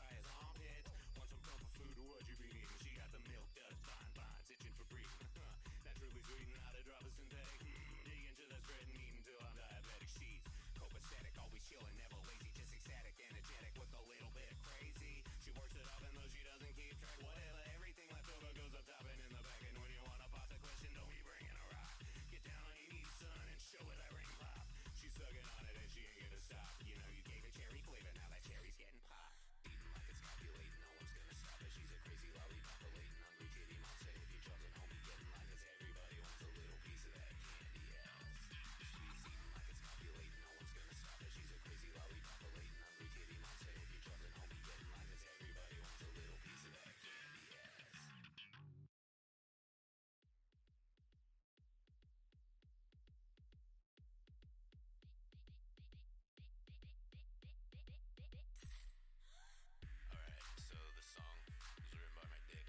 inside his armpits. Want some comfort food, what you been eating? She got the milk duds, fine vines, itching for breathing. Naturally sweet, not a drop of synthetic. Dig into the spread and eat until I'm diabetic. She's copacetic, always chilling, never lazy, just ecstatic, energetic with a little bit of crazy. She works it up and though she doesn't keep track, whatever, everything left over goes up top and in the back. And when you wanna pop the question, don't be bringing a rock. Get down on your knees, son, and show her that ring pop. She's sucking on it and she ain't gonna stop. You know you gave it cherry flavor, now that cherry's getting popped. Eating like it's copulating, no one's gonna stop it. She's a crazy lollipop, elating, hungry kitty monster. If you're jumping, homie, getting like cause everybody wants a little piece of that candy ass. She's eating like it's copulating, no one's gonna stop it. She's a crazy lollipop, elating, hungry kitty monster. If you're jumping, homie, getting like cause everybody wants a little piece of that candy ass. Alright, so the song was written by my dick.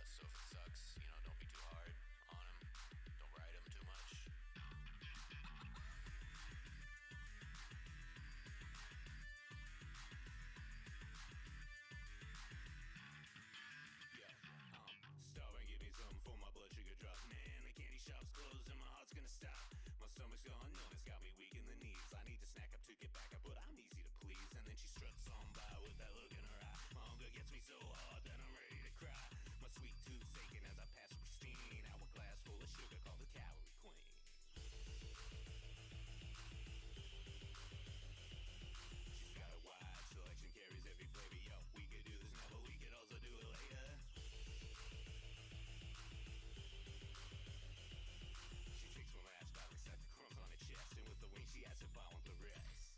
So if it sucks, you know, don't be too hard on him. Don't ride him too much. Stop and give me something for my blood sugar drop. Man, the candy shop's closed and my heart's gonna stop. My stomach's gone numb, it's got me weak in the knees. I need to snack up to get back up, but I'm easy to please. And then she struts on by with that look in her eye. My hunger gets me so hard that I'm ready to cry. My sweet tooth's aching as I pass a pristine hourglass full of sugar called the Calorie Queen. She's got a wide selection, carries every flavor. Yo, we could do this now, but we could also do it later. She takes one last bite, set the crumbs on her chest, and with the wing she asks if I want the rest.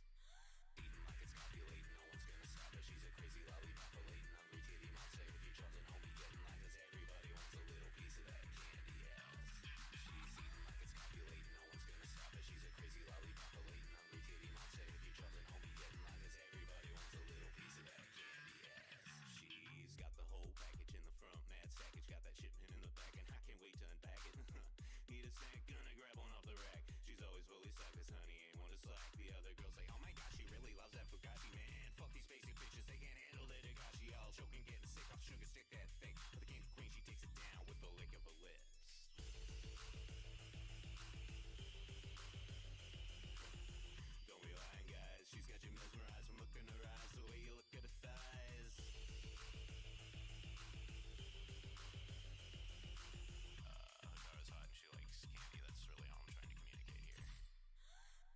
Eating like it's copulating, no one's gonna stop her. She's a crazy lollipop, elating, hungry kitty monster. If you're jumping, homie, getting like cause everybody wants a little piece of that candy ass. She's eating like it's copulating, no one's gonna stop her. She's a crazy lollipop, elating, hungry kitty monster. If you're jumping, homie, getting like cause everybody wants a little piece of that candy ass. She's got the whole package in the front, mad sackage, got that shipment in the back, and I can't wait to unpack it. Need a snack, gonna grab one off the rack. She's always fully stocked, this honey ain't one to slack. The other girls say, oh my gosh, she really loves that Fugazi, man. Fuck these basic bitches, they can't handle it. She all choking, getting sick off sugar stick that thick. But the candy queen, she takes it down with the lick of her lips. Don't be lying, guys, she's got you mesmerized from looking in her eyes, the way you look at her thighs. Dara's hot and she likes candy, that's really all I'm trying to communicate here.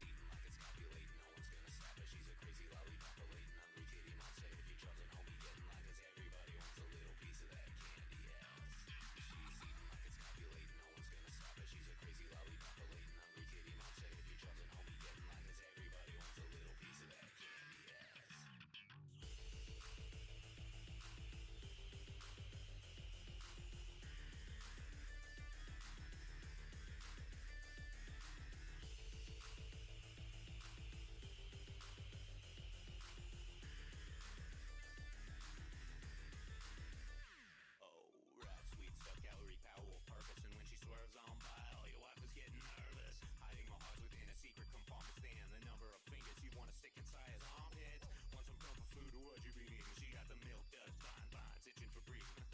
Eating like it's copulating, no one's gonna stop her. She's a crazy lollipop, elating, hungry kitty monster. If you're jumping, homie, getting like cause everybody wants a little piece of that candy ass. She's eating like it's copulating, no one's gonna stop her. She's a crazy lollipop, elating, hungry kitty monster. If you're jumping, homie, getting like cause everybody wants a little piece of that candy ass. Calorie power will purpose, and when she swerves on by, all your wife is getting nervous. Hiding my heart within a secret compartment, stand the number of fingers you wanna stick inside his armpits. Want some comfort food, what you been eating? She got the milk duds, fine vines, itching for breathing.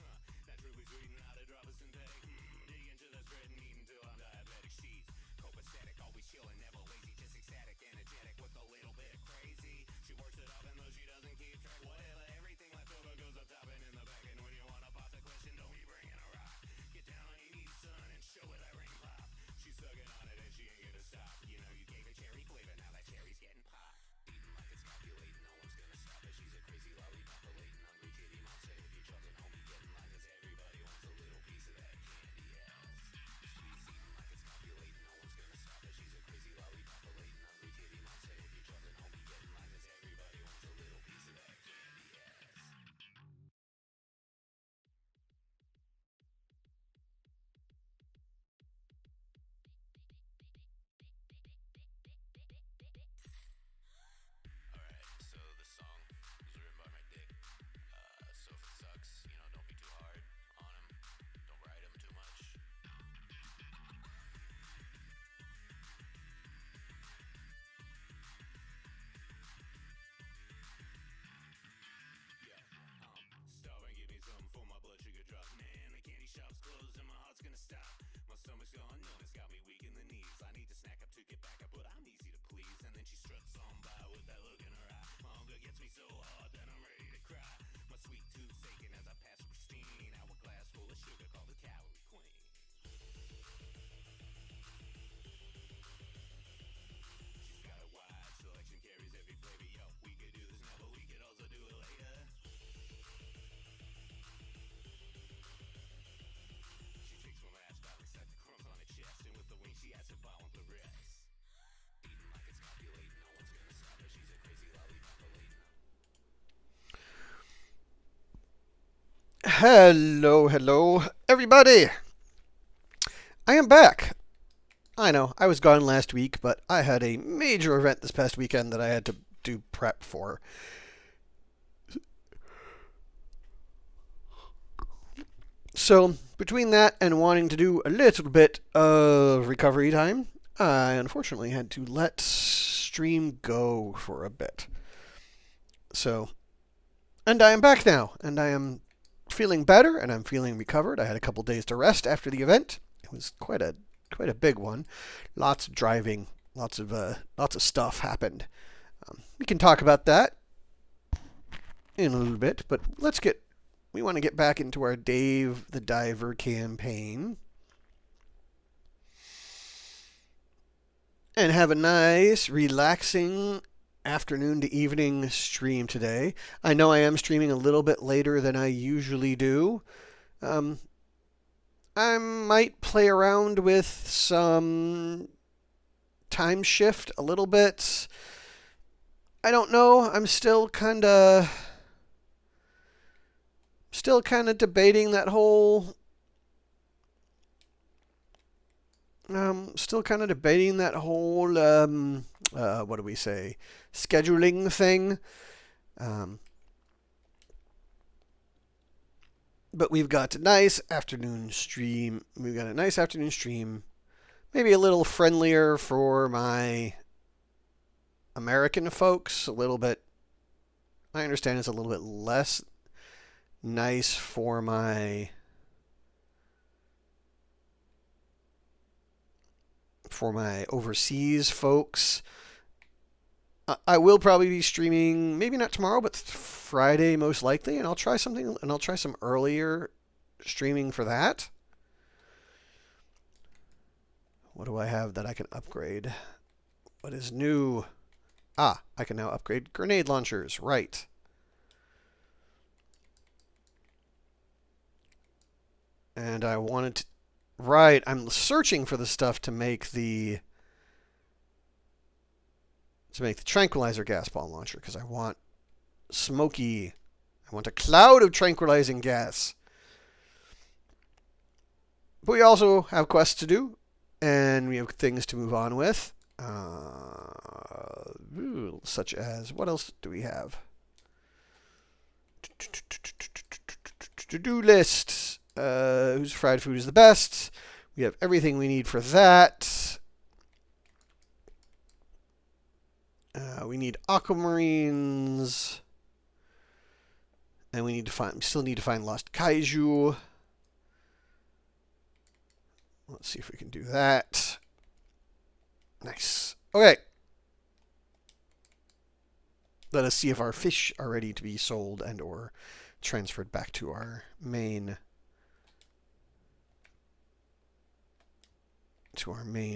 Naturally sweet, not a drop of synthetic. Dig into the spread and eat until I'm diabetic. She's copacetic, always chilling, never lazy, just ecstatic, energetic with a little bit of crazy. She works it up and though she doesn't keep track, whatever, everything left over goes up top and in the back. And when you wanna pop the question, don't be bringing a rock. Get down on your knees, son, and show her that ring pop. She's sucking on it and she ain't gonna stop. You know you gave it cherry flavor, now that cherry's getting popped. Eating like it's copulating, no one's gonna stop her. She's a crazy lollipop, elating, hungry hits me so hard that I'm ready to cry. My sweet tooth's aching as I pass a pristine hourglass full of sugar called the Calorie Queen. She's got a wide selection, carries every flavor. Yo, we could do this now, but we could also do it later. She takes one last bite, except the crumbs on her chest, and with the wing she asks if I want the rest. Eating like it's calculating, no one's gonna stop her. She's a crazy lollipop lady. Hello, hello, everybody. I am back. I know, I was gone last week, but I had a major event this past weekend that I had to do prep for. So, between that and wanting to do a little bit of recovery time, I unfortunately had to let stream go for a bit. So, and I am back now, and I am feeling better, and I'm feeling recovered. I had a couple days to rest after the event. It was quite a big one. Lots of driving, lots of stuff happened. We can talk about that in a little bit, but we want to get back into our Dave the Diver campaign and have a nice, relaxing afternoon to evening stream today. I know I am streaming a little bit later than I usually do. I might play around with some time shift a little bit. I don't know. I'm still kind of debating that whole what do we say, scheduling thing. But we've got a nice afternoon stream. Maybe a little friendlier for my American folks. A little bit. I understand it's a little bit less nice for my overseas folks. I will probably be streaming, maybe not tomorrow, but Friday most likely, and I'll try some earlier streaming for that. What do I have that I can upgrade? What is new? I can now upgrade grenade launchers, right. And I wanted to, right, I'm searching for the stuff to make the tranquilizer gas bomb launcher, because I want smoky. I want a cloud of tranquilizing gas. But we also have quests to do, and we have things to move on with. Such as, what else do we have? To-do lists. Whose fried food is the best? We have everything we need for that. We need aquamarines, and we still need to find lost kaiju. Let's see if we can do that. Nice. Okay. Let us see if our fish are ready to be sold and or transferred back to our main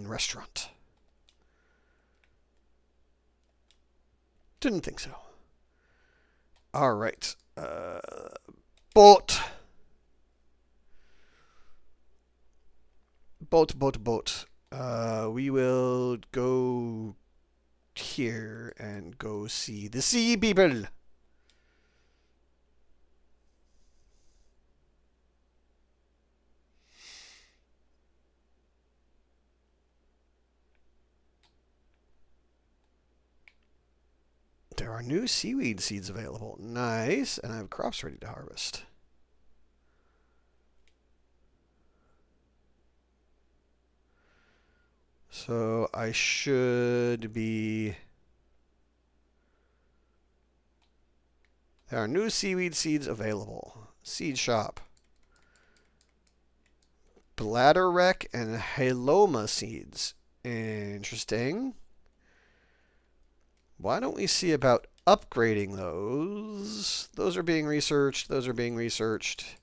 restaurant. Didn't think so. All right. Boat. We will go here and go see the sea people. There are new seaweed seeds available. Nice. And I have crops ready to harvest. So I should be... There are new seaweed seeds available. Seed shop. Bladderwreck and haloma seeds. Interesting. Why don't we see about upgrading those. Those are being researched. Those are being researched.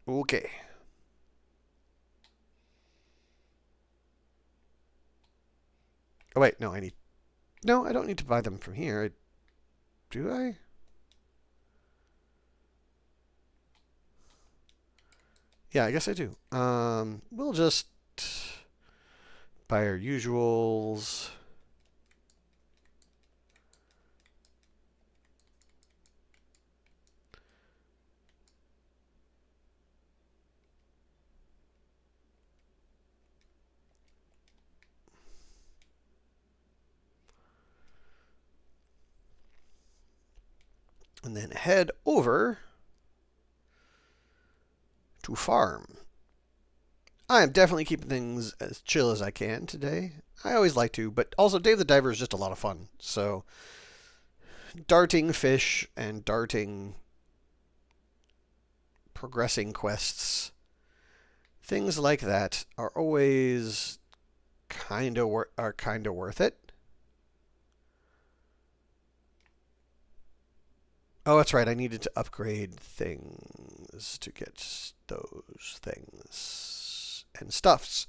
Okay. Oh, wait. No, I need... No, I don't need to buy them from here. Do I? Yeah, I guess I do. We'll just buy our usuals. And then head over to farm. I am definitely keeping things as chill as I can today. I always like to, but also Dave the Diver is just a lot of fun. So darting fish and darting progressing quests, things like that are always kind of worth it. Oh, that's right. I needed to upgrade things to get those things and stuffs,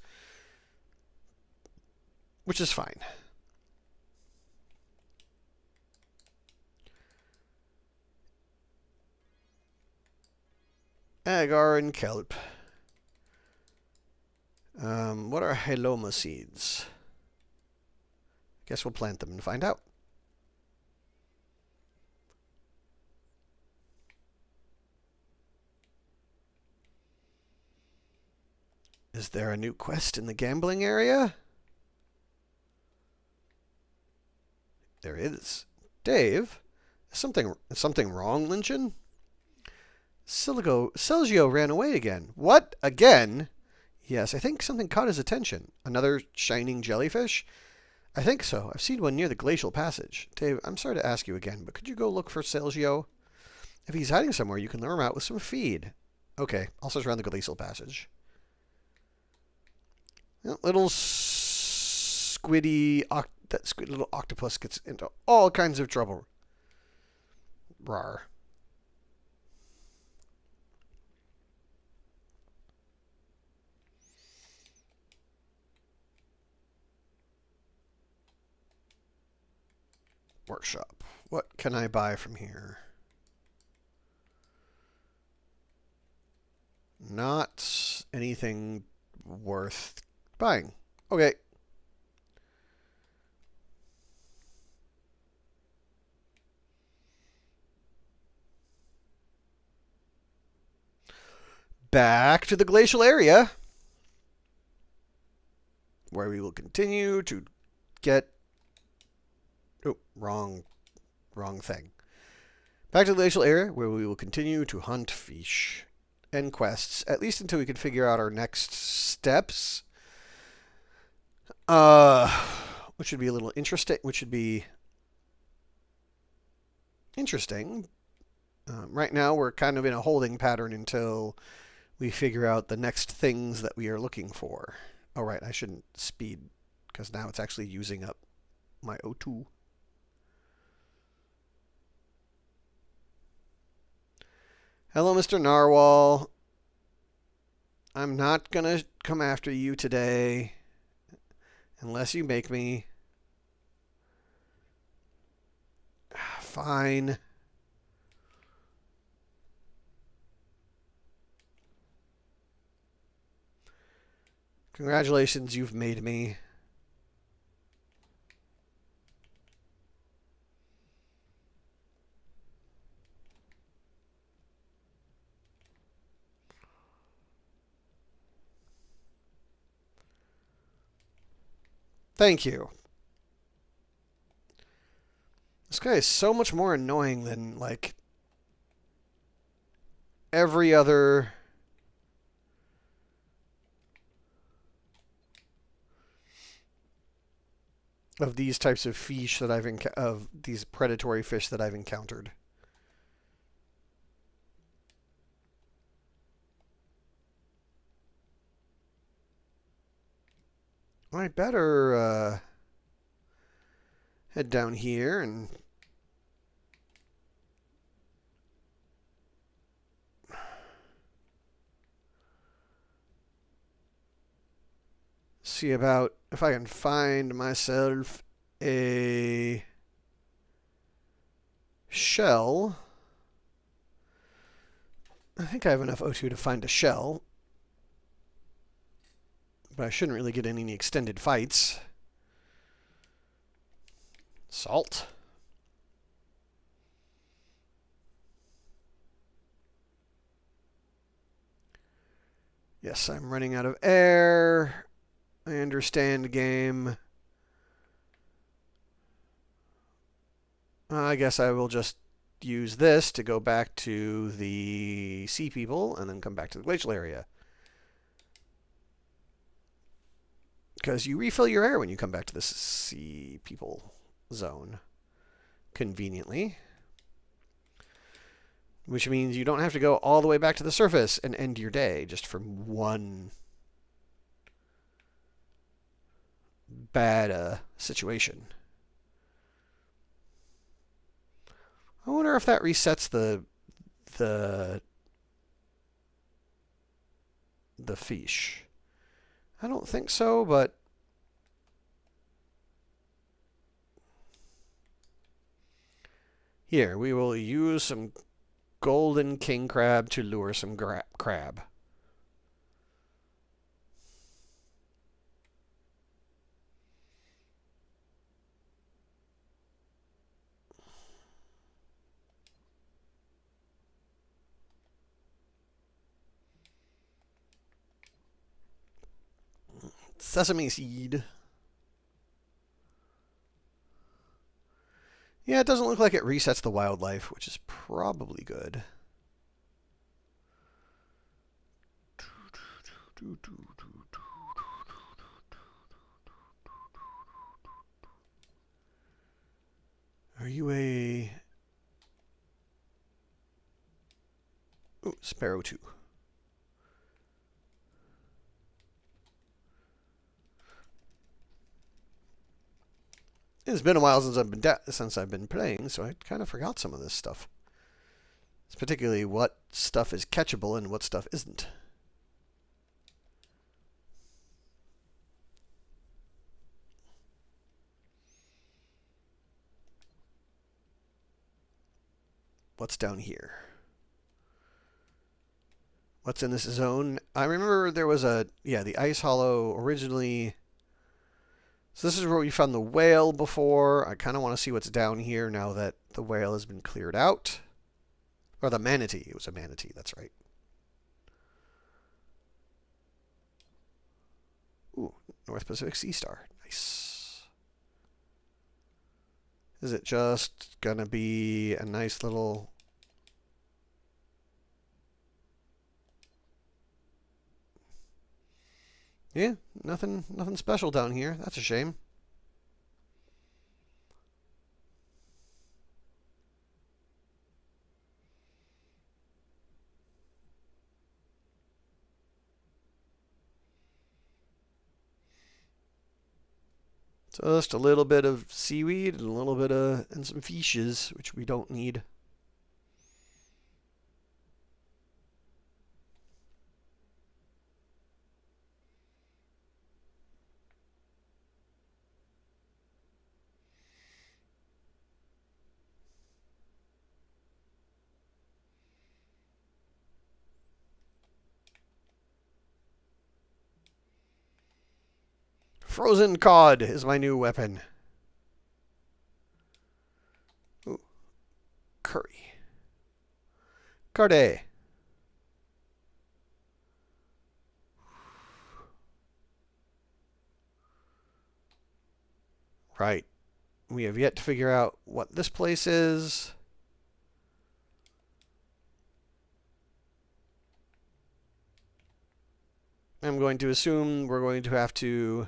which is fine. Agar and kelp. What are Haloma seeds? Guess we'll plant them and find out. Is there a new quest in the gambling area? There is. Dave, is something wrong, Lynchen? Silgio ran away again. What? Again? Yes, I think something caught his attention. Another shining jellyfish? I think so. I've seen one near the glacial passage. Dave, I'm sorry to ask you again, but could you go look for Silgio? If he's hiding somewhere, you can lure him out with some feed. Okay, I'll search around the glacial passage. Little squiddy, that little octopus gets into all kinds of trouble. Rawr. Workshop. What can I buy from here? Not anything worth buying. Okay. Back to the glacial area, where we will continue to get... Oh, wrong thing. Back to the glacial area, where we will continue to hunt fish and quests, at least until we can figure out our next steps. Which should be a little interesting. Right now, we're kind of in a holding pattern until we figure out the next things that we are looking for. Oh, right, I shouldn't speed, because now it's actually using up my O2. Hello, Mr. Narwhal. I'm not going to come after you today unless you make me. Fine. Congratulations, you've made me. Thank you. This guy is so much more annoying than, like, every other... of these types of fish that of these predatory fish that I've encountered. I better head down here and see about if I can find myself a shell. I think I have enough O2 to find a shell, but I shouldn't really get any extended fights. Salt. Yes, I'm running out of air. I understand, game. I guess I will just use this to go back to the sea people and then come back to the glacial area. Because you refill your air when you come back to the sea people zone. Conveniently. Which means you don't have to go all the way back to the surface and end your day just from one bad situation. I wonder if that resets the fiche. I don't think so, but here we will use some golden king crab to lure some crab. Sesame seed. Yeah, it doesn't look like it resets the wildlife, which is probably good. Are you a... Ooh, Sparrow 2. It's been a while since I've been playing, so I kind of forgot some of this stuff. It's particularly what stuff is catchable and what stuff isn't. What's down here? What's in this zone? I remember there was the Ice Hollow originally. So this is where we found the whale before. I kind of want to see what's down here now that the whale has been cleared out. Or the manatee. It was a manatee, that's right. Ooh, North Pacific Sea Star. Nice. Is it just going to be a nice little... Yeah, nothing special down here. That's a shame. Just a little bit of seaweed and a little bit of and some fishes, which we don't need. Frozen cod is my new weapon. Ooh. Curry. Carde. Right. We have yet to figure out what this place is. I'm going to assume we're going to have to...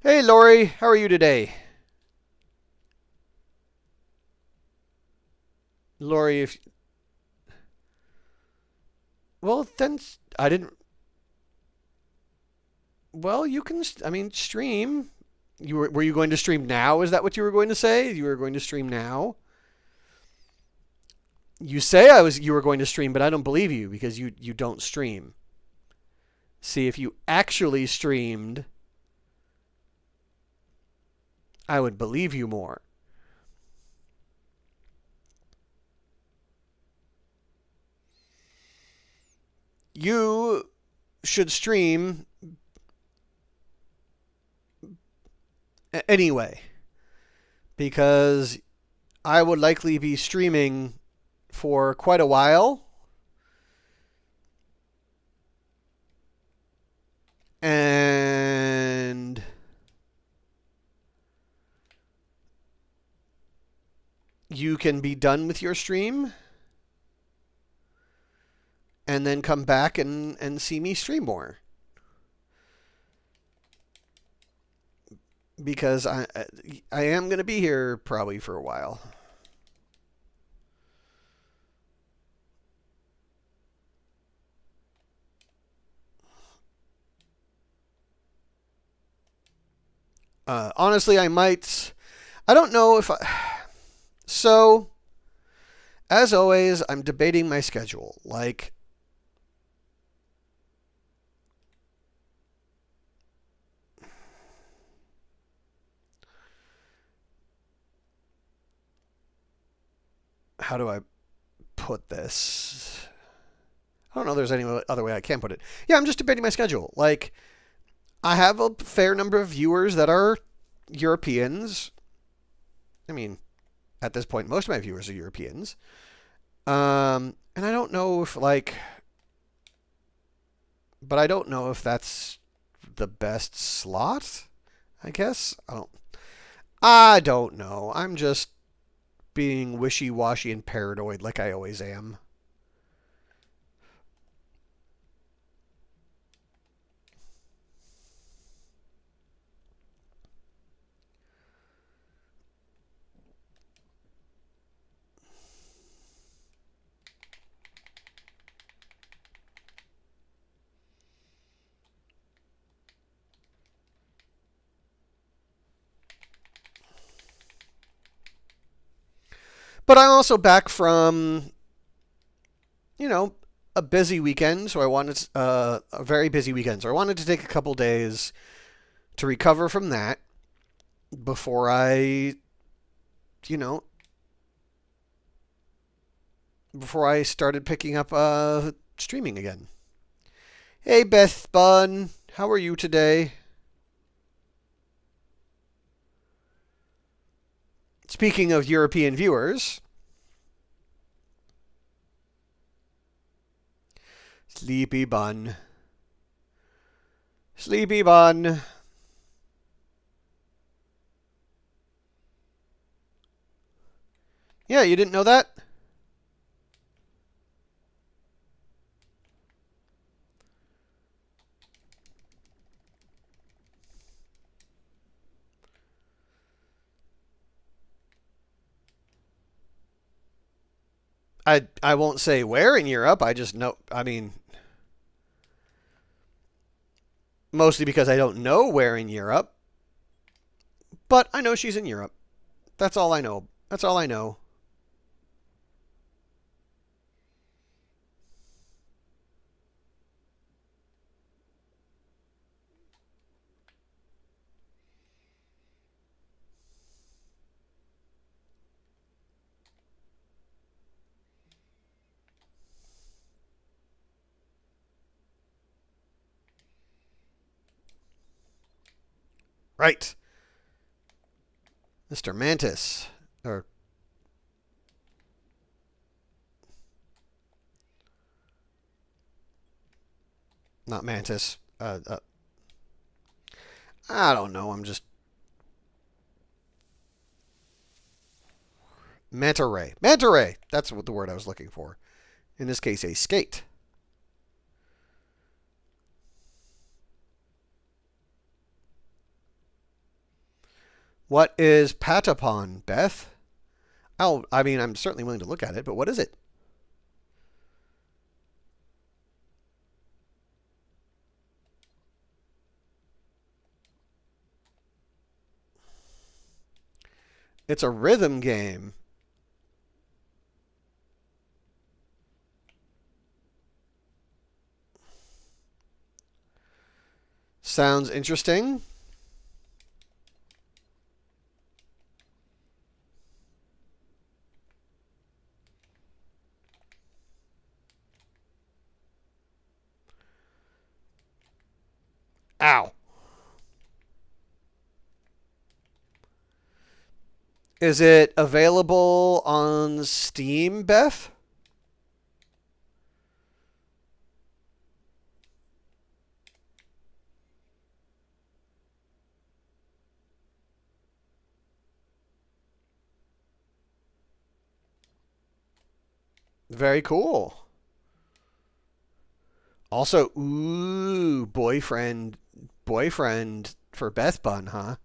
Hey, Lori, how are you today? Lori, if... Well, then... I didn't... Well, you can. I mean, stream. Were you going to stream now? Is that what you were going to say? You were going to stream now? You say you were going to stream, but I don't believe you because you don't stream. See, if you actually streamed, I would believe you more. You should stream anyway, because I would likely be streaming for quite a while. And you can be done with your stream and then come back and see me stream more. Because I am going to be here probably for a while. Honestly, I might. I don't know if I. So, as always, I'm debating my schedule. Like, how do I put this? I don't know if there's any other way I can put it. Yeah, I'm just debating my schedule. Like, I have a fair number of viewers that are Europeans. I mean, at this point, most of my viewers are Europeans. And I don't know if, like... But I don't know if that's the best slot, I guess. I don't know. I'm just being wishy-washy and paranoid like I always am. But I'm also back from, a busy weekend. So I wanted a very busy weekend. So I wanted to take a couple days to recover from that before before I started picking up streaming again. Hey, Beth Bun, how are you today? Speaking of European viewers, Sleepy Bun. Sleepy Bun. Yeah, you didn't know that? I won't say where in Europe. I just know. I mean, mostly because I don't know where in Europe. But I know she's in Europe. That's all I know. That's all I know. Right. Mr. Mantis. Or not Mantis. I don't know. I'm just Manta Ray. Manta Ray. That's what the word I was looking for. In this case, a skate. What is Patapon, Beth? I mean, I'm certainly willing to look at it, but what is it? It's a rhythm game. Sounds interesting. Ow. Is it available on Steam, Beth? Very cool. Also, ooh, boyfriend for Beth Bun, huh?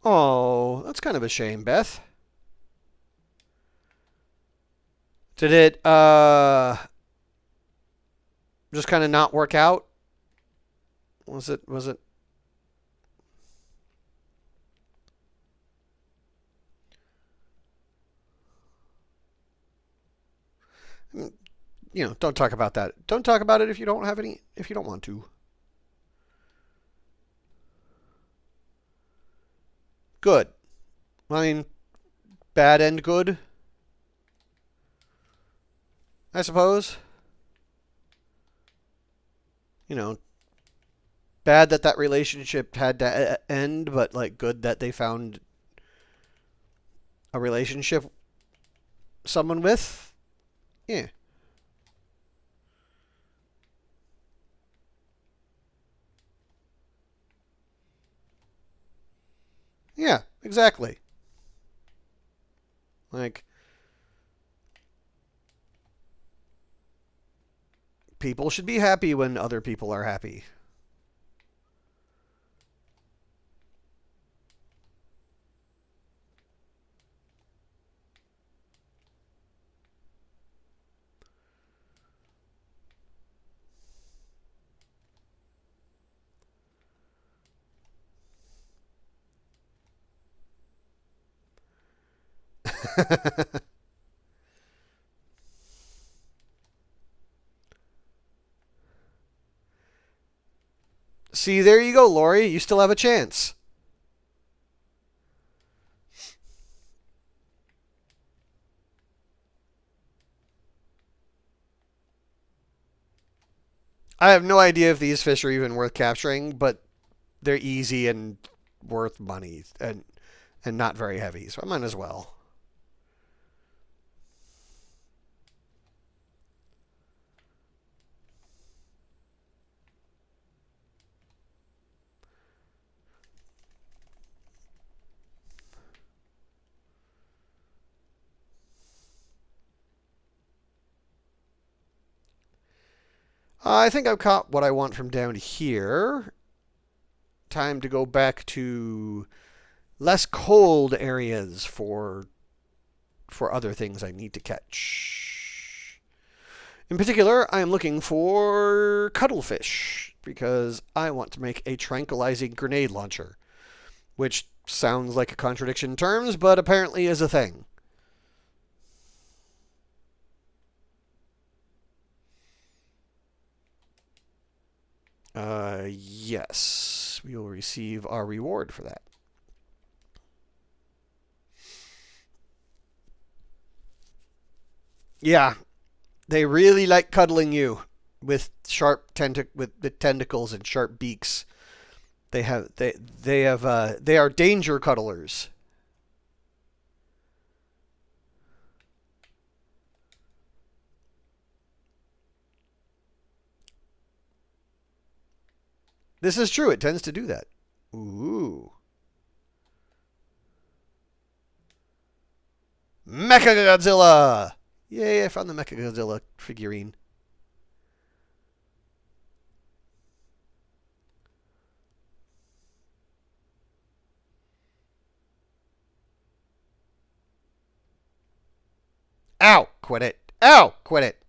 Oh, that's kind of a shame, Beth. Did it just kind of not work out? Was it don't talk about that. Don't talk about it if you don't want to. Good. I mean, bad and good, I suppose. You know, bad that that relationship had to end, but like good that they found a relationship someone with. Yeah. Yeah, exactly. Like people should be happy when other people are happy. See, there you go, Lori. You still have a chance. I have no idea if these fish are even worth capturing, but they're easy and worth money and not very heavy, so I might as well. I think I've caught what I want from down here. Time to go back to less cold areas for other things I need to catch. In particular, I am looking for cuttlefish because I want to make a tranquilizing grenade launcher, which sounds like a contradiction in terms, but apparently is a thing. Yes, we will receive our reward for that. Yeah, they really like cuddling you. with sharp with tentacles and sharp beaks. They are danger cuddlers. This is true. It tends to do that. Ooh. Mechagodzilla! Yay, I found the Mechagodzilla figurine. Ow! Quit it. Ow! Quit it.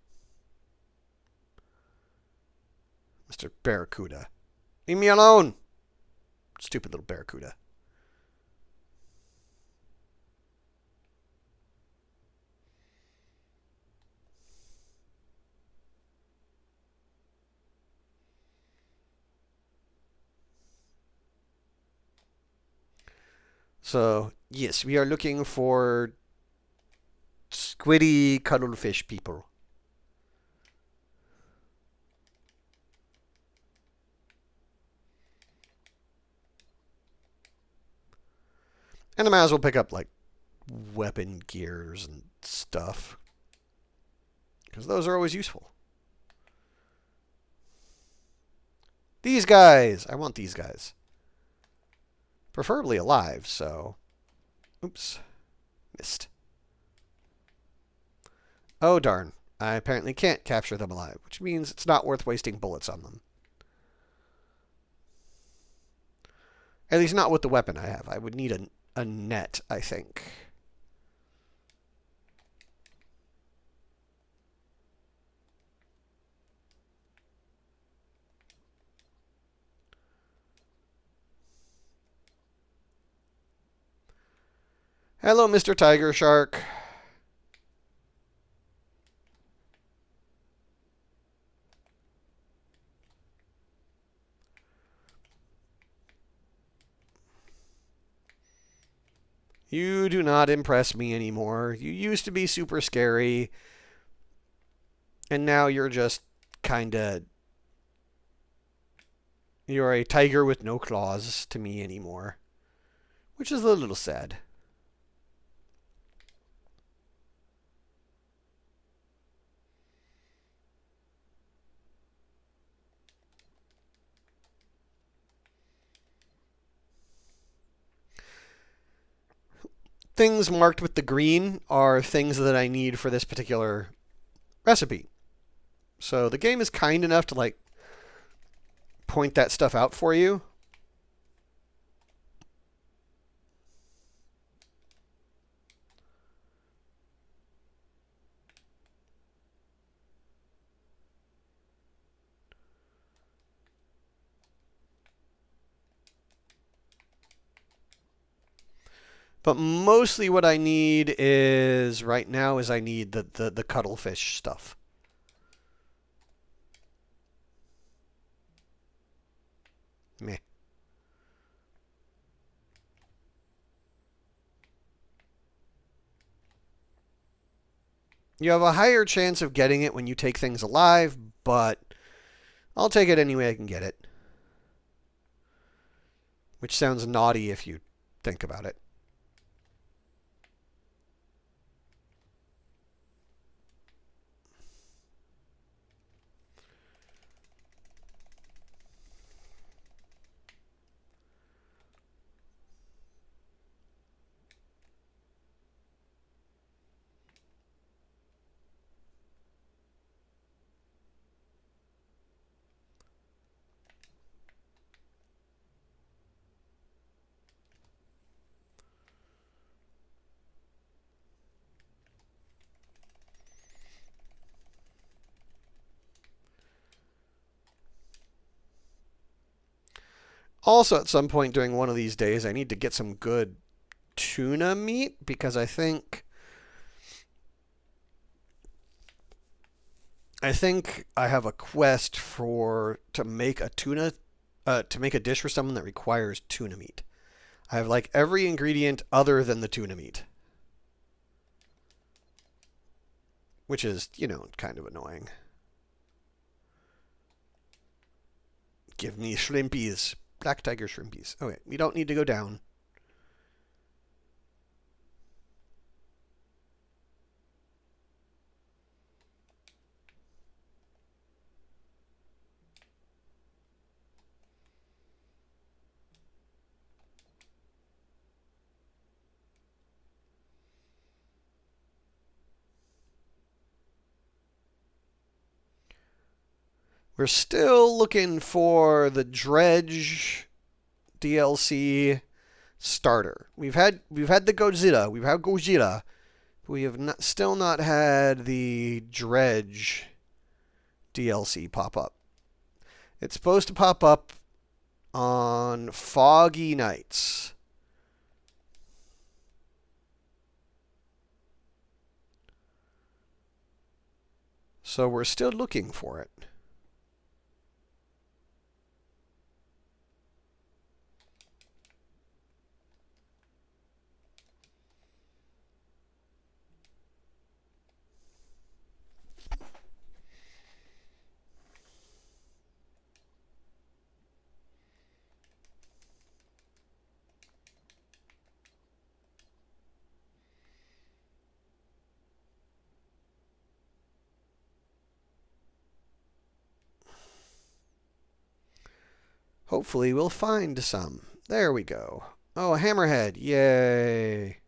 Mr. Barracuda. Leave me alone. Stupid little Barracuda. So, yes, we are looking for squiddy cuttlefish people. And I might as well pick up, like, weapon gears and stuff. Because those are always useful. These guys! I want these guys. Preferably alive, so... Oops. Missed. Oh, darn. I apparently can't capture them alive, which means it's not worth wasting bullets on them. At least not with the weapon I have. I would need a net, I think. Hello, Mr. Tiger Shark. You do not impress me anymore. You used to be super scary. And now you're just kinda... You're a tiger with no claws to me anymore. Which is a little sad. Things marked with the green are things that I need for this particular recipe. So the game is kind enough to, like, point that stuff out for you. But mostly what I need is, right now, is I need the cuttlefish stuff. Meh. You have a higher chance of getting it when you take things alive, but I'll take it any way I can get it. Which sounds naughty if you think about it. Also, at some point during one of these days, I need to get some good tuna meat because I think I have a quest to make a dish for someone that requires tuna meat. I have like every ingredient other than the tuna meat, which is, kind of annoying. Give me shrimpies. Black tiger shrimpies. Okay, we don't need to go down. We're still looking for the Dredge DLC starter. We've had the Godzilla. We've had Gojira. We have still not had the Dredge DLC pop up. It's supposed to pop up on foggy nights. So we're still looking for it. Hopefully we'll find some. There we go. Oh, a hammerhead. Yay.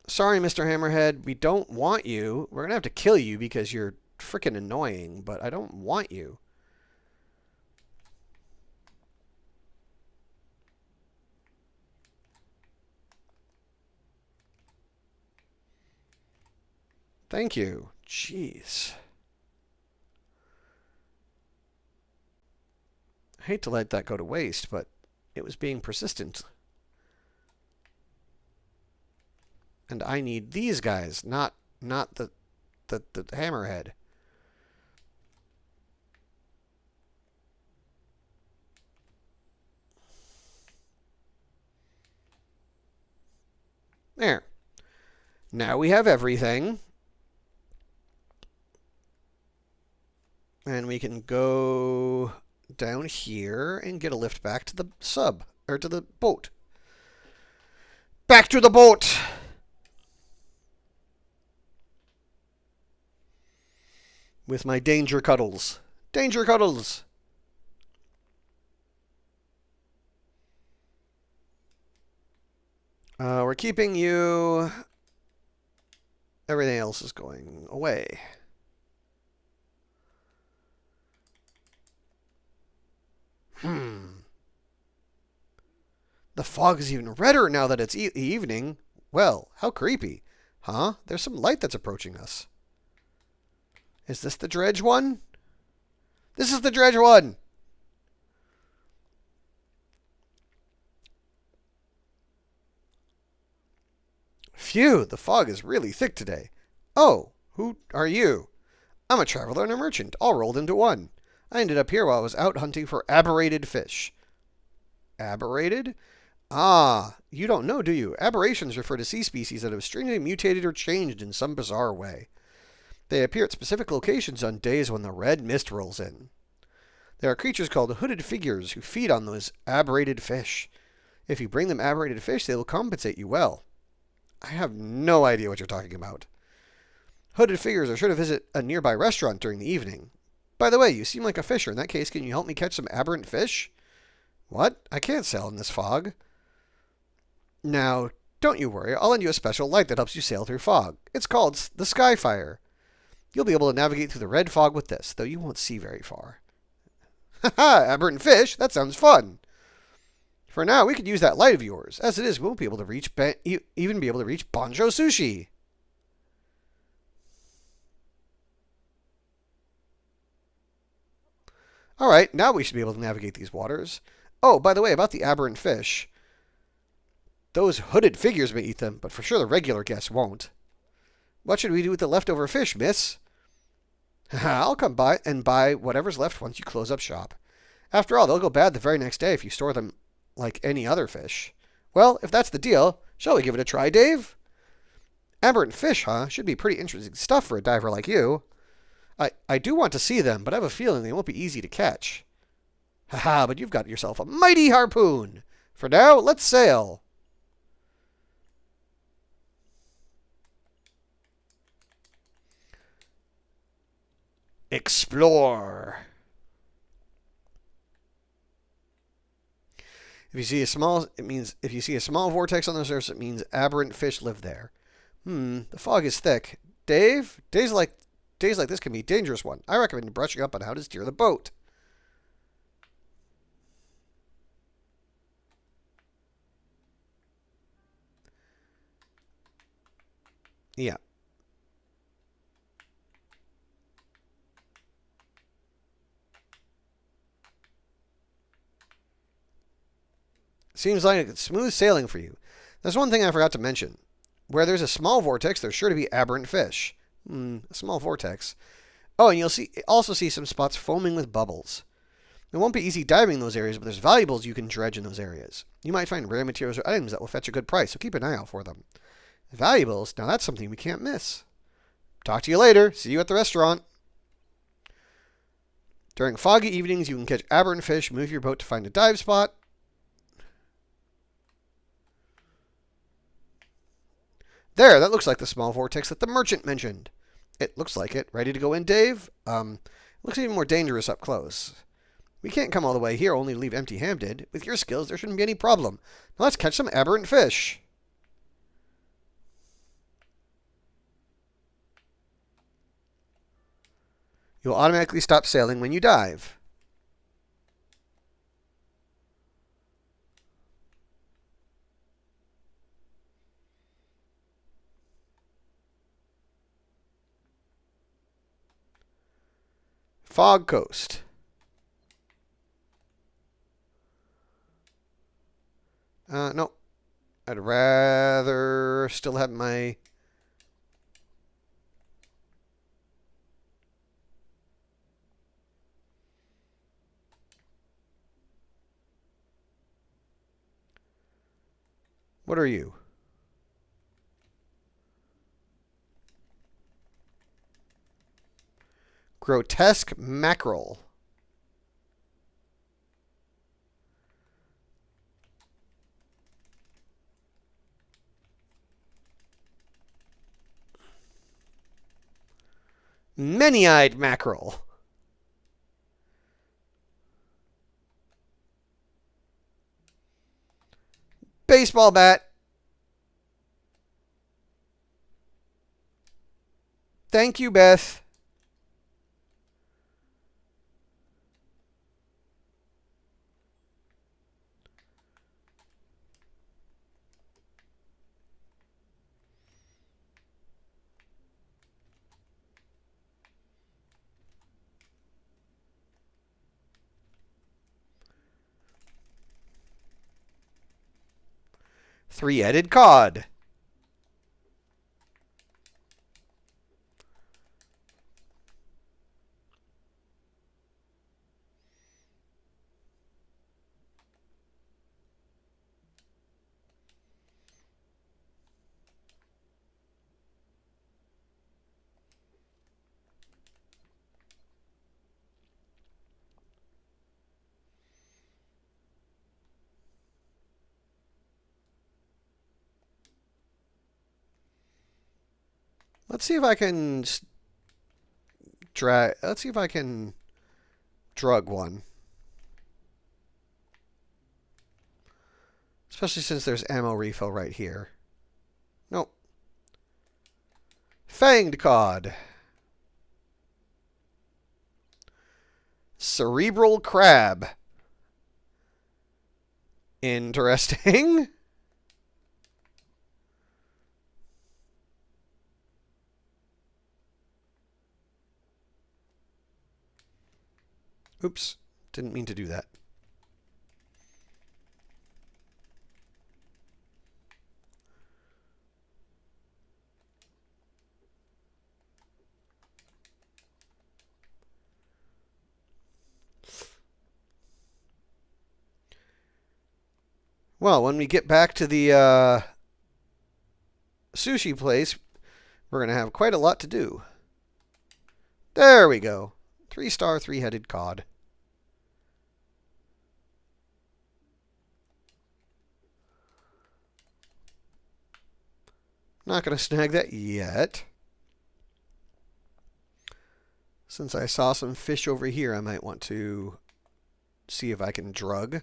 Sorry, Mr. Hammerhead. We don't want you. We're going to have to kill you because you're freaking annoying, but I don't want you. Thank you. Jeez. I hate to let that go to waste, but it was being persistent. And I need these guys, not the hammerhead. There. Now we have everything. And we can go down here and get a lift back to the sub, or to the boat. Back to the boat! With my danger cuddles. Danger cuddles! We're keeping you. Everything else is going away. The fog is even redder now that it's evening. Well, how creepy. Huh? There's some light that's approaching us. Is this the Dredge one? This is the Dredge one! Phew, the fog is really thick today. Oh, who are you? I'm a traveler and a merchant, all rolled into one. I ended up here while I was out hunting for aberrated fish. Aberrated? Ah, you don't know, do you? Aberrations refer to sea species that have strangely mutated or changed in some bizarre way. They appear at specific locations on days when the red mist rolls in. There are creatures called hooded figures who feed on those aberrated fish. If you bring them aberrated fish, they will compensate you well. I have no idea what you're talking about. Hooded figures are sure to visit a nearby restaurant during the evening. By the way, you seem like a fisher. In that case, can you help me catch some aberrant fish? What? I can't sail in this fog. Now, don't you worry. I'll lend you a special light that helps you sail through fog. It's called the Skyfire. You'll be able to navigate through the red fog with this, though you won't see very far. Haha, aberrant fish? That sounds fun. For now, we could use that light of yours. As it is, we won't be able to reach even be able to reach Banjo Sushi. All right, now we should be able to navigate these waters. Oh, by the way, about the aberrant fish. Those hooded figures may eat them, but for sure the regular guests won't. What should we do with the leftover fish, miss? I'll come by and buy whatever's left once you close up shop. After all, they'll go bad the very next day if you store them like any other fish. Well, if that's the deal, shall we give it a try, Dave? Aberrant fish, huh? Should be pretty interesting stuff for a diver like you. I do want to see them, but I have a feeling they won't be easy to catch. Haha, but you've got yourself a mighty harpoon. For now, let's sail. Explore. If you see a small vortex on the surface, it means aberrant fish live there. The fog is thick. Dave, days like this can be a dangerous one. I recommend brushing up on how to steer the boat. Yeah. Seems like it's smooth sailing for you. There's one thing I forgot to mention. Where there's a small vortex, there's sure to be aberrant fish. A small vortex. Oh, and you'll also see some spots foaming with bubbles. It won't be easy diving in those areas, but there's valuables you can dredge in those areas. You might find rare materials or items that will fetch a good price, so keep an eye out for them. Valuables? Now that's something we can't miss. Talk to you later. See you at the restaurant. During foggy evenings, you can catch aberrant fish, move your boat to find a dive spot. There, that looks like the small vortex that the merchant mentioned. It looks like it. Ready to go in, Dave? Looks even more dangerous up close. We can't come all the way here, only leave empty-handed. With your skills, there shouldn't be any problem. Now let's catch some aberrant fish. You'll automatically stop sailing when you dive. Fog Coast. No. I'd rather still have my... What are you? Grotesque mackerel. Many-eyed mackerel. Baseball bat. Thank you, Beth. Three-headed cod. Let's see if I can Let's see if I can drug one. Especially since there's ammo refill right here. Nope. Fanged cod. Cerebral crab. Interesting. Oops. Didn't mean to do that. Well, when we get back to the sushi place, we're going to have quite a lot to do. There we go. 3-star, 3-headed cod. Not going to snag that yet. Since I saw some fish over here, I might want to see if I can drug.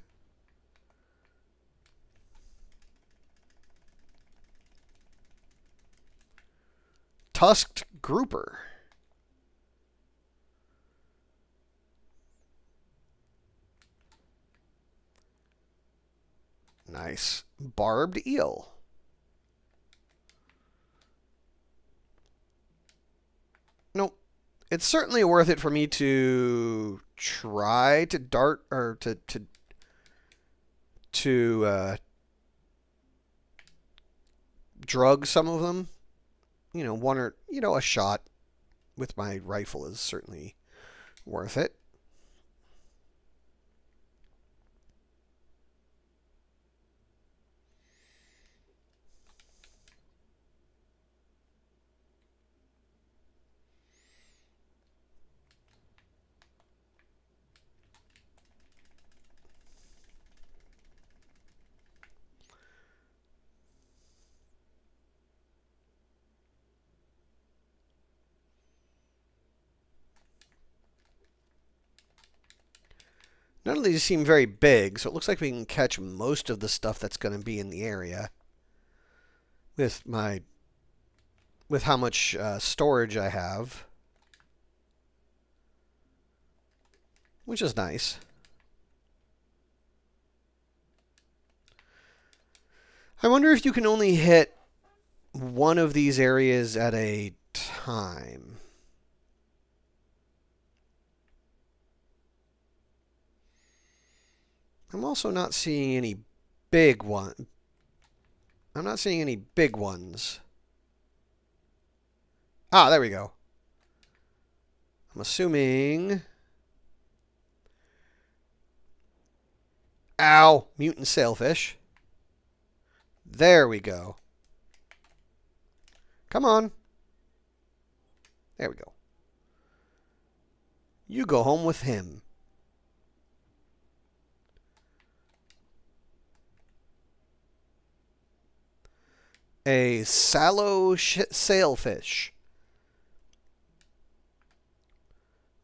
Tusked grouper. Nice. Barbed eel. Nope. It's certainly worth it for me to try to dart or to drug some of them. You know, one or a shot with my rifle is certainly worth it. None of these seem very big, so it looks like we can catch most of the stuff that's going to be in the area with how much storage I have, which is nice. I wonder if you can only hit one of these areas at a time. I'm also not seeing any big one. I'm not seeing any big ones. Ah, there we go. I'm assuming... Ow! Mutant sailfish. There we go. Come on. There we go. You go home with him. A sallow sailfish.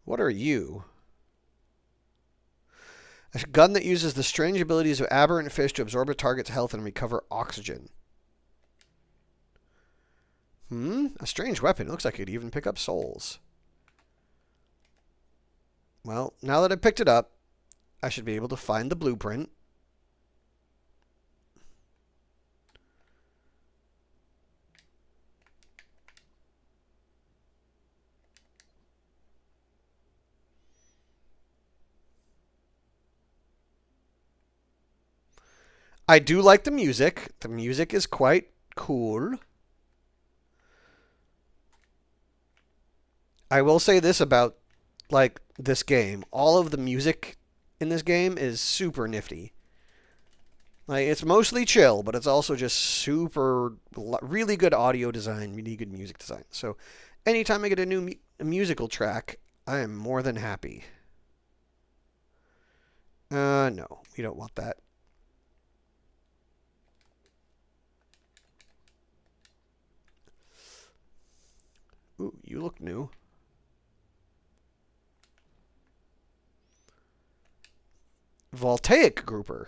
What are you? A gun that uses the strange abilities of aberrant fish to absorb a target's health and recover oxygen. A strange weapon. It looks like it could even pick up souls. Well, now that I picked it up, I should be able to find the blueprint. I do like the music. The music is quite cool. I will say this about, like, this game. All of the music in this game is super nifty. Like, it's mostly chill, but it's also just super, really good audio design, really good music design. So, anytime I get a new musical track, I am more than happy. No, we don't want that. Ooh, you look new. Voltaic grouper.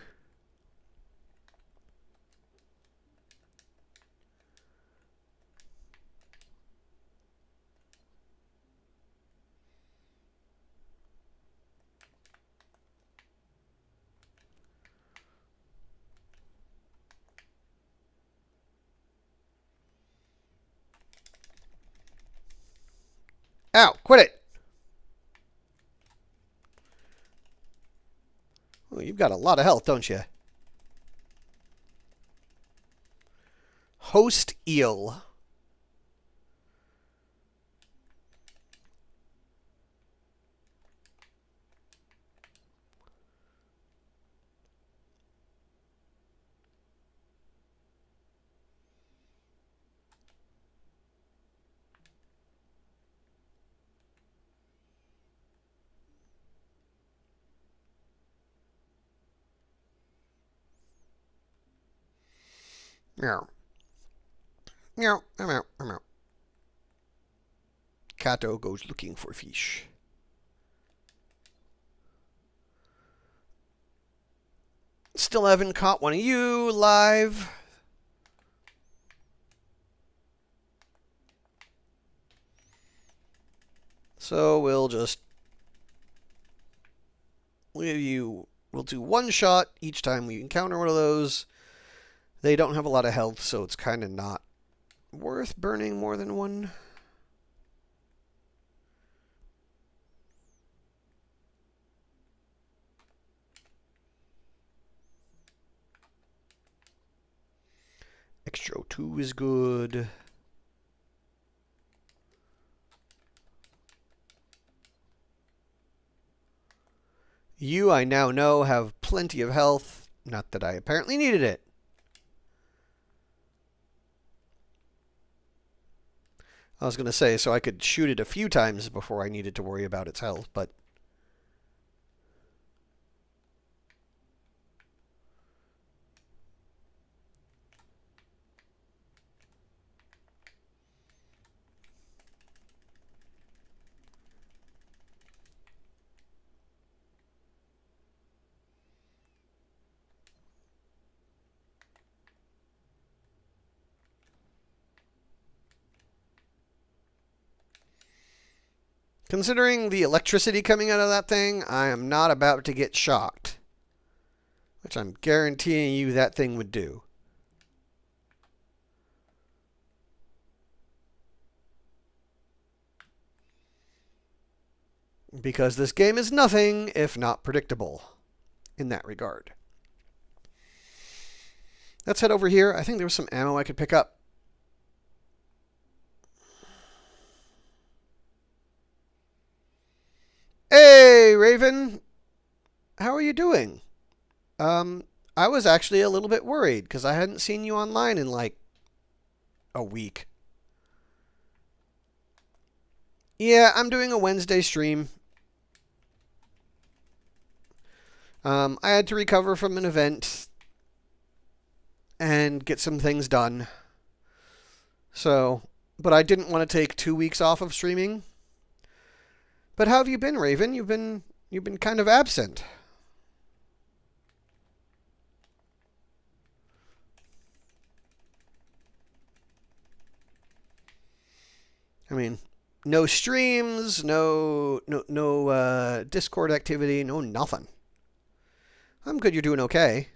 Ow, quit it. Well, you've got a lot of health, don't you? Host eel. Meow. Meow, meow, meow. Kato goes looking for fish. Still haven't caught one of you live. So we'll do one shot each time we encounter one of those. They don't have a lot of health, so it's kind of not worth burning more than one. Extra 2 is good. You, I now know, have plenty of health. Not that I apparently needed it. I was going to say, so I could shoot it a few times before I needed to worry about its health, but... Considering the electricity coming out of that thing, I am not about to get shocked. Which I'm guaranteeing you that thing would do. Because this game is nothing if not predictable in that regard. Let's head over here. I think there was some ammo I could pick up. Hey, Raven. How are you doing? I was actually a little bit worried because I hadn't seen you online in like a week. Yeah, I'm doing a Wednesday stream. I had to recover from an event and get some things done. So, but I didn't want to take 2 weeks off of streaming. But how have you been, Raven? You've been kind of absent. I mean, no streams, no Discord activity, no nothing. I'm good you're doing okay.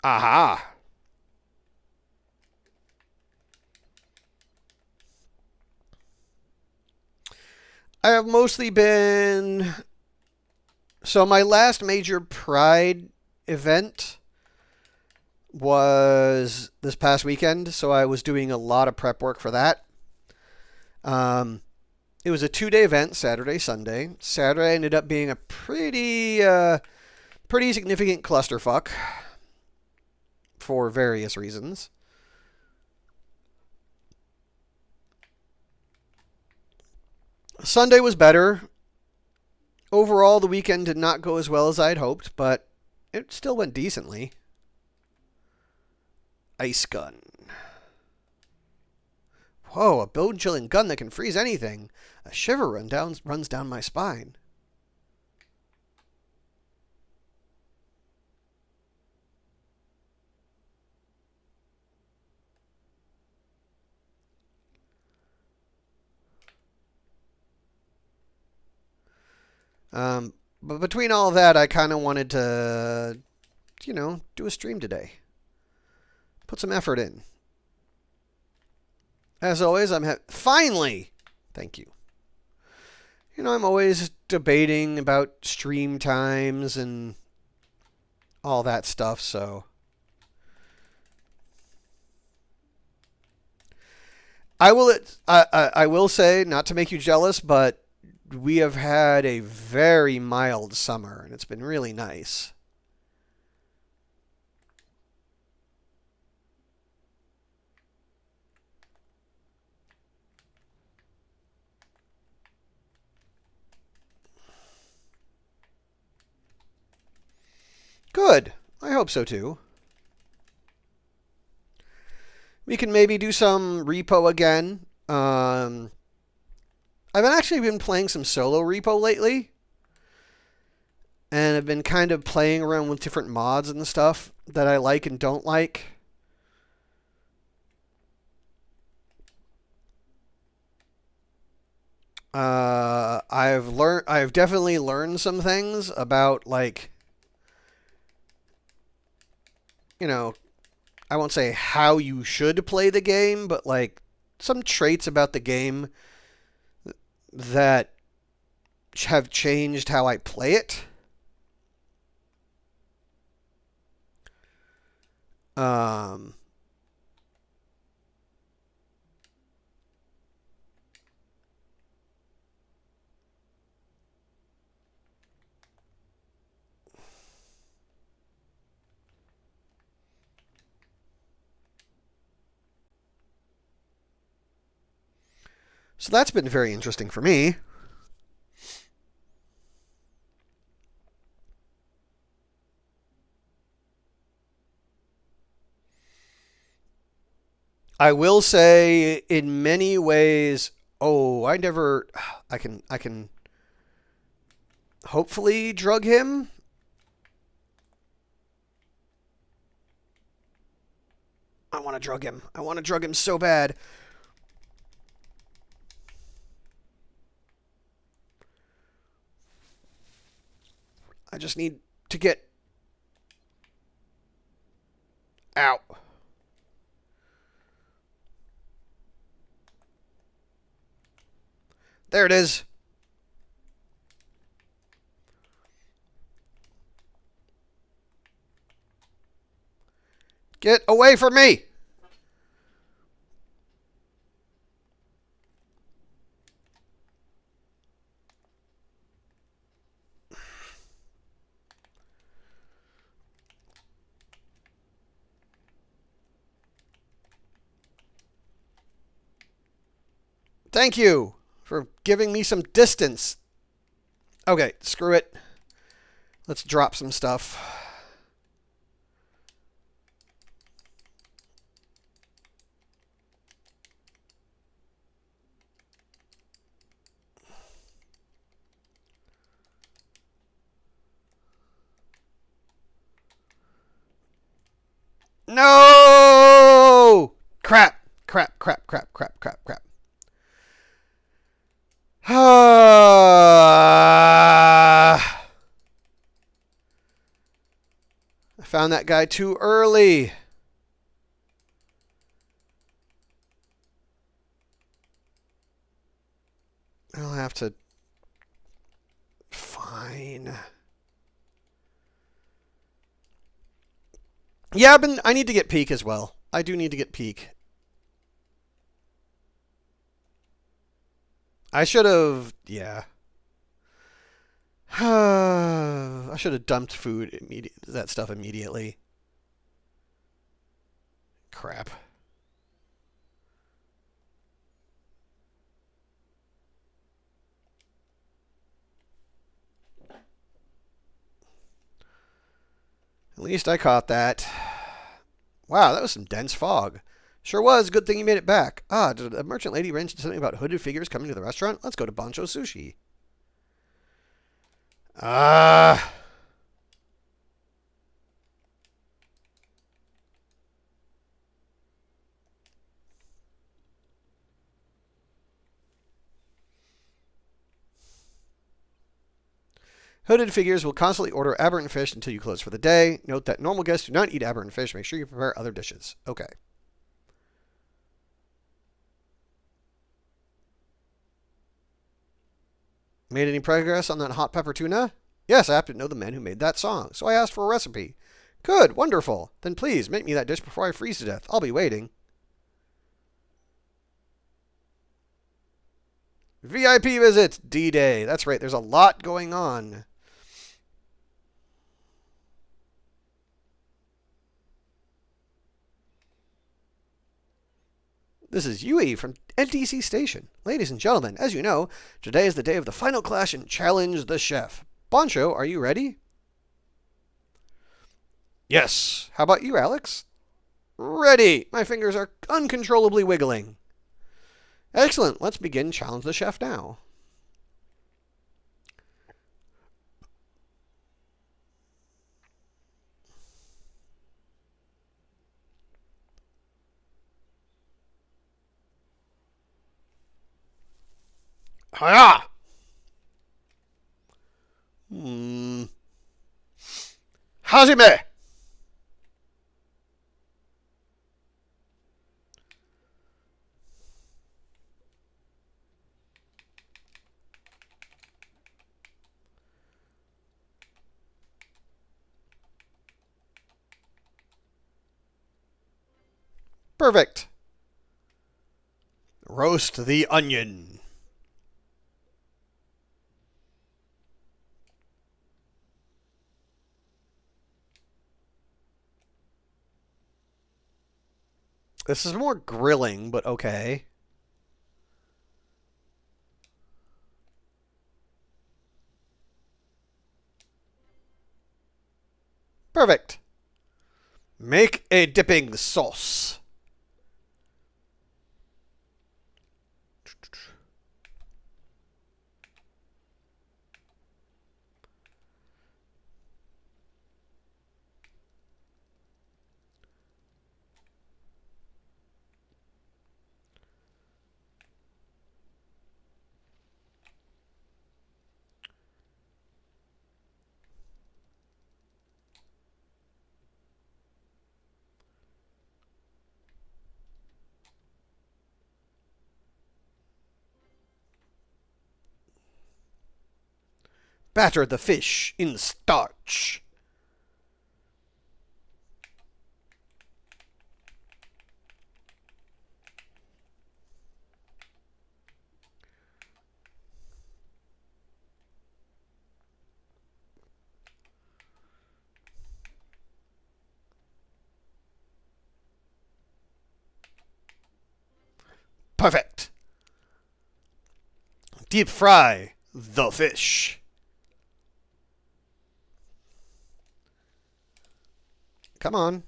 Aha! I have mostly been... So my last major Pride event was this past weekend, so I was doing a lot of prep work for that. It was a 2-day event, Saturday, Sunday. Saturday ended up being a pretty significant clusterfuck for various reasons. Sunday was better. Overall, the weekend did not go as well as I'd hoped, but it still went decently. Ice gun. Whoa, a bone-chilling gun that can freeze anything. A shiver runs down my spine. But between all of that, I kind of wanted to, do a stream today. Put some effort in. As always, finally! Thank you. I'm always debating about stream times and all that stuff, so... I will. I will say, not to make you jealous, but we have had a very mild summer, and it's been really nice. Good. I hope so too. We can maybe do some repo again. I've actually been playing some solo repo lately, and I've been kind of playing around with different mods and stuff that I like and don't like. I've definitely learned some things about, like, you know, I won't say how you should play the game, but like some traits about the game that have changed how I play it. Um, so that's been very interesting for me. I will say, in many ways, I can hopefully drug him. I want to drug him. I want to drug him so bad. I just need to get out. There it is. Get away from me! Thank you for giving me some distance. Okay, screw it. Let's drop some stuff. No! Crap. Crap, crap, crap, crap, crap, crap. I found that guy too early. I'll have to... Fine. Yeah, I need to get peak as well. I do need to get peak. I should have... Yeah. I should have dumped that stuff immediately. Crap. At least I caught that. Wow, that was some dense fog. Sure was. Good thing you made it back. Ah, did a merchant lady mention something about hooded figures coming to the restaurant? Let's go to Bancho Sushi. Ah. Hooded figures will constantly order aberrant fish until you close for the day. Note that normal guests do not eat aberrant fish. Make sure you prepare other dishes. Okay. Made any progress on that hot pepper tuna? Yes, I happen to know the man who made that song, so I asked for a recipe. Good, wonderful. Then please make me that dish before I freeze to death. I'll be waiting. VIP visit, D-Day. That's right, there's a lot going on. This is Yui from NTC Station. Ladies and gentlemen, as you know, today is the day of the final clash in Challenge the Chef. Bancho, are you ready? Yes. How about you, Alex? Ready. My fingers are uncontrollably wiggling. Excellent. Let's begin Challenge the Chef now. Hiya! Hajime! Perfect. Roast the onion. This is more grilling, but okay. Perfect. Make a dipping sauce. Batter the fish in starch. Perfect. Deep fry the fish. Come on.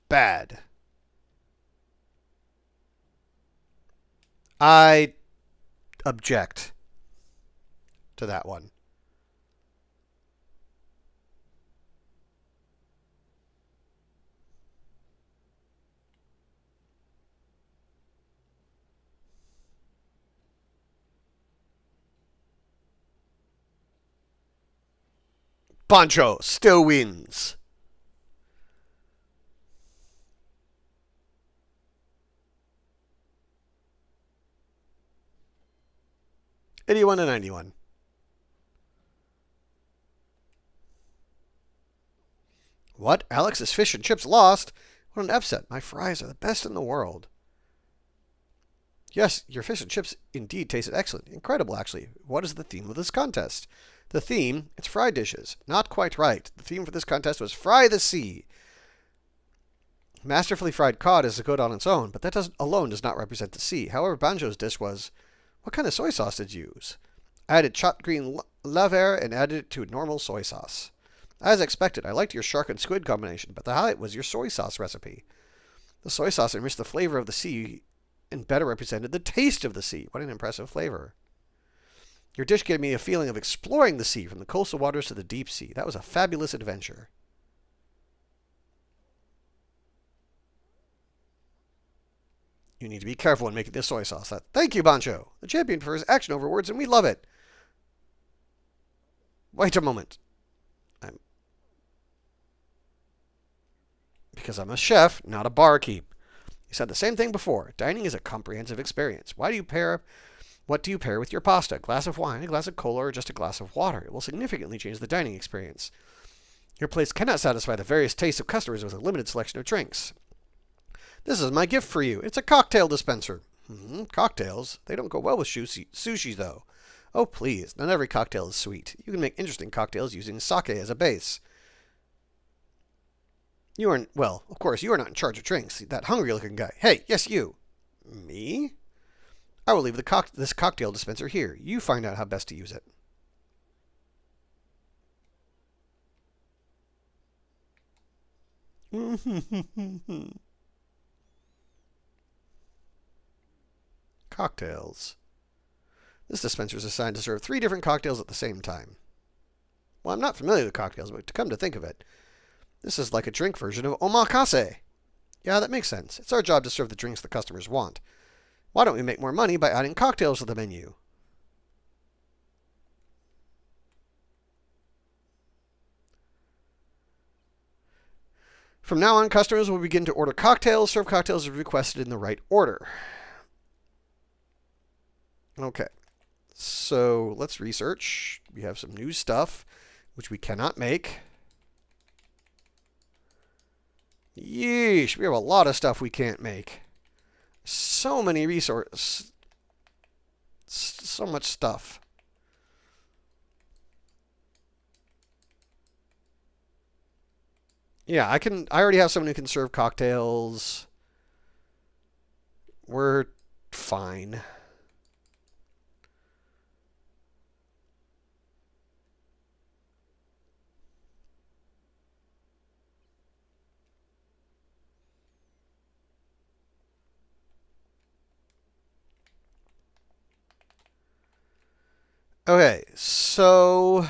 Bad. I object to that one. Bancho still wins. $81 to $91. What? Alex's fish and chips lost? What an upset. My fries are the best in the world. Yes, your fish and chips indeed tasted excellent. Incredible, actually. What is the theme of this contest? The theme, it's fried dishes. Not quite right. The theme for this contest was Fry the Sea. Masterfully fried cod is good on its own, but that alone does not represent the sea. However, Banjo's dish was... What kind of soy sauce did you use? I added chopped green laver and added it to normal soy sauce. As expected, I liked your shark and squid combination, but the highlight was your soy sauce recipe. The soy sauce enriched the flavor of the sea and better represented the taste of the sea. What an impressive flavor. Your dish gave me a feeling of exploring the sea, from the coastal waters to the deep sea. That was a fabulous adventure. You need to be careful when making this soy sauce. Thank you, Bancho. The champion prefers action over words, and we love it. Wait a moment. Because I'm a chef, not a barkeep. You said the same thing before. Dining is a comprehensive experience. What do you pair with your pasta? A glass of wine, a glass of cola, or just a glass of water? It will significantly change the dining experience. Your place cannot satisfy the various tastes of customers with a limited selection of drinks. This is my gift for you. It's a cocktail dispenser. Cocktails? They don't go well with sushi, though. Oh, please. Not every cocktail is sweet. You can make interesting cocktails using sake as a base. You aren't, well, of course, you are not in charge of drinks. That hungry-looking guy. Hey, yes, you. Me? I will leave this cocktail dispenser here. You find out how best to use it. Cocktails. This dispenser is assigned to serve 3 different cocktails at the same time. Well, I'm not familiar with cocktails, but to come to think of it, this is like a drink version of omakase. Yeah, that makes sense. It's our job to serve the drinks the customers want. Why don't we make more money by adding cocktails to the menu? From now on, customers will begin to order cocktails. Serve cocktails as requested in the right order. Okay. So let's research. We have some new stuff, which we cannot make. Yeesh, we have a lot of stuff we can't make. So many resources. So much stuff. Yeah, I already have someone who can serve cocktails. We're fine. Okay, so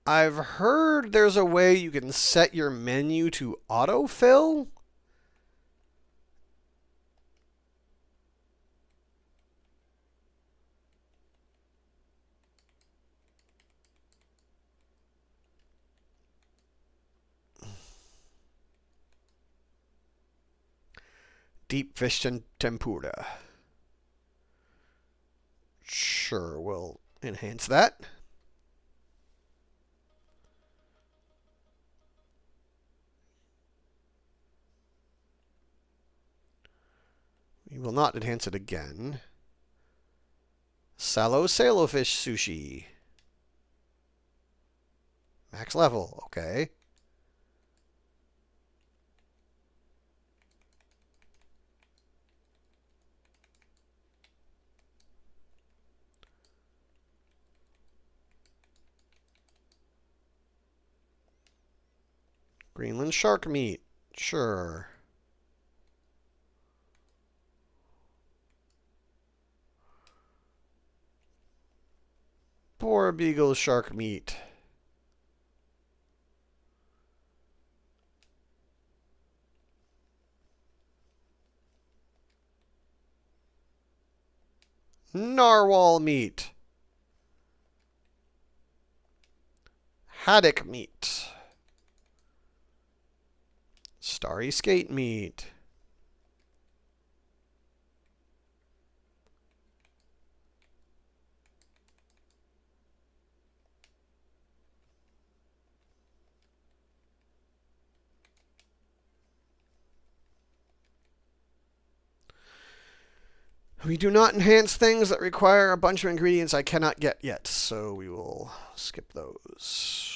I've heard there's a way you can set your menu to autofill. Deep fish and tempura. Sure, we'll enhance that. We will not enhance it again. Sailowfish sushi. Max level, okay. Greenland shark meat. Sure. Poor beagle shark meat. Narwhal meat. Haddock meat. Starry skate meat. We do not enhance things that require a bunch of ingredients I cannot get yet, so we will skip those.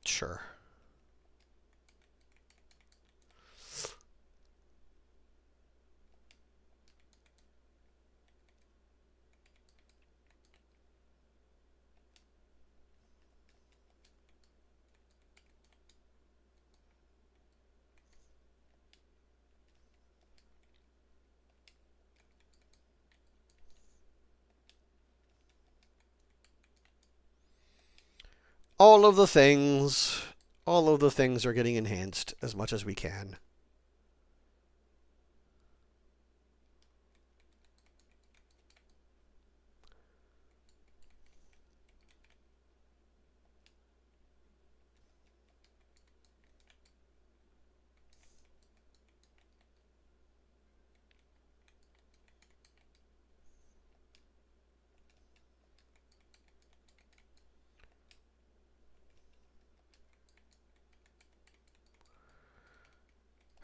Sure. All of the things are getting enhanced as much as we can.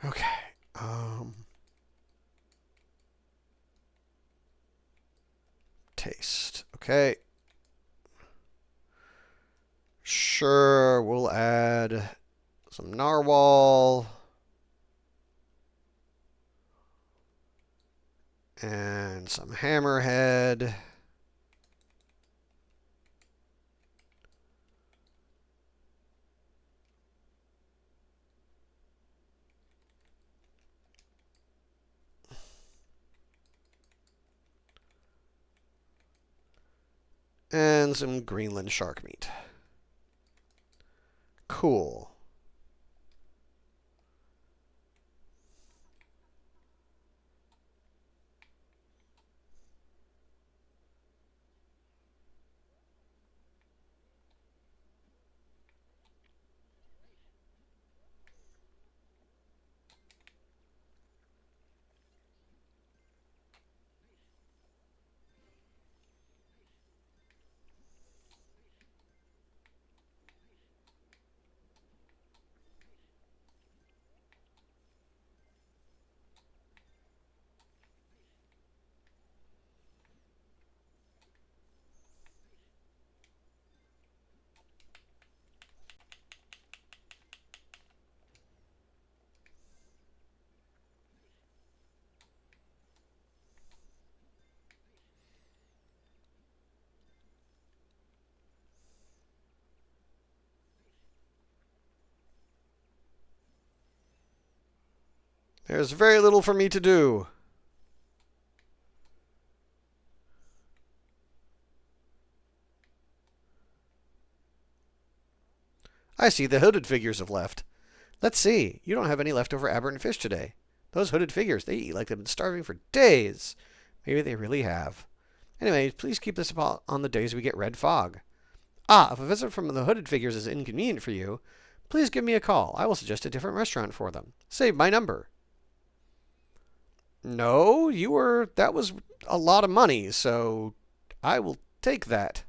Okay. Taste. Okay. Sure, we'll add some narwhal and some hammerhead. And some Greenland shark meat. Cool. There's very little for me to do. I see the hooded figures have left. Let's see. You don't have any leftover aberrant fish today. Those hooded figures, they eat like they've been starving for days. Maybe they really have. Anyway, please keep this on the days we get red fog. If a visit from the hooded figures is inconvenient for you, please give me a call. I will suggest a different restaurant for them. Save my number. No, that was a lot of money, so I will take that.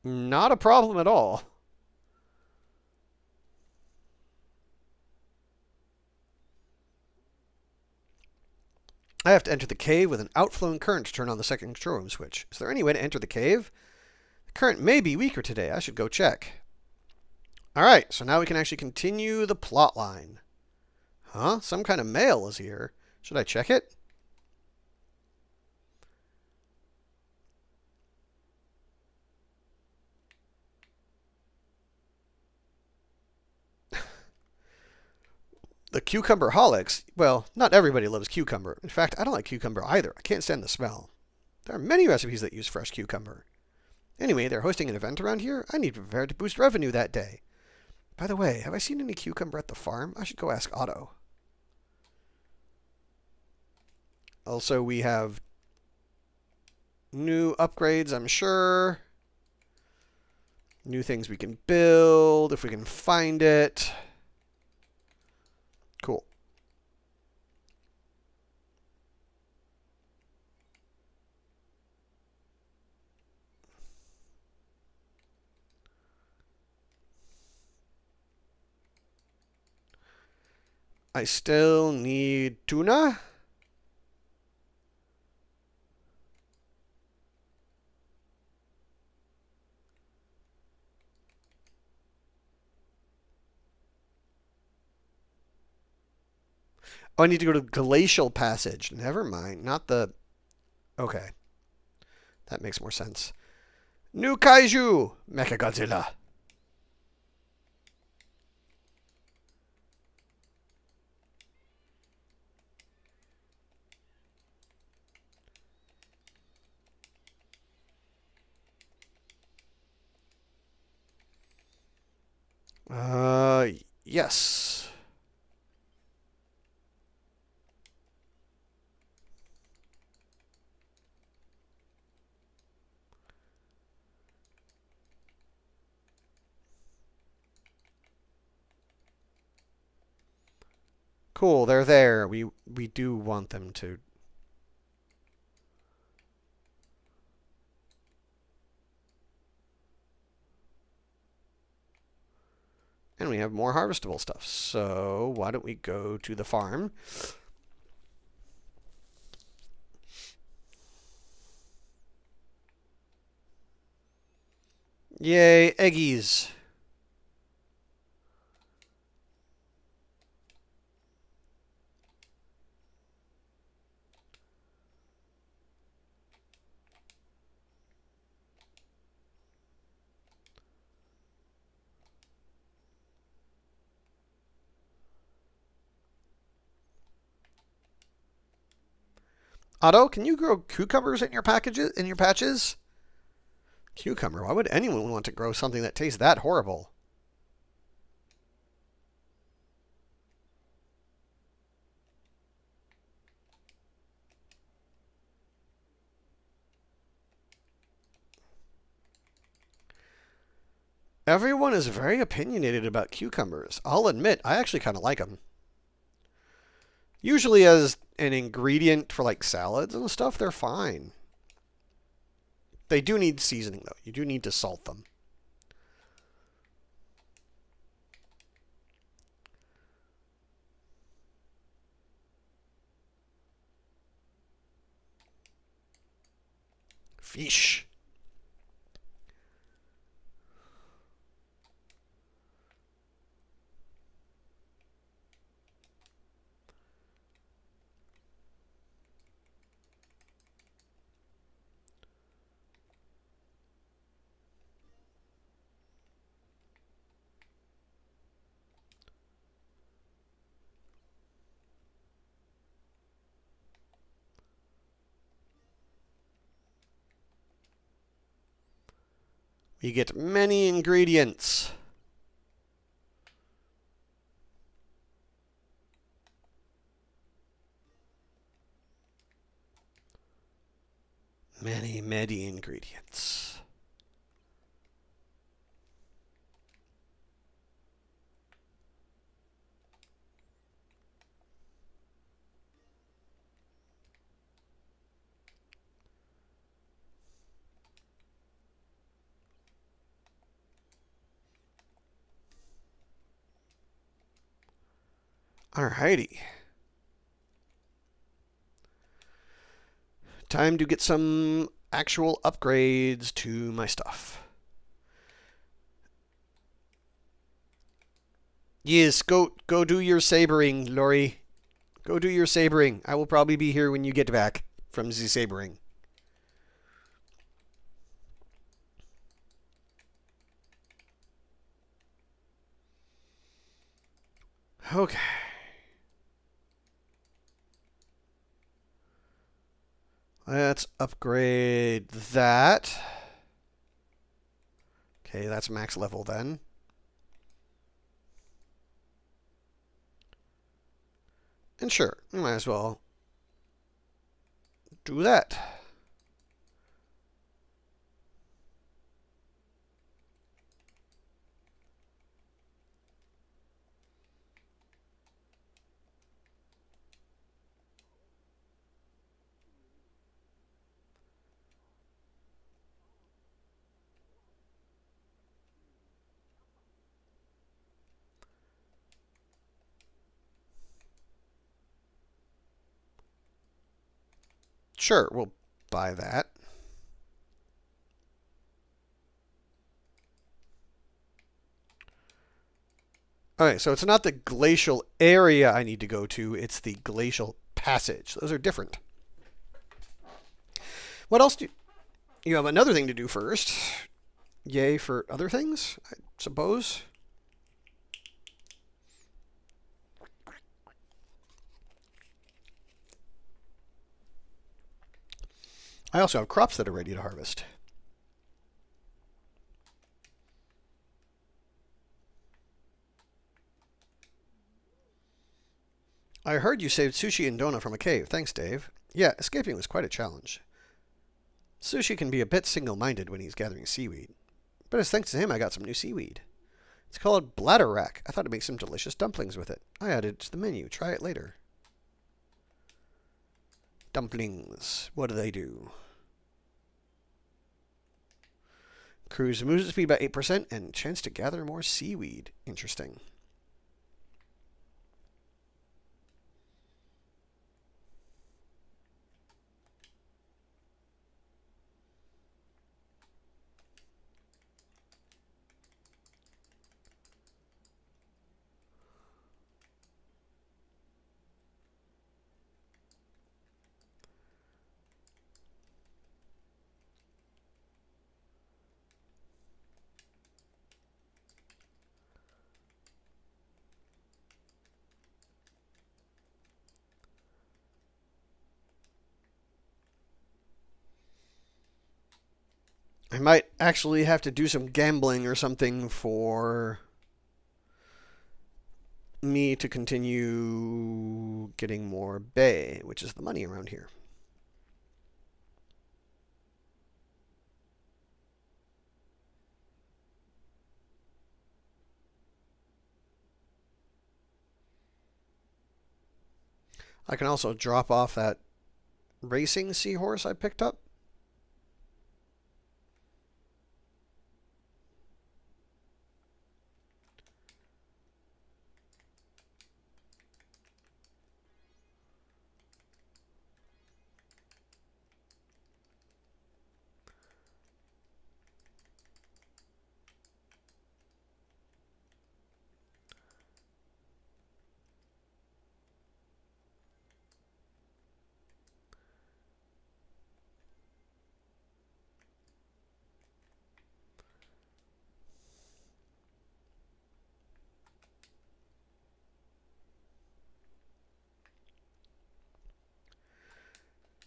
Not a problem at all. I have to enter the cave with an outflowing current to turn on the second control room switch. Is there any way to enter the cave? The current may be weaker today. I should go check. Alright, so now we can actually continue the plot line. Huh? Some kind of mail is here. Should I check it? The cucumber holics. Well, not everybody loves cucumber. In fact, I don't like cucumber either. I can't stand the smell. There are many recipes that use fresh cucumber. Anyway, they're hosting an event around here. I need to prepare to boost revenue that day. By the way, have I seen any cucumber at the farm? I should go ask Otto. Also, we have new upgrades, I'm sure. New things we can build if we can find it. Cool. I still need tuna. Oh, I need to go to Glacial Passage. Never mind. Not the... Okay. That makes more sense. New Kaiju! Mechagodzilla. Yes. Cool, they're there. We do want them to. And we have more harvestable stuff. So why don't we go to the farm? Yay, eggies. Otto, can you grow cucumbers in your patches? Cucumber? Why would anyone want to grow something that tastes that horrible? Everyone is very opinionated about cucumbers. I'll admit, I actually kind of like them. Usually as an ingredient for like salads and stuff, they're fine. They do need seasoning though. You do need to salt them. Fish. You get many ingredients. Many ingredients. Alrighty. Time to get some actual upgrades to my stuff. Yes, go do your sabering, Lori. Go do your sabering. I will probably be here when you get back from the sabering. Okay. Let's upgrade that. Okay, that's max level then. And sure, we might as well do that. Sure, we'll buy that. Alright, so it's not the glacial area I need to go to, it's the glacial passage. Those are different. What else do you have another thing to do first? Yay for other things, I suppose. I also have crops that are ready to harvest. I heard you saved Sushi and Dona from a cave. Thanks, Dave. Yeah, escaping was quite a challenge. Sushi can be a bit single-minded when he's gathering seaweed. But it's thanks to him I got some new seaweed. It's called bladder rack. I thought I'd make some delicious dumplings with it. I added it to the menu. Try it later. Dumplings. What do they do? Cruise moves at speed by 8% and chance to gather more seaweed. Interesting. I might actually have to do some gambling or something for me to continue getting more bay, which is the money around here. I can also drop off that racing seahorse I picked up.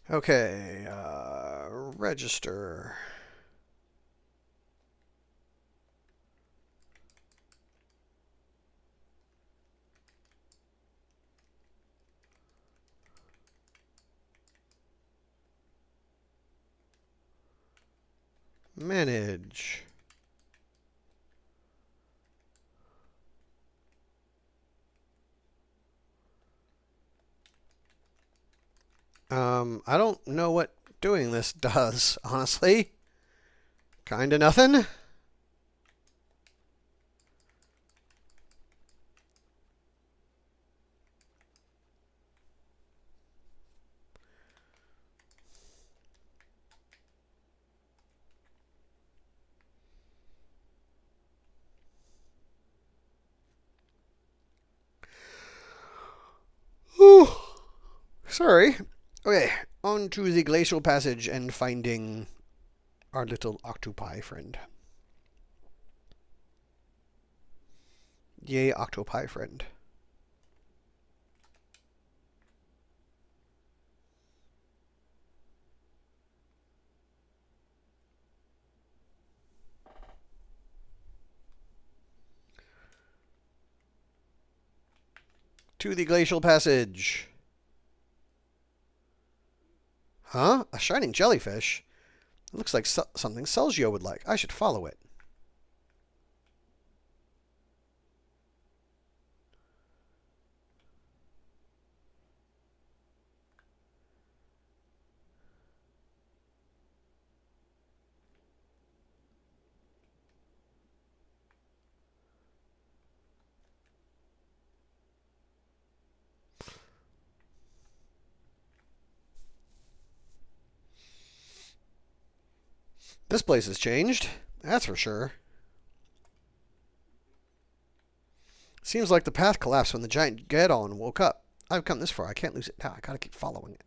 Okay, register. Manage. I don't know what doing this does, honestly. Kinda nothing. Whew. Sorry. Okay, on to the glacial passage and finding our little octopi friend. Yay, octopi friend. To the glacial passage. Huh? A shining jellyfish? It looks like something Celgio would like. I should follow it. This place has changed. That's for sure. Seems like the path collapsed when the giant Geddon woke up. I've come this far. I can't lose it now. I gotta keep following it.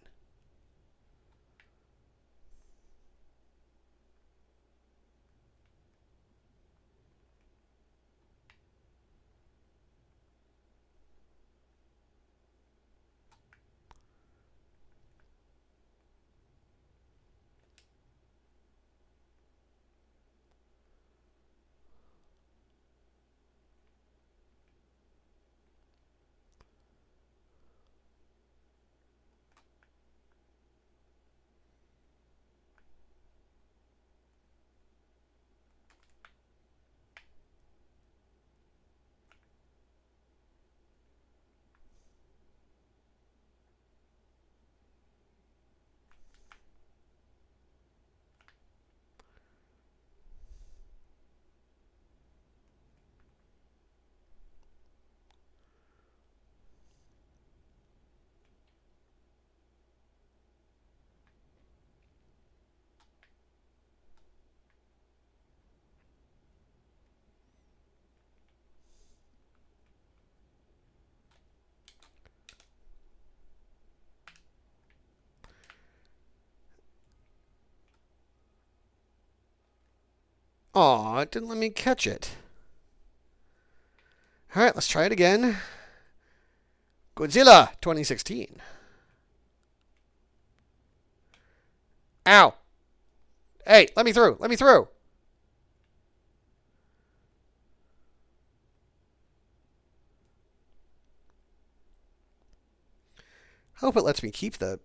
Aw, it didn't let me catch it. Alright, let's try it again. Godzilla 2016. Ow! Hey, let me through! Let me through! Hope it lets me keep it.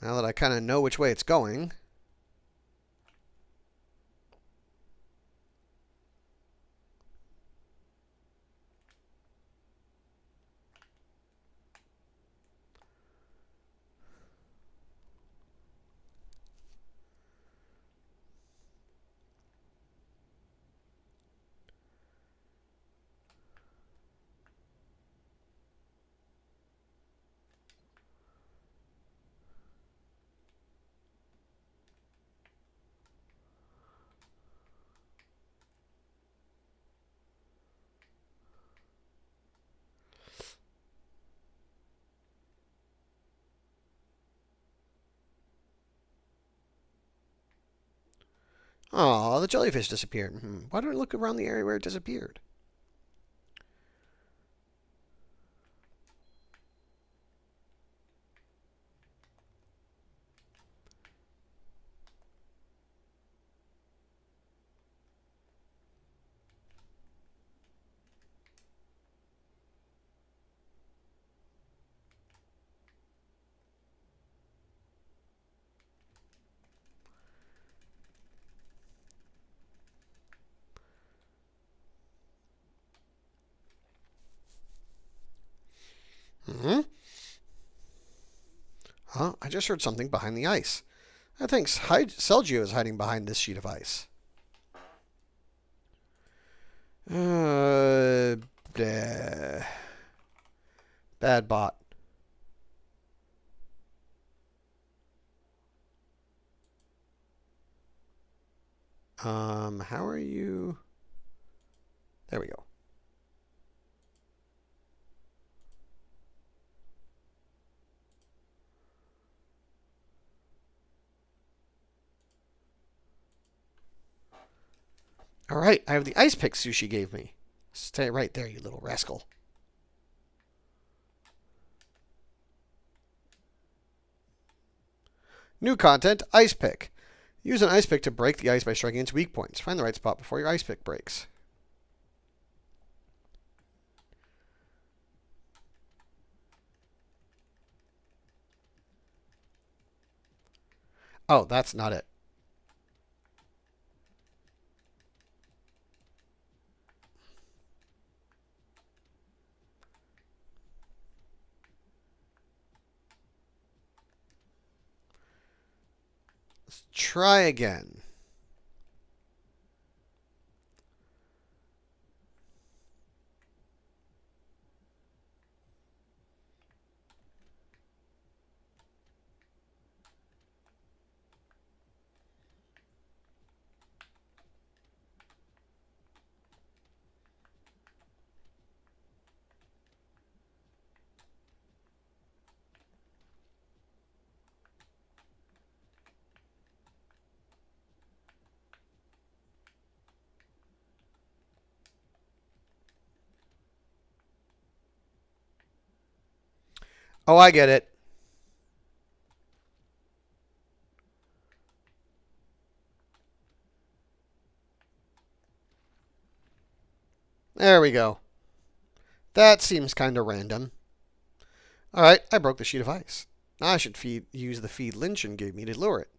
Now that I kind of know which way it's going. Aw, the jellyfish disappeared. Why don't I look around the area where it disappeared? Hmm? Huh? I just heard something behind the ice. I think Celgio is hiding behind this sheet of ice. Bleh. Bad bot. How are you? There we go. All right, I have the ice pick Sushi gave me. Stay right there, you little rascal. New content, ice pick. Use an ice pick to break the ice by striking its weak points. Find the right spot before your ice pick breaks. Oh, that's not it. Let's try again. Oh, I get it. There we go. That seems kind of random. All right, I broke the sheet of ice. Now I should use the feed Lynchen gave me to lure it.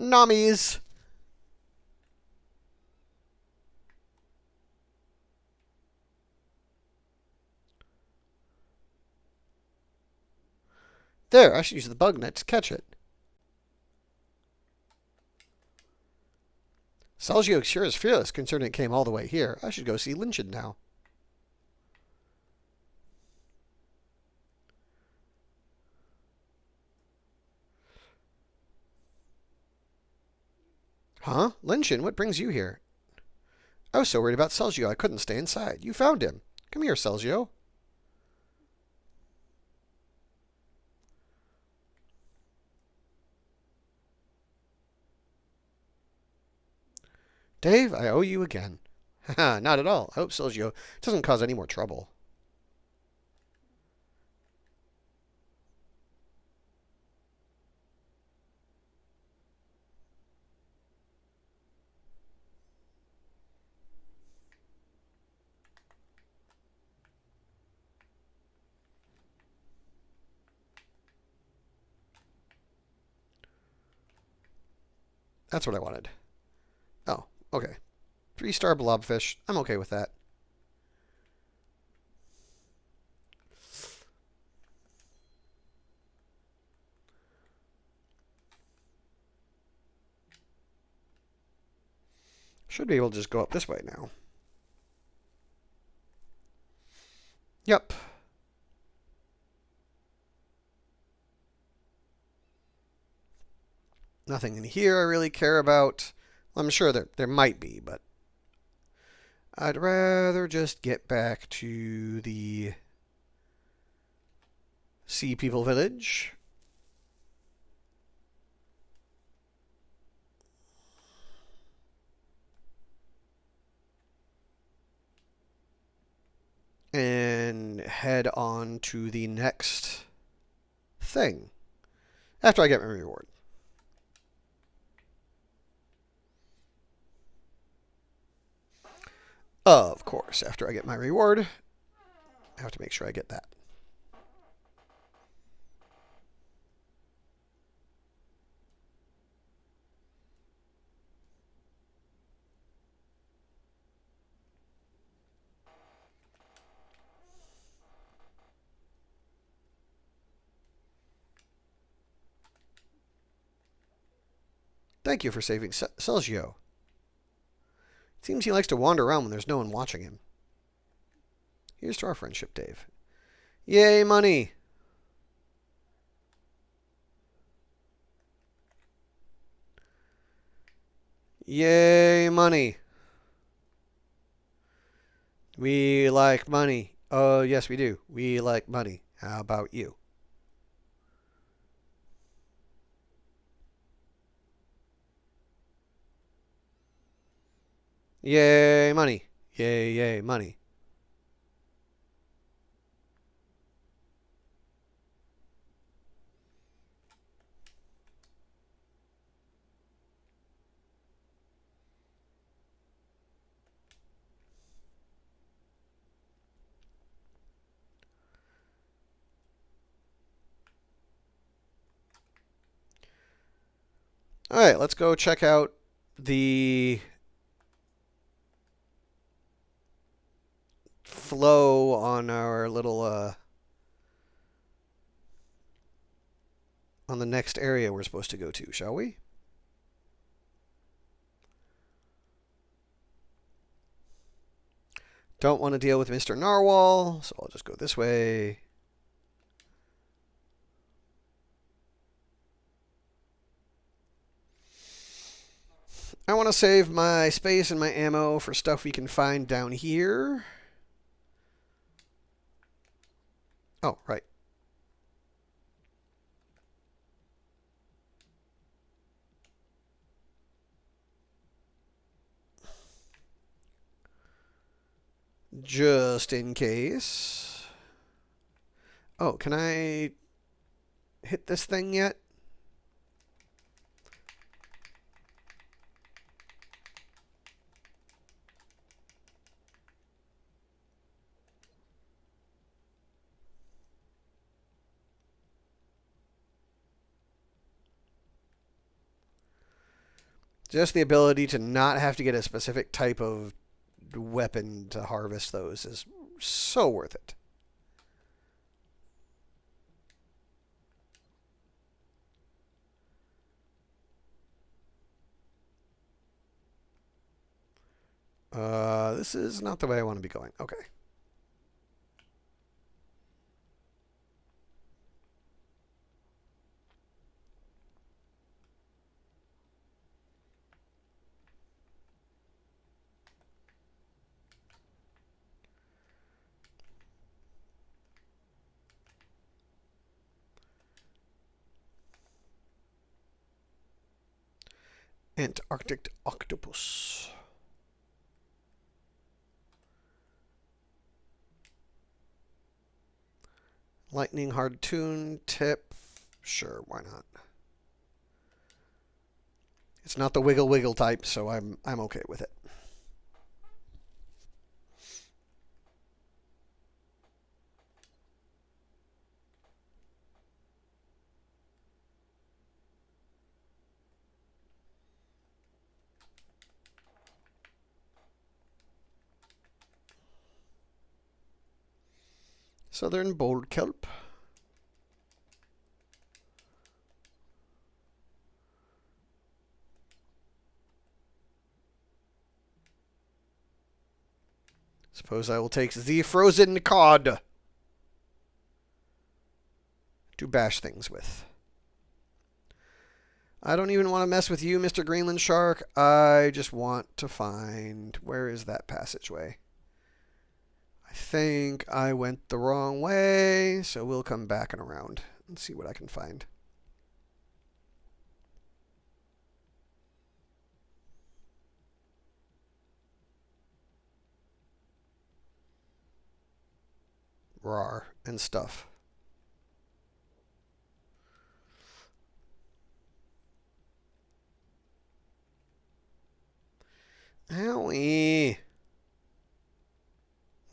Nommies. There, I should use the bug net to catch it. Salgio sure is fearless, considering it came all the way here. I should go see Lynchin now. Huh? Lynchin, what brings you here? I was so worried about Salgio I couldn't stay inside. You found him. Come here, Salgio. Dave, I owe you again. Haha, not at all. I hope Salgio doesn't cause any more trouble. That's what I wanted. Oh, okay. 3-star blobfish. I'm okay with that. Should be able to just go up this way now. Yep. Nothing in here I really care about. I'm sure there might be, but I'd rather just get back to the Sea People Village. And head on to the next thing after I get my reward. Of course, after I get my reward, I have to make sure I get that. Thank you for saving Salgio. It seems he likes to wander around when there's no one watching him. Here's to our friendship, Dave. Yay, money! Yay, money! We like money. Oh, yes, we do. We like money. How about you? Yay, money. Yay, yay, money. All right, let's go check out the flow on our little on the next area we're supposed to go to, shall we? Don't want to deal with Mr. Narwhal, so I'll just go this way. I want to save my space and my ammo for stuff we can find down here. Oh, right. Just in case. Oh, can I hit this thing yet? Just the ability to not have to get a specific type of weapon to harvest those is so worth it. This is not the way I want to be going. Okay. Antarctic octopus. Lightning hard tune tip. Sure, why not? It's not the wiggle wiggle type, so I'm okay with it. Southern bold kelp. Suppose I will take the frozen cod to bash things with. I don't even want to mess with you, Mr. Greenland Shark. I just want to find... Where is that passageway? I think I went the wrong way, so we'll come back and around and see what I can find. Rawr and stuff. Owie.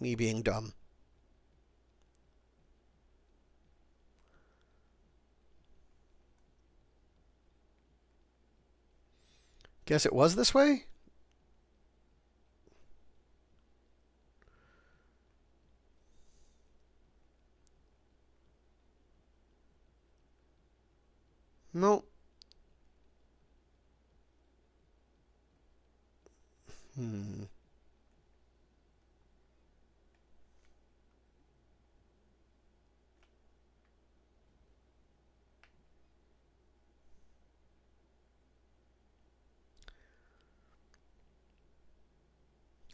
Me being dumb. Guess it was this way? No.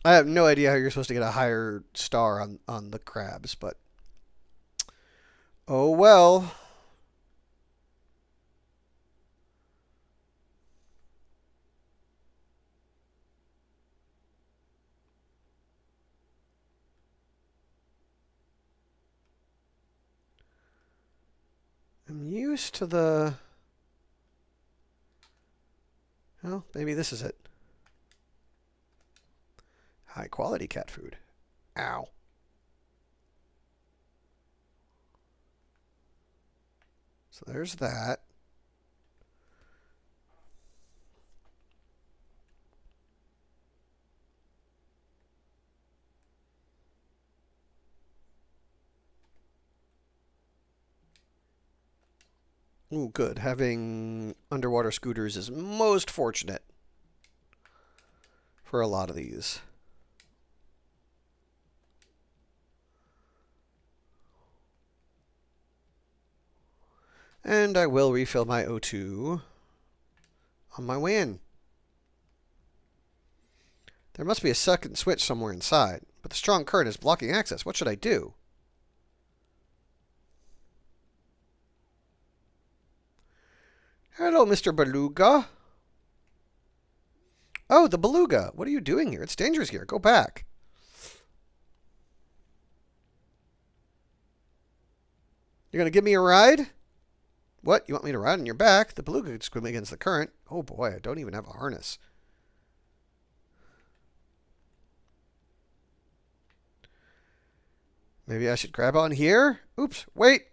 I have no idea how you're supposed to get a higher star on the crabs, but oh well. I'm used to the... Well, maybe this is it. High quality cat food. Ow. So there's that. Ooh, good. Having underwater scooters is most fortunate for a lot of these. And I will refill my O2 on my way in. There must be a second switch somewhere inside, but the strong current is blocking access. What should I do? Hello, Mr. Beluga. Oh, the beluga. What are you doing here? It's dangerous here. Go back. You're going to give me a ride? What? You want me to ride on your back? The beluga could swim against the current. Oh boy, I don't even have a harness. Maybe I should grab on here? Oops, wait.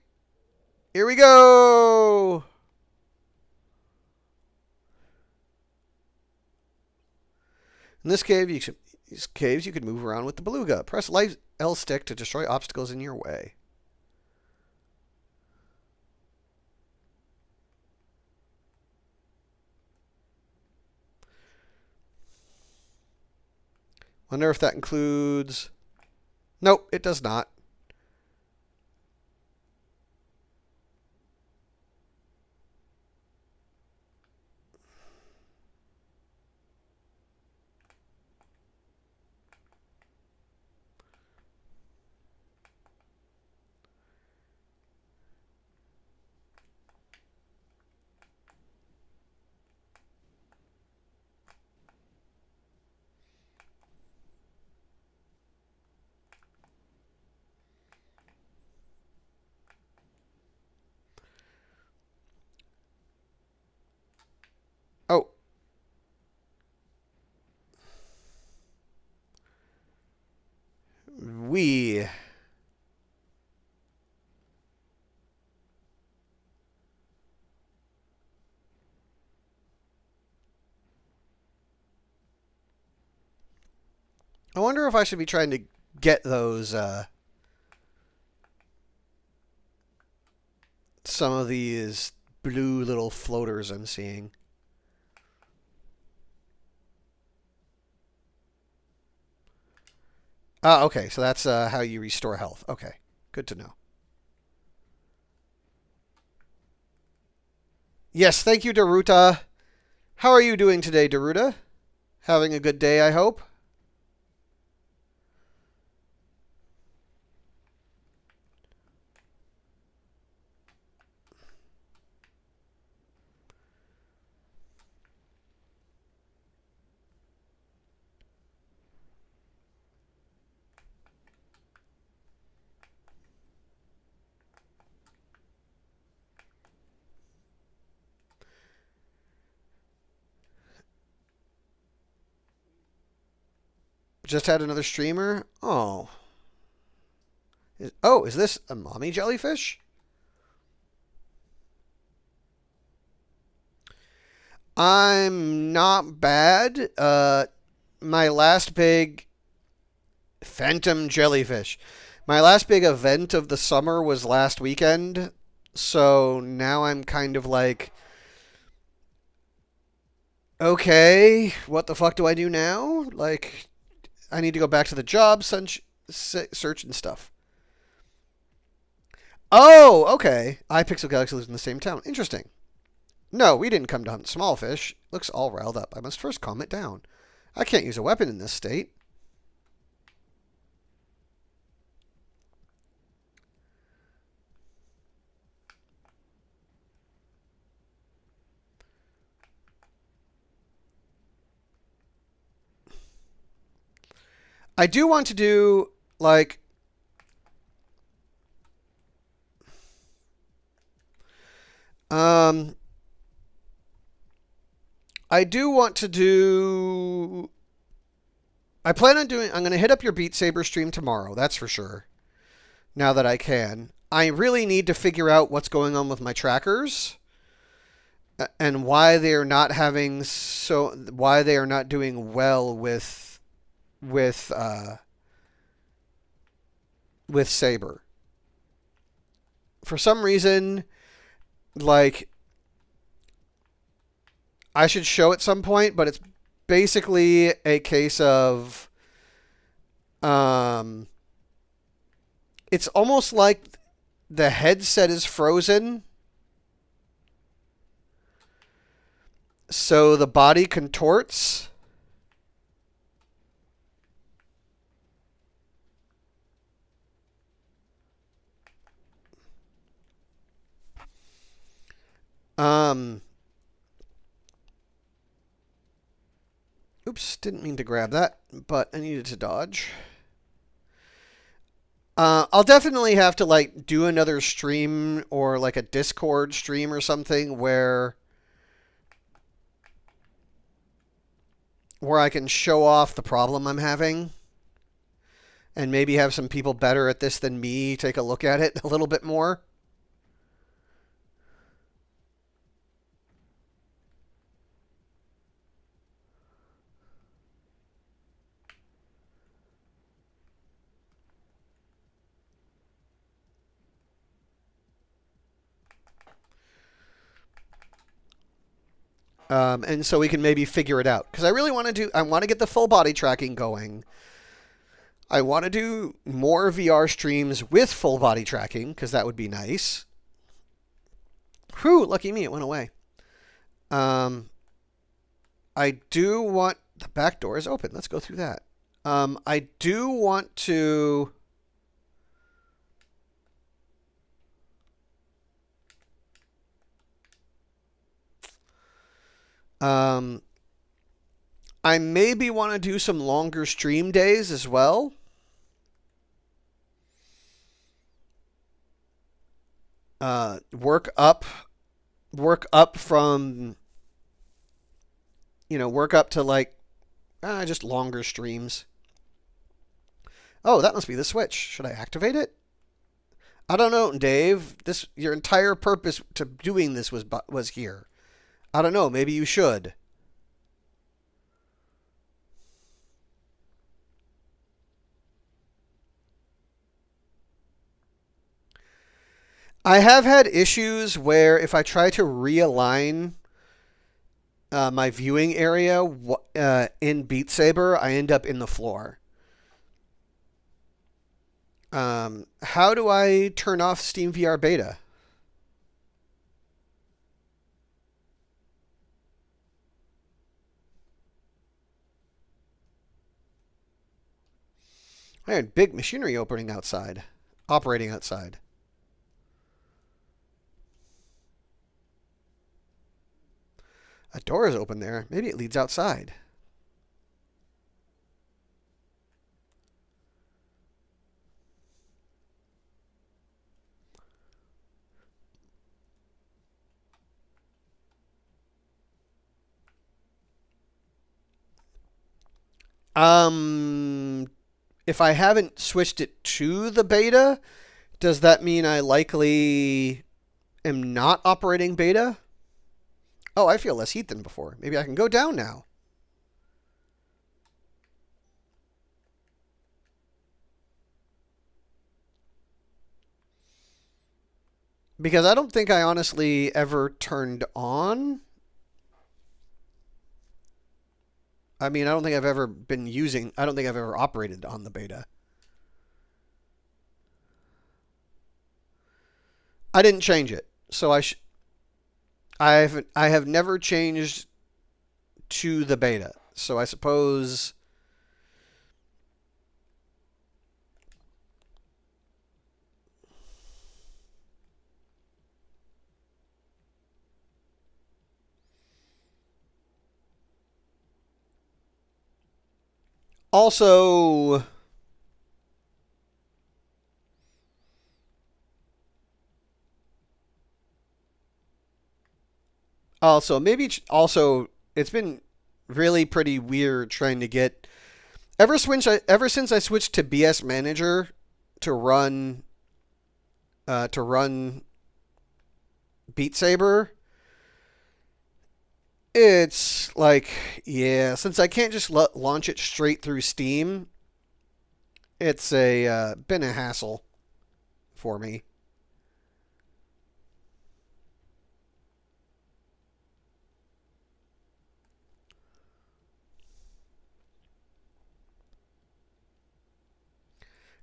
Here we go. In this cave, these caves, you could move around with the beluga. Press L stick to destroy obstacles in your way. Wonder if that includes... Nope, it does not. Oh. We... I wonder if I should be trying to get those, some of these blue little floaters I'm seeing. Ah, okay, so that's how you restore health. Okay, good to know. Yes, thank you, Daruta. How are you doing today, Daruta? Having a good day, I hope? Just had another streamer? Oh. Is this a mommy jellyfish? I'm not bad. My last big phantom jellyfish. My last big event of the summer was last weekend. So now I'm kind of like, okay, what the fuck do I do now? Like, I need to go back to the job search and stuff. Oh, okay. iPixel Galaxy lives in the same town. Interesting. No, we didn't come to hunt small fish. Looks all riled up. I must first calm it down. I can't use a weapon in this state. I do want to do, like... I do want to do... I plan on doing... I'm going to hit up your Beat Saber stream tomorrow, that's for sure. Now that I can. I really need to figure out what's going on with my trackers. And why they are not having so... Why they are not doing well with Saber. For some reason, like... I should show at some point, but it's basically a case of... it's almost like the headset is frozen. So the body contorts. Oops, didn't mean to grab that, but I needed to dodge. I'll definitely have to like do another stream or like a Discord stream or something where I can show off the problem I'm having and maybe have some people better at this than me take a look at it a little bit more. And so we can maybe figure it out. Because I really want to I want to get the full body tracking going. I want to do more VR streams with full body tracking, because that would be nice. Whew, lucky me, it went away. I do want... The back door is open. Let's go through that. I do want to... I maybe want to do some longer stream days as well. Work up from, work up to like just longer streams. Oh, that must be the switch. Should I activate it? I don't know, Dave. Your entire purpose to doing this was here. I don't know. Maybe you should. I have had issues where if I try to realign my viewing area in Beat Saber, I end up in the floor. How do I turn off Steam VR Beta? I had big machinery operating outside. A door is open there. Maybe it leads outside. If I haven't switched it to the beta, does that mean I likely am not operating beta? Oh, I feel less heat than before. Maybe I can go down now. Because I don't think I honestly ever turned on. I mean, I don't think I've ever operated on the beta. I didn't change it. So I have never changed to the beta. So I suppose... Also... it's been really pretty weird trying to get... Ever since I switched to BS Manager to run Beat Saber, it's like, yeah, since I can't just launch it straight through Steam, it's been a hassle for me.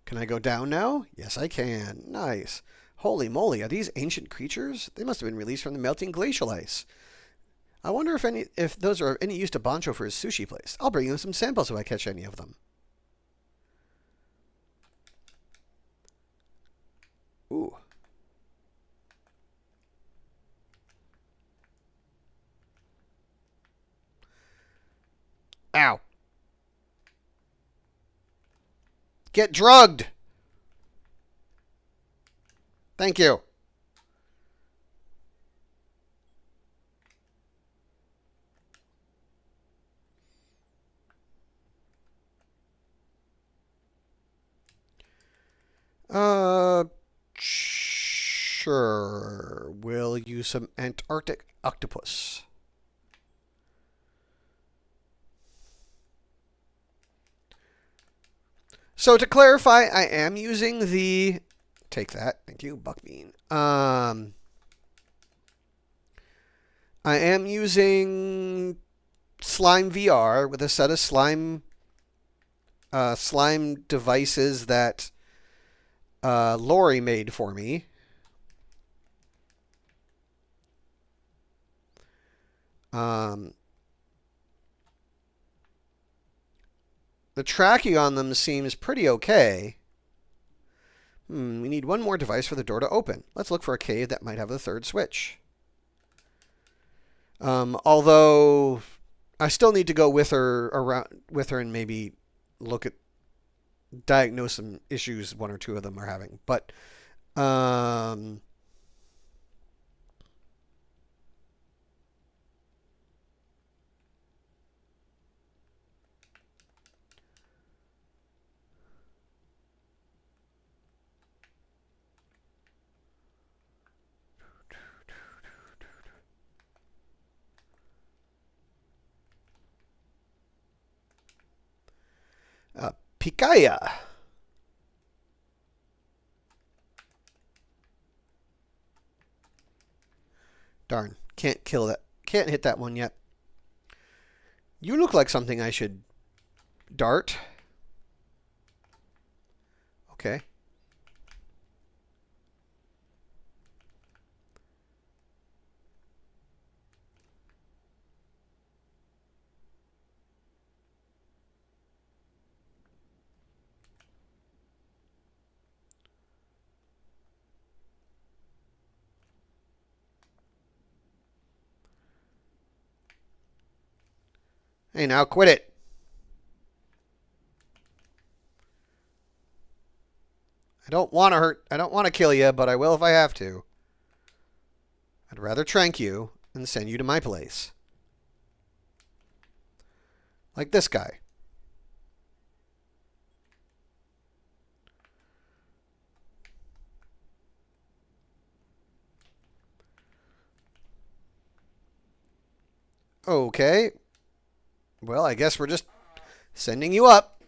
Can I go down now? Yes, I can. Nice. Holy moly, are these ancient creatures? They must have been released from the melting glacial ice. I wonder if those are of any use to Bancho for his sushi place. I'll bring him some samples if I catch any of them. Ooh. Ow. Get drugged. Thank you. Sure. We'll use some Antarctic octopus. So to clarify, I am using the... Take that. Thank you, Buckbean. I am using Slime VR with a set of slime devices that Lori made for me. The tracking on them seems pretty okay. We need one more device for the door to open. Let's look for a cave that might have a third switch. Although I still need to go with her and maybe diagnose some issues one or two of them are having. But Picaya. Darn, can't kill that. Can't hit that one yet. You look like something I should dart. Okay. Hey, now quit it. I don't want to kill you, but I will if I have to. I'd rather trank you and send you to my place. Like this guy. Okay. Well, I guess we're just sending you up.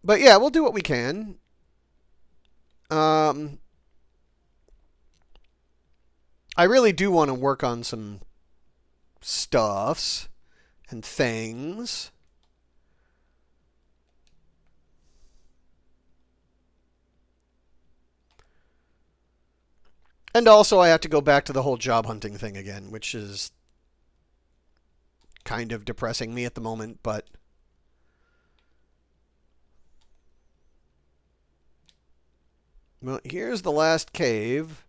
But yeah, we'll do what we can. I really do want to work on some stuffs and things. And also I have to go back to the whole job hunting thing again, which is kind of depressing me at the moment, but well, here's the last cave.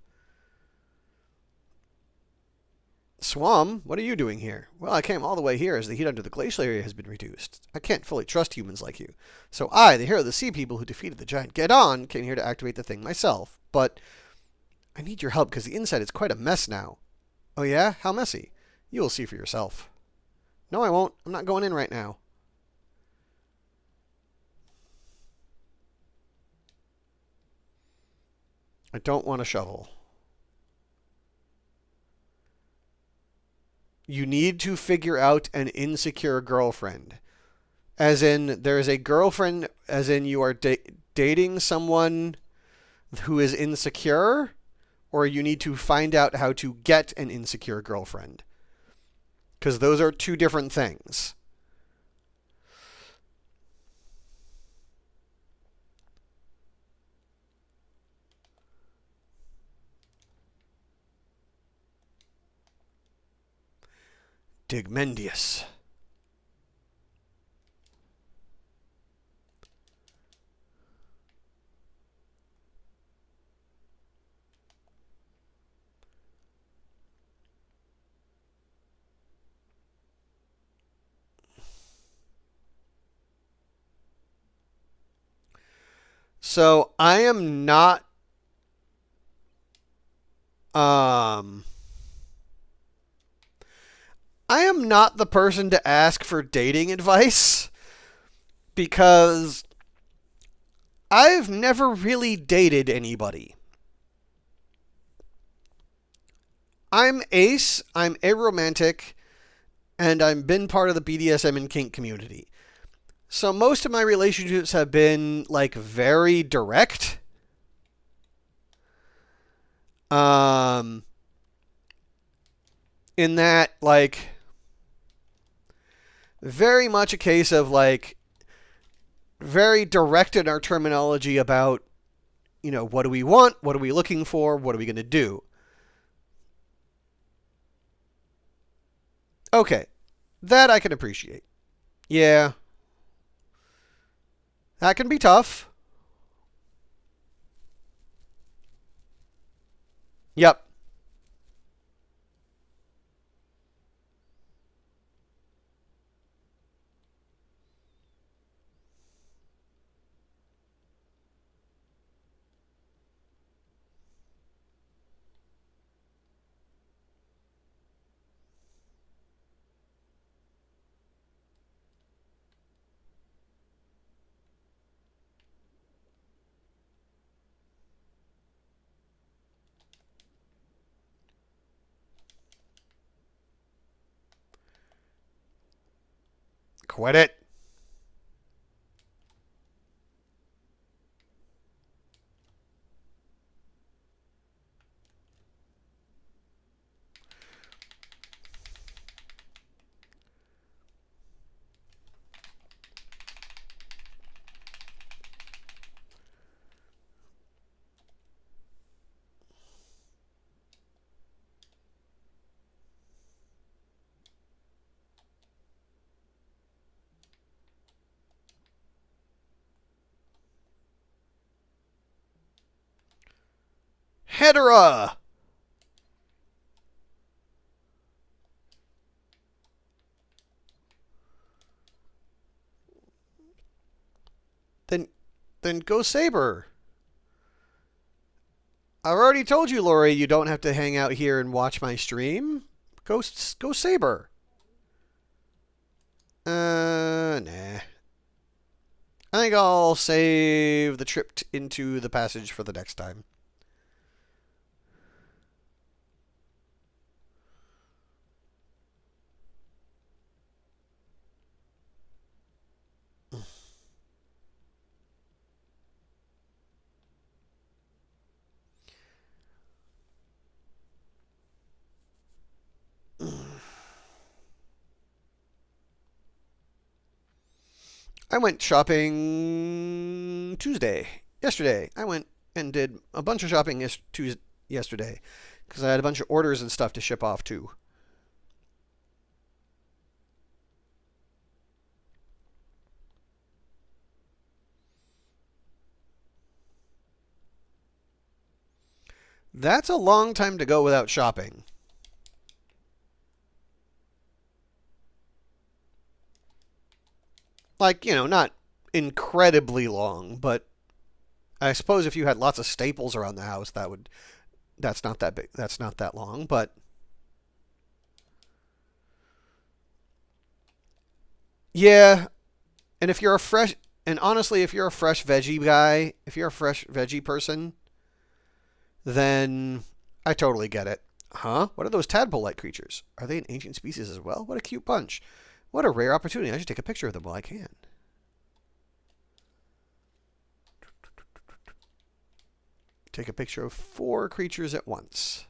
Swam, what are you doing here? Well, I came all the way here as the heat under the glacial area has been reduced. I can't fully trust humans like you. So I, the hero of the sea people who defeated the giant Gedon, came here to activate the thing myself. But I need your help because the inside is quite a mess now. Oh yeah? How messy? You will see for yourself. No, I won't. I'm not going in right now. I don't want a shovel. You need to figure out an insecure girlfriend. As in, there is a girlfriend, as in you are dating someone who is insecure, or you need to find out how to get an insecure girlfriend. Because those are two different things. Digmendius. So I am not I am not the person to ask for dating advice because I've never really dated anybody. I'm ace, I'm aromantic, and I've been part of the BDSM and kink community. So most of my relationships have been like very direct. Um, in that, like, very much a case of, like, very direct in our terminology about, what do we want? What are we looking for? What are we going to do? Okay. That I can appreciate. Yeah. That can be tough. Yep. Quit it. Hedera. Then then go Saber. I've already told you, Lori, you don't have to hang out here and watch my stream. Go Saber. Nah. I think I'll save the trip into the passage for the next time. I went shopping yesterday. I went and did a bunch of shopping yesterday because I had a bunch of orders and stuff to ship off too. That's a long time to go without shopping. Like, not incredibly long, but I suppose if you had lots of staples around the house, that's not that big. That's not that long, but yeah. And if you're a fresh and honestly, if you're a fresh veggie guy, if you're a fresh veggie person, then I totally get it. Huh? What are those tadpole-like creatures? Are they an ancient species as well? What a cute bunch. What a rare opportunity. I should take a picture of them while I can. Take a picture of 4 creatures at once.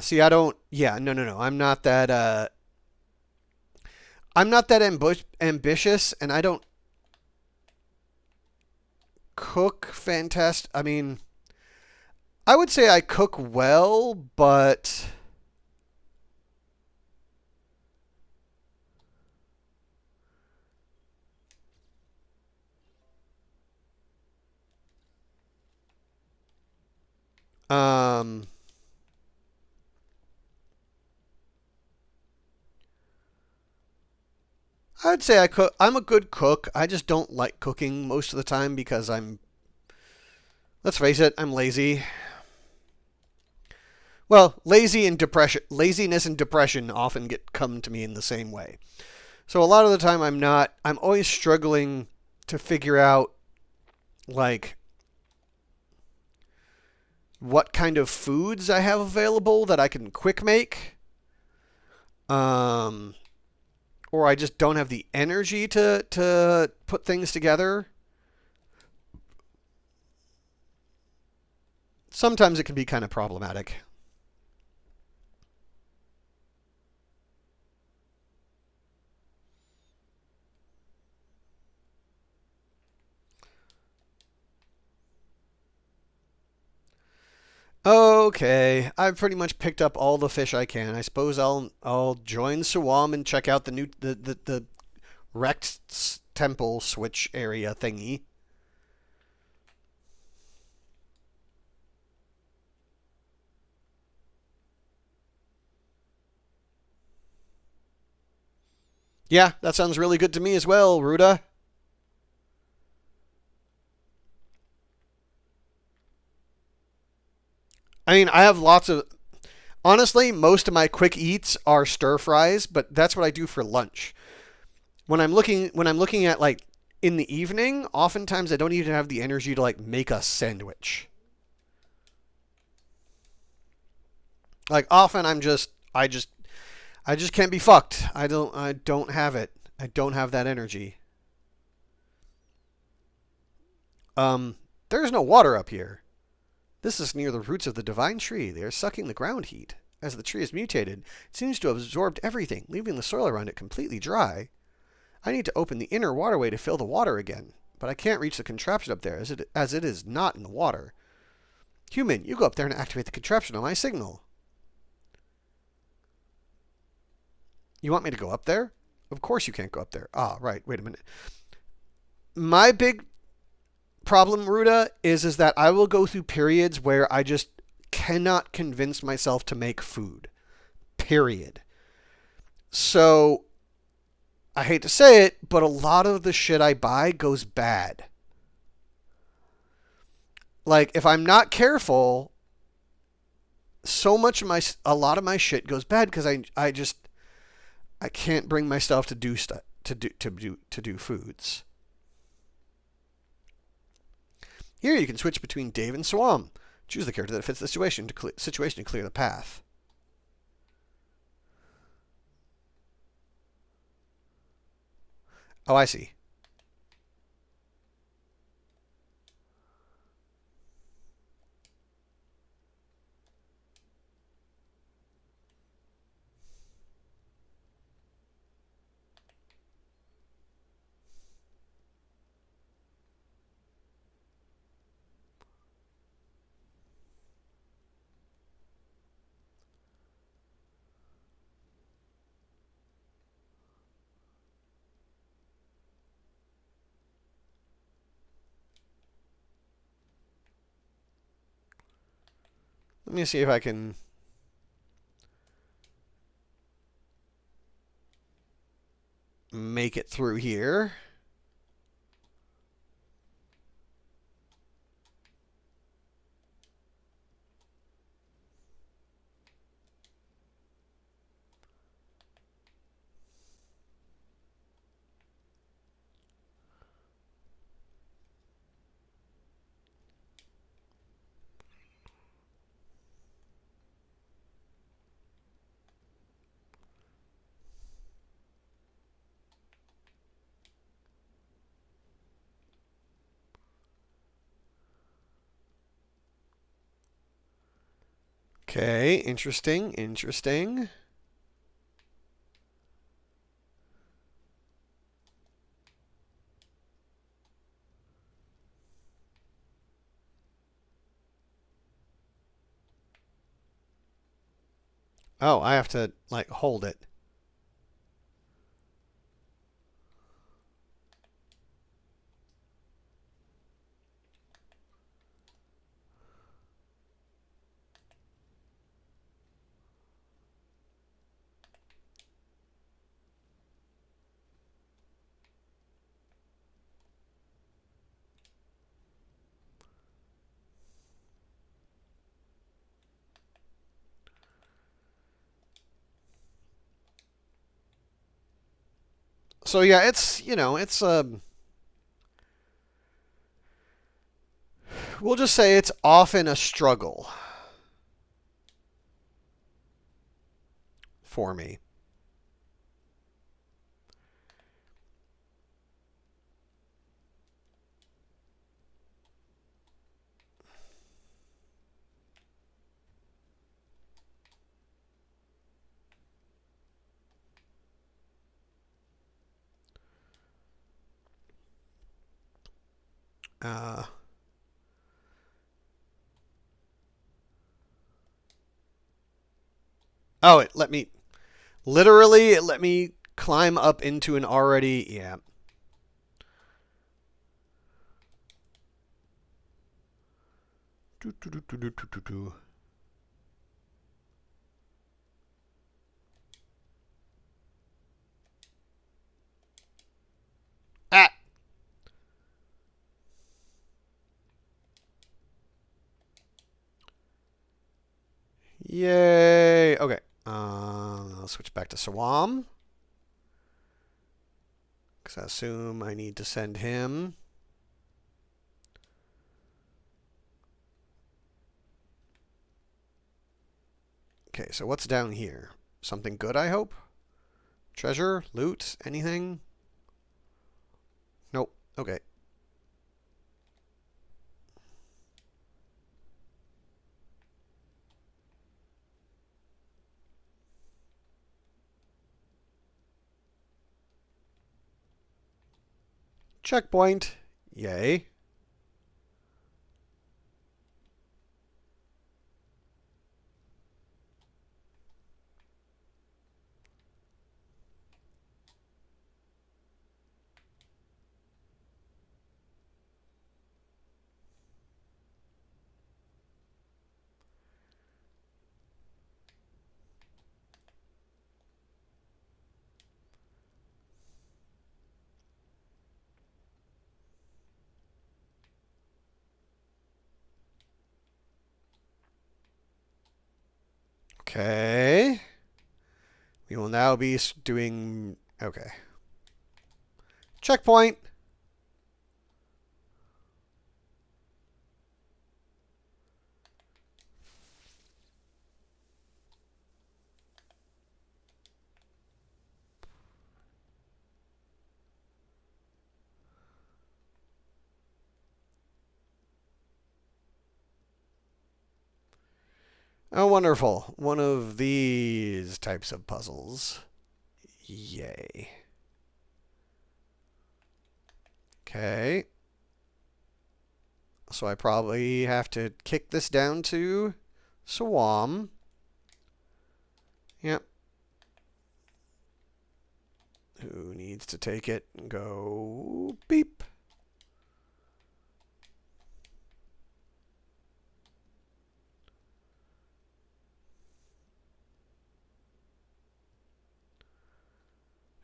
See, I don't. Yeah, no. I'm not that ambitious, and I don't cook fantastic. I mean, I would say I cook well, but um, I'd say I cook. I'm a good cook. I just don't like cooking most of the time because let's face it, I'm lazy. Well, laziness and depression often come to me in the same way. So a lot of the time I'm always struggling to figure out like what kind of foods I have available that I can quick make. Um, or I just don't have the energy to put things together. Sometimes it can be kind of problematic. Okay, I've pretty much picked up all the fish I can. I suppose I'll join Suwam and check out the new the wrecked temple switch area thingy. Yeah, that sounds really good to me as well, Ruda. I mean, I have lots of. Honestly, most of my quick eats are stir fries, but that's what I do for lunch. When I'm looking at like in the evening, oftentimes I don't even have the energy to like make a sandwich. Like often I just can't be fucked. I don't have it. I don't have that energy. Um there's no water up here. This is near the roots of the divine tree. They are sucking the ground heat. As the tree is mutated, it seems to have absorbed everything, leaving the soil around it completely dry. I need to open the inner waterway to fill the water again, but I can't reach the contraption up there as it is not in the water. Human, you go up there and activate the contraption on my signal. You want me to go up there? Of course you can't go up there. Ah, right. Wait a minute. My big problem, Ruda, is that I will go through periods where I just cannot convince myself to make food. Period. So I hate to say it, but a lot of the shit I buy goes bad. Like if I'm not careful, a lot of my shit goes bad because I can't bring myself to do stuff to do foods. Here you can switch between Dave and Swam. Choose the character that fits the situation to clear the path. Oh, I see. Let me see if I can make it through here. Okay, interesting, interesting. Oh, I have to like hold it. So yeah, it's We'll just say it's often a struggle for me. Oh, it let me, literally, it let me climb up into an already, yeah. Ah! Yay! Okay. I'll switch back to Sawam. Because I assume I need to send him. Okay, so what's down here? Something good, I hope? Treasure? Loot? Anything? Nope. Okay. Checkpoint. Yay. Okay. We will now be doing... Okay. Checkpoint. Oh, wonderful. One of these types of puzzles. Yay. Okay. So I probably have to kick this down to Sawam. Yep. Who needs to take it and go beep.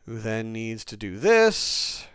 Who then needs to do this.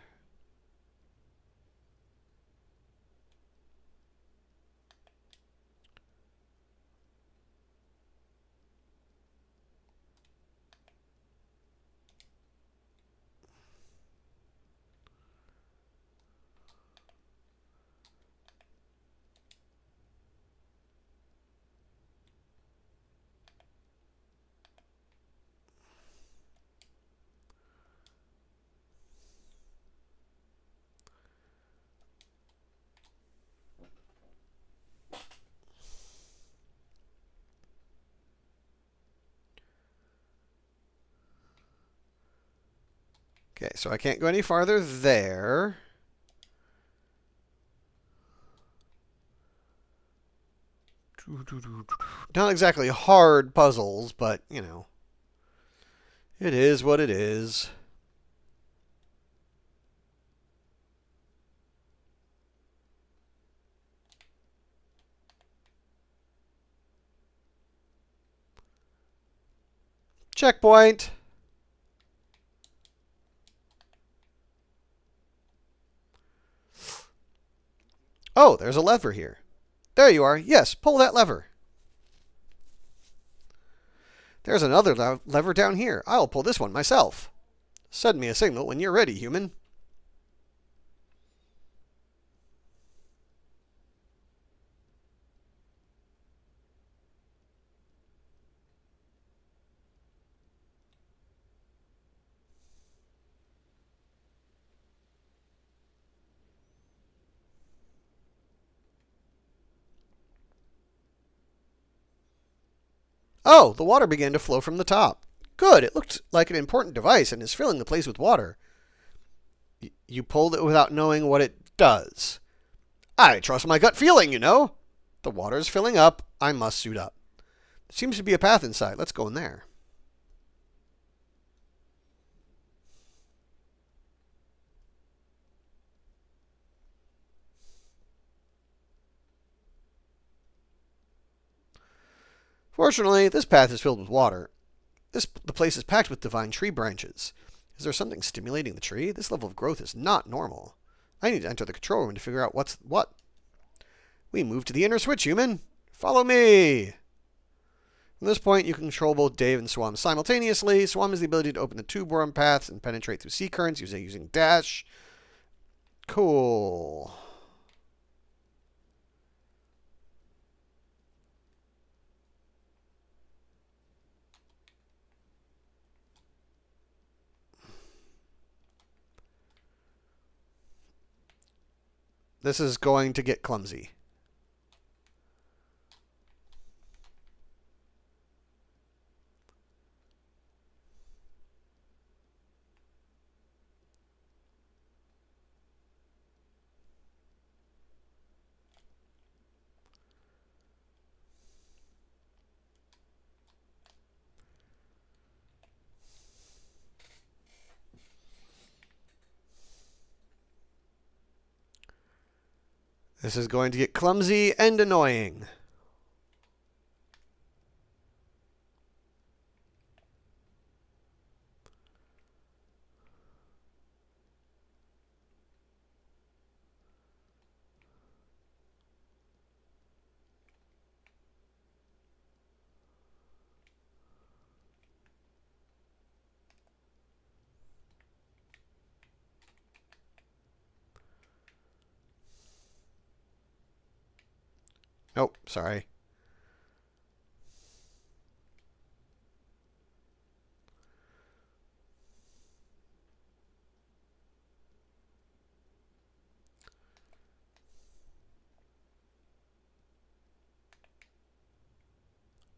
Okay, so I can't go any farther there. Not exactly hard puzzles, but, you know, it is what it is. Checkpoint. Oh, there's a lever here. There you are. Yes, pull that lever. There's another lever down here. I'll pull this one myself. Send me a signal when you're ready, human. Oh, the water began to flow from the top. Good, it looked like an important device and is filling the place with water. You pulled it without knowing what it does. I trust my gut feeling, you know. The water is filling up. I must suit up. There seems to be a path inside. Let's go in there. Fortunately, this path is filled with water. The place is packed with divine tree branches. Is there something stimulating the tree? This level of growth is not normal. I need to enter the control room to figure out what's what. We move to the inner switch, human. Follow me. From this point, you can control both Dave and Swam simultaneously. Swam has the ability to open the tube worm paths and penetrate through sea currents using dash. Cool. This is going to get clumsy. This is going to get clumsy and annoying. Oh, sorry.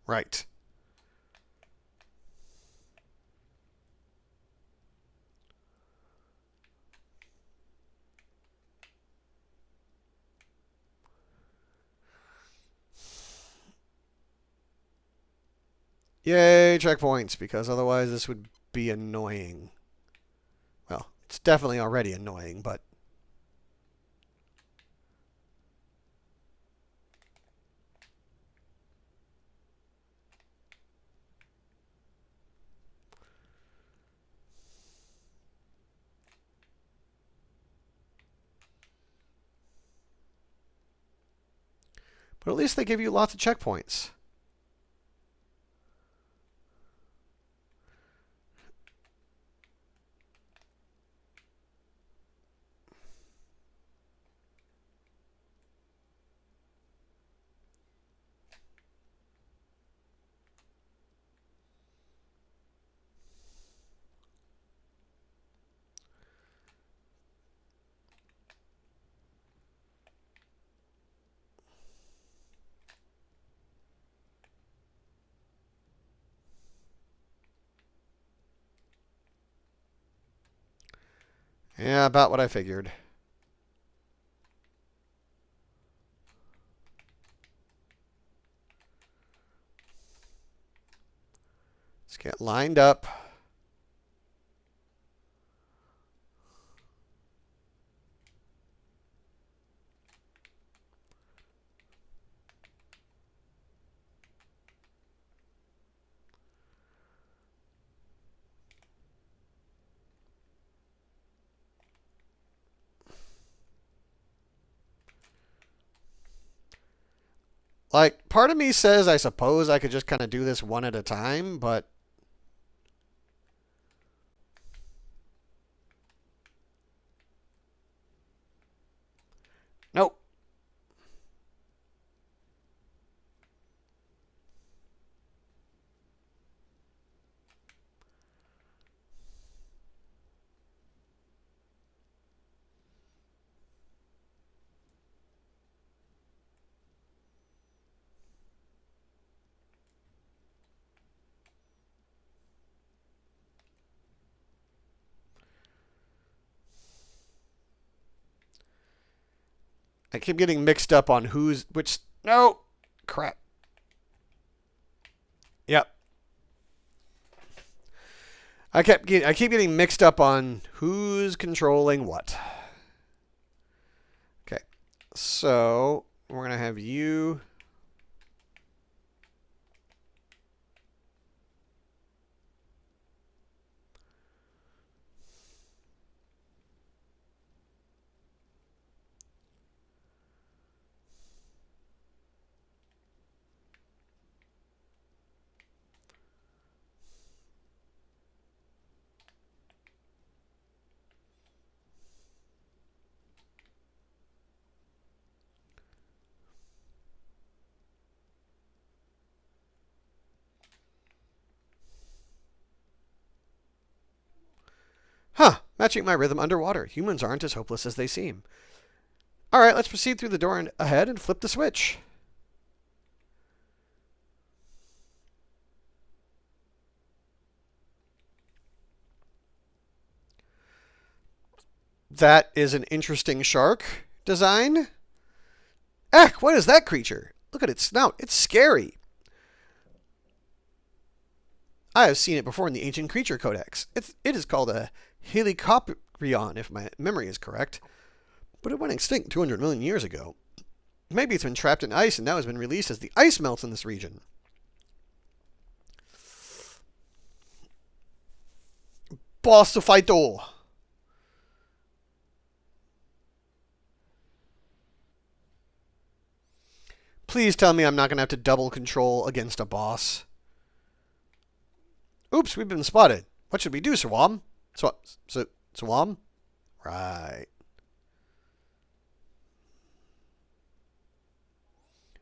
Right. Yay, checkpoints, because otherwise this would be annoying. Well, it's definitely already annoying, but... But at least they give you lots of checkpoints. Yeah, about what I figured. Let's get lined up. Like, part of me says I suppose I could just kind of do this one at a time, but... Nope. I keep getting mixed up on who's which. No, crap. Yep. I keep getting mixed up on who's controlling what. Okay, so we're gonna have you. Huh, matching my rhythm underwater. Humans aren't as hopeless as they seem. All right, let's proceed through the door ahead and flip the switch. That is an interesting shark design. Eck, what is that creature? Look at its snout. It's scary. I have seen it before in the Ancient Creature Codex. It is called a Helicoprion, if my memory is correct. But it went extinct 200 million years ago. Maybe it's been trapped in ice and now has been released as the ice melts in this region. Boss to fight all. Please tell me I'm not going to have to double control against a boss. Oops, we've been spotted. What should we do, Swam? Swam? Right.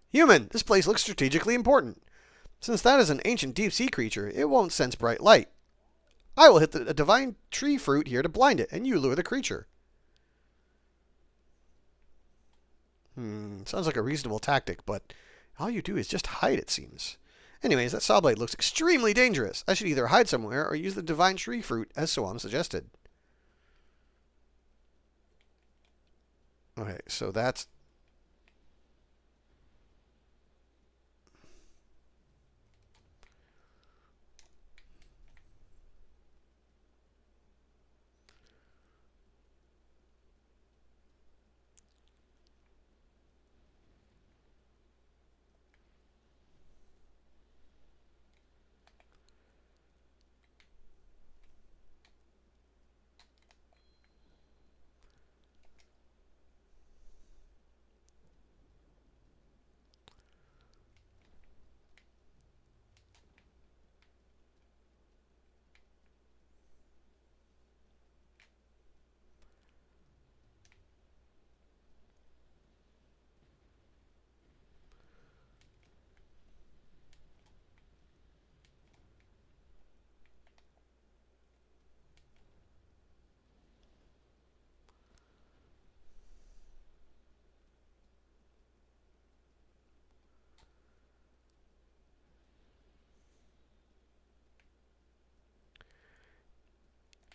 Human, this place looks strategically important. Since that is an ancient deep-sea creature, it won't sense bright light. I will hit a divine tree fruit here to blind it, and you lure the creature. Sounds like a reasonable tactic, but all you do is just hide, it seems. Anyways, that saw blade looks extremely dangerous. I should either hide somewhere or use the divine tree fruit, as Soam suggested. Okay, so that's...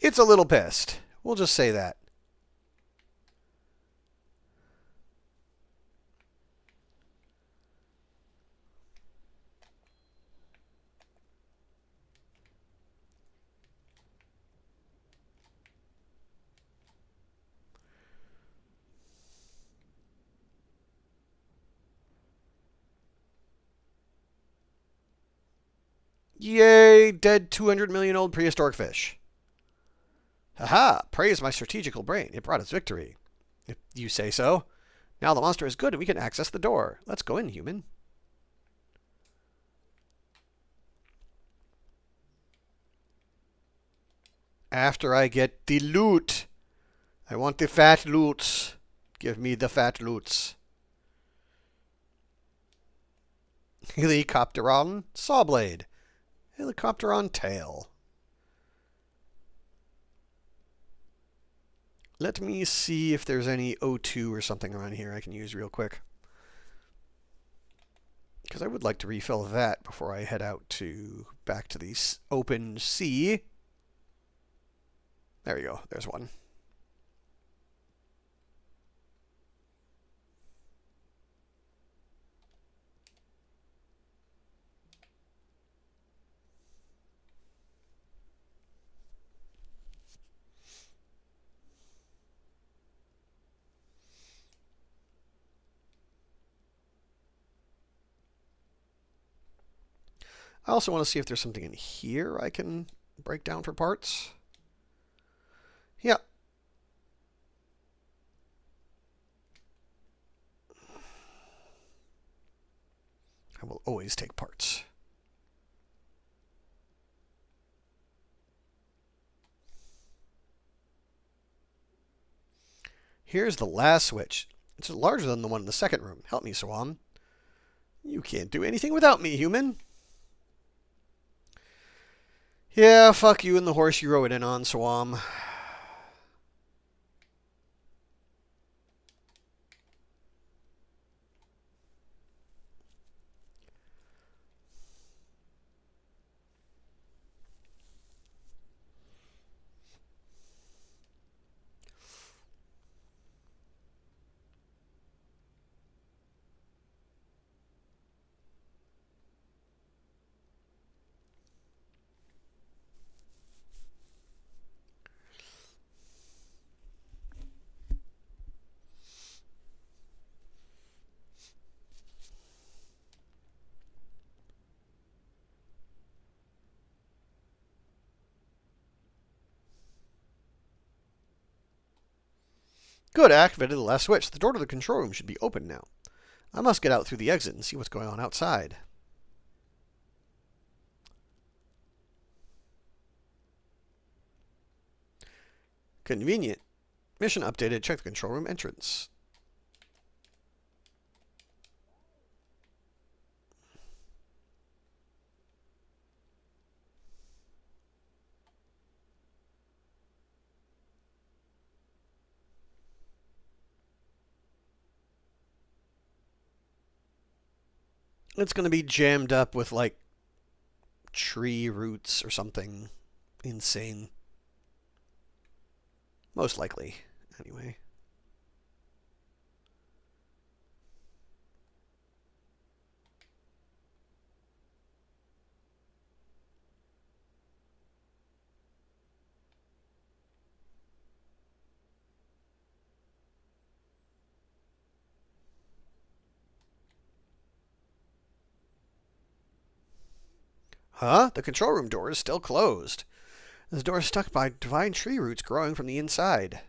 It's a little pissed. We'll just say that. Yay, dead 200 million old prehistoric fish. Haha, praise my strategical brain. It brought us victory. If you say so. Now the monster is good and we can access the door. Let's go in, human. After I get the loot. I want the fat loots. Give me the fat loots. Helicopteron sawblade. Helicopteron tail. Let me see if there's any O2 or something around here I can use real quick. Because I would like to refill that before I head out to back to the open sea. There we go. There's one. I also want to see if there's something in here I can break down for parts. Yeah. I will always take parts. Here's the last switch. It's larger than the one in the second room. Help me, Sawam. You can't do anything without me, human. Yeah, fuck you and the horse you rode in on, Sawam. Good, I activated the last switch. The door to the control room should be open now. I must get out through the exit and see what's going on outside. Convenient. Mission updated. Check the control room entrance. It's going to be jammed up with, like, tree roots or something insane. Most likely, anyway. Huh? The control room door is still closed. This door is stuck by divine tree roots growing from the inside.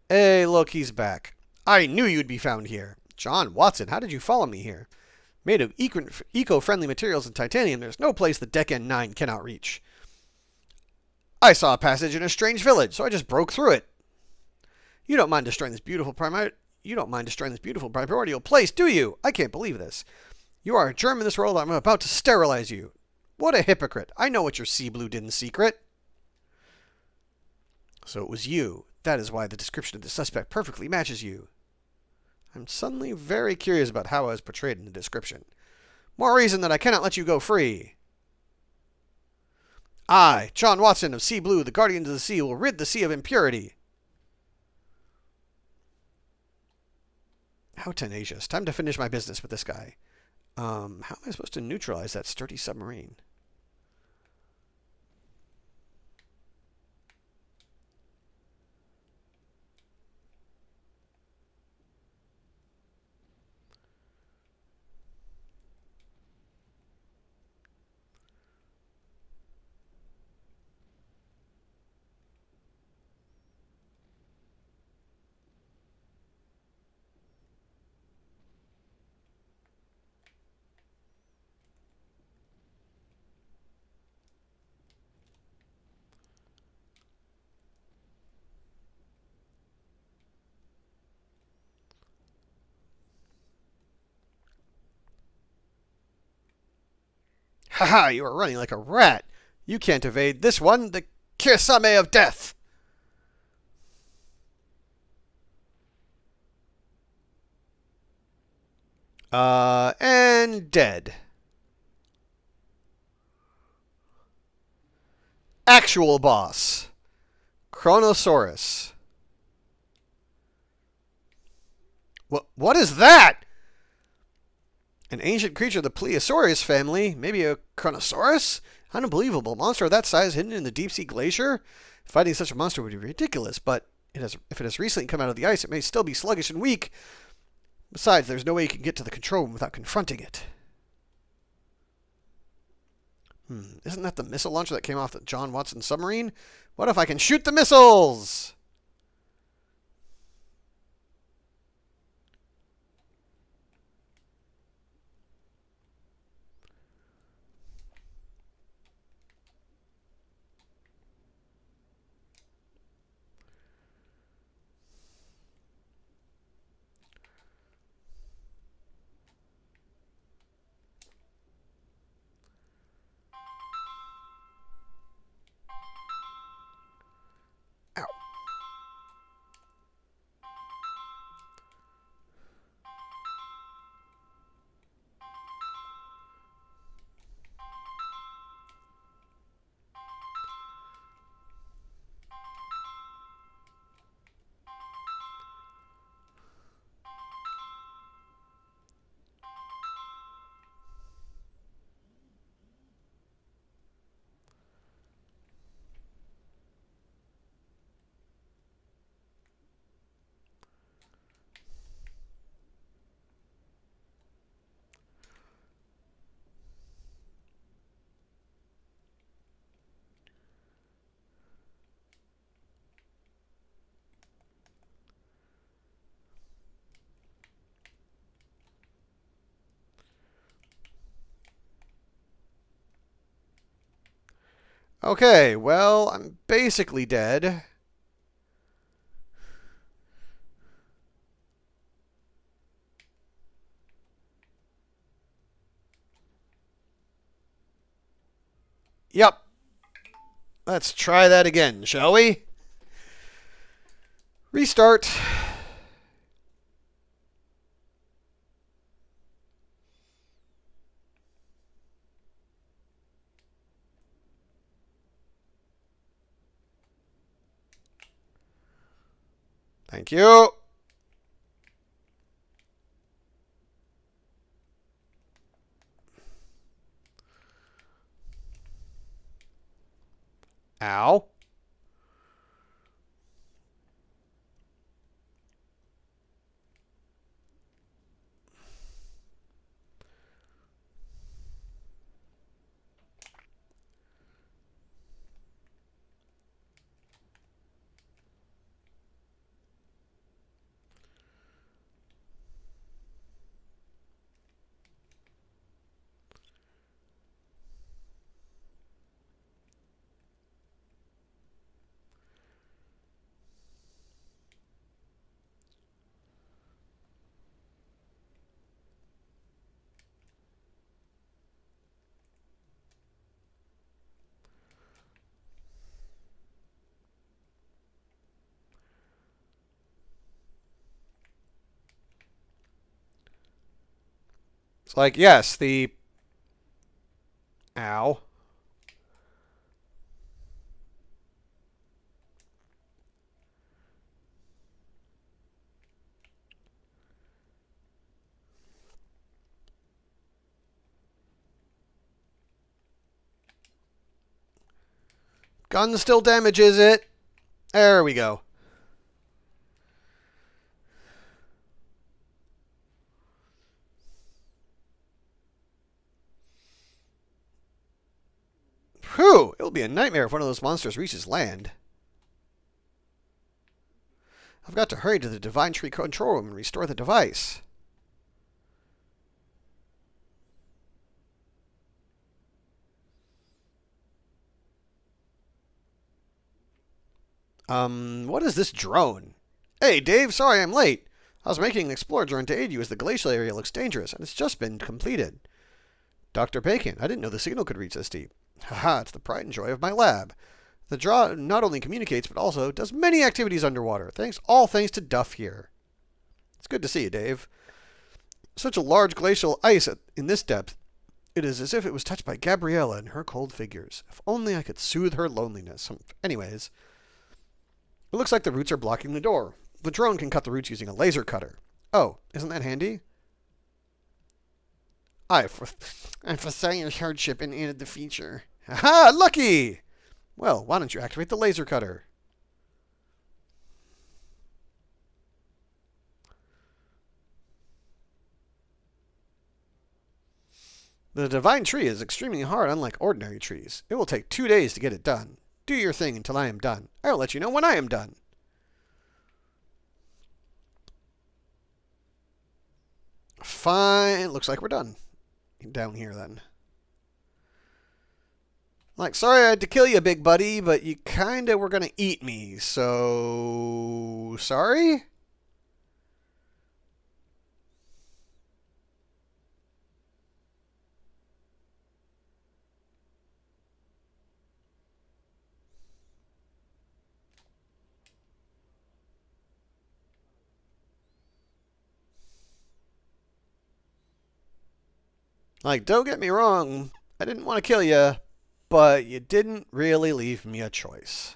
Hey, look, he's back. I knew you'd be found here. John Watson, how did you follow me here? Made of eco-friendly materials and titanium, there's no place the Deck N9 cannot reach. I saw a passage in a strange village, so I just broke through it. You don't mind destroying this beautiful primordial place, do you? I can't believe this. You are a germ in this world. I'm about to sterilize you. What a hypocrite. I know what your sea blue did in secret. So it was you. That is why the description of the suspect perfectly matches you. I'm suddenly very curious about how I was portrayed in the description. More reason that I cannot let you go free. I, John Watson of Sea Blue, the Guardians of the Sea, will rid the sea of impurity. How tenacious. Time to finish my business with this guy. How am I supposed to neutralize that sturdy submarine? Haha, you are running like a rat. You can't evade this one, the Kisame of Death. And dead. Actual boss. Chronosaurus. What is that? An ancient creature of the Plesiosaurus family, maybe a Chronosaurus? Unbelievable. Monster of that size hidden in the deep sea glacier? Fighting such a monster would be ridiculous, but if it has recently come out of the ice, it may still be sluggish and weak. Besides, there's no way you can get to the control room without confronting it. Isn't that the missile launcher that came off the John Watson submarine? What if I can shoot the missiles? Ow. Okay, well, I'm basically dead. Yep. Let's try that again, shall we? Restart. Thank you. Ow. It's like, yes, the... Ow. Gun still damages it. There we go. Whew, it'll be a nightmare if one of those monsters reaches land. I've got to hurry to the Divine Tree control room and restore the device. What is this drone? Hey, Dave, sorry I'm late. I was making an explorer drone to aid you as the glacial area looks dangerous, and it's just been completed. Dr. Bacon, I didn't know the signal could reach this deep. Haha, it's the pride and joy of my lab. The drone not only communicates, but also does many activities underwater. All thanks to Duff here. It's good to see you, Dave. Such a large glacial ice in this depth. It is as if it was touched by Gabriella and her cold figures. If only I could soothe her loneliness. Anyways, it looks like the roots are blocking the door. The drone can cut the roots using a laser cutter. Oh, isn't that handy? I foresaw your hardship and added the feature. Aha! Lucky! Well, why don't you activate the laser cutter? The divine tree is extremely hard, unlike ordinary trees. It will take 2 days to get it done. Do your thing until I am done. I will let you know when I am done. Fine. Looks like we're done. Down here, then. Like, sorry I had to kill you, big buddy, but you kinda were gonna eat me, so... Sorry? Like, don't get me wrong, I didn't want to kill you, but you didn't really leave me a choice.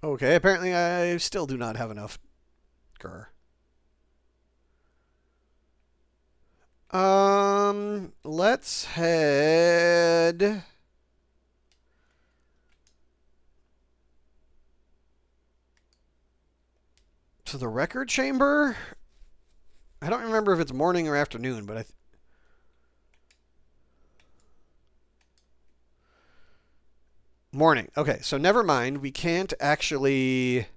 Okay, apparently I still do not have enough. Grr. Let's head to the record chamber. I don't remember if it's morning or afternoon, but morning. Okay, so never mind. We can't actually...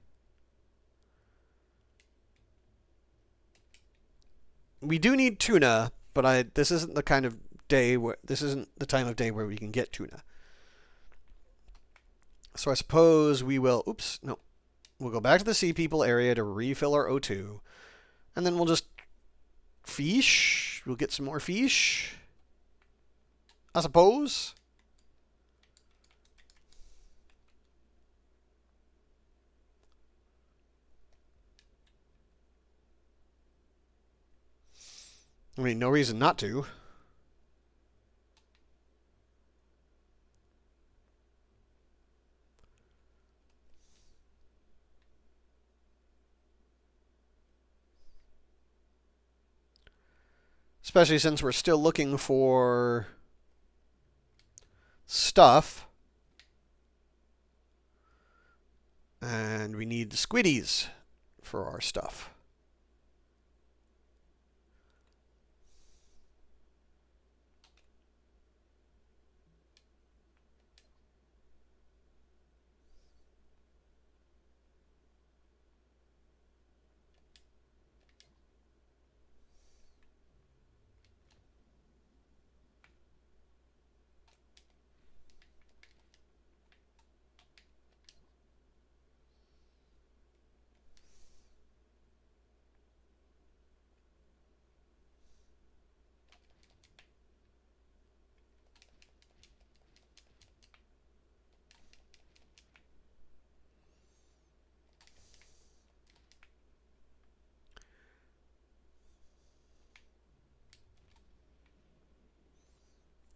We do need tuna, but this isn't the kind of day where... This isn't the time of day where we can get tuna. So I suppose we will... Oops, no. We'll go back to the Sea People area to refill our O2. And then we'll just... Fish? We'll get some more fish? I suppose? I mean, no reason not to. Especially since we're still looking for stuff. And we need the squiddies for our stuff.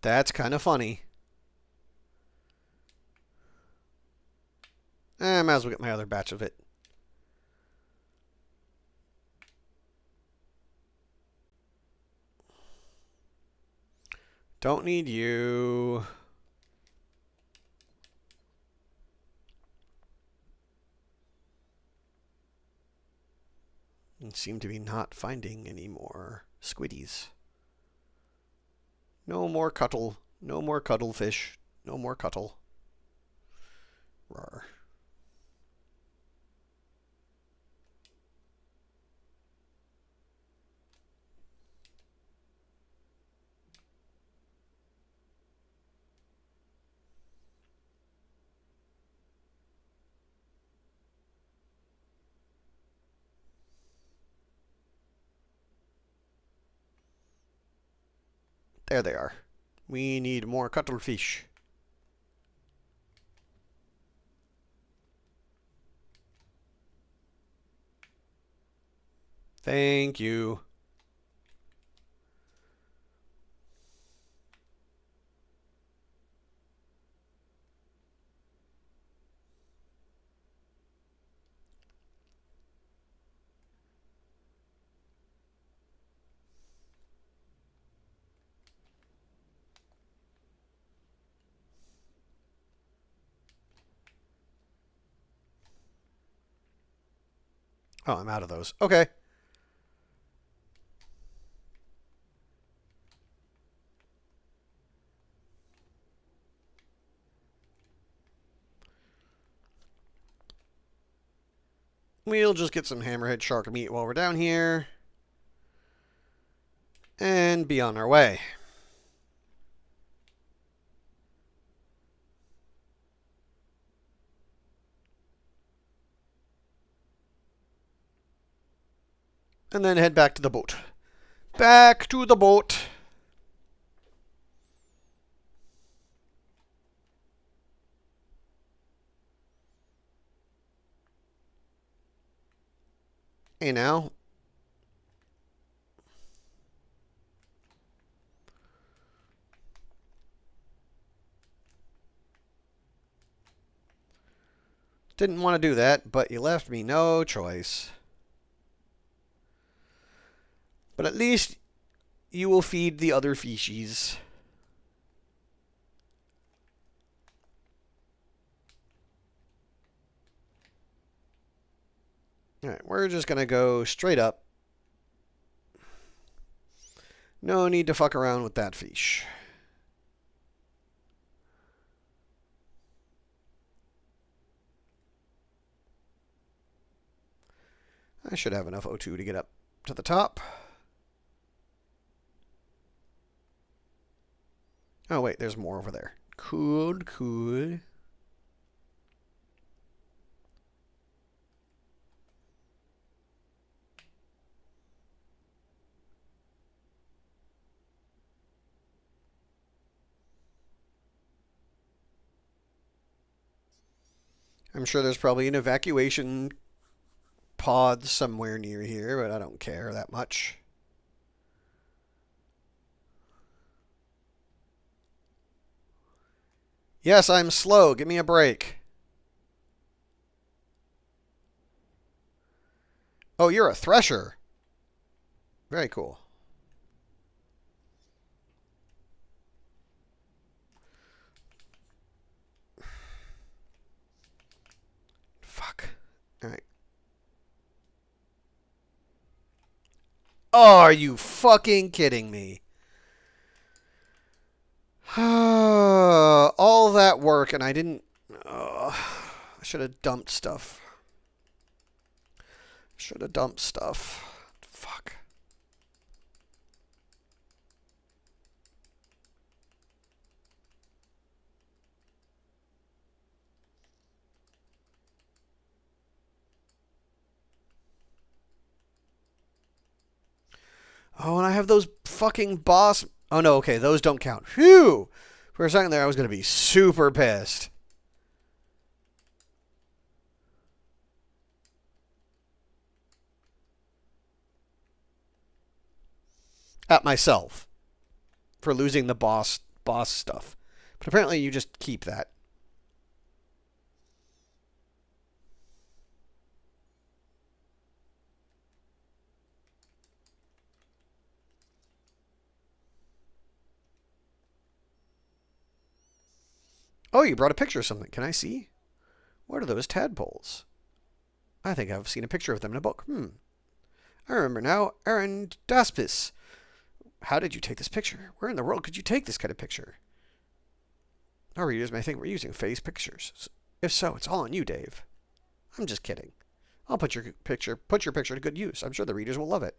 That's kind of funny. I might as well get my other batch of it. Don't need you. And seem to be not finding any more squiddies. No more cuttle. No more cuttlefish. No more cuttle. Rawr. There they are. We need more cuttlefish. Thank you. Oh, I'm out of those. Okay. We'll just get some hammerhead shark meat while we're down here. And be on our way. And then head back to the boat. Back to the boat. Hey now. Didn't want to do that, but you left me no choice. But at least you will feed the other fishies. Alright, we're just going to go straight up. No need to fuck around with that fish. I should have enough O2 to get up to the top. Oh, wait, there's more over there. Cool, cool. I'm sure there's probably an evacuation pod somewhere near here, but I don't care that much. Yes, I'm slow. Give me a break. Oh, you're a thresher. Very cool. Fuck. Alright. Oh, are you fucking kidding me? All that work and I didn't... I should have dumped stuff. Should have dumped stuff. Fuck. Oh, and I have those fucking boss... Oh, no, okay, those don't count. Phew! For a second there, I was going to be super pissed. At myself. For losing the boss stuff. But apparently you just keep that. Oh, you brought a picture of something. Can I see? What are those tadpoles? I think I've seen a picture of them in a book. I remember now. Arandaspis. How did you take this picture? Where in the world could you take this kind of picture? Our readers may think we're using phase pictures. If so, it's all on you, Dave. I'm just kidding. I'll put your picture to good use. I'm sure the readers will love it.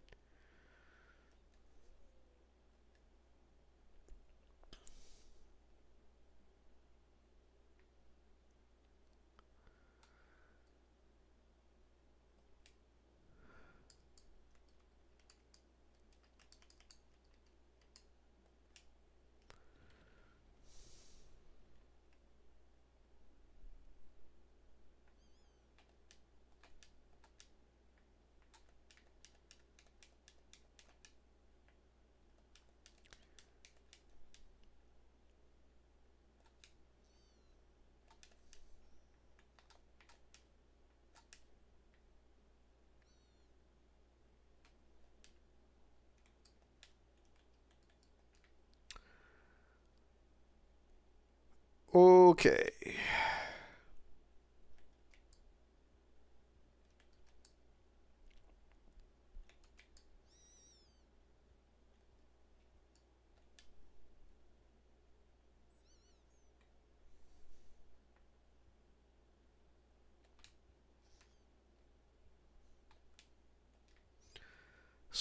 Okay.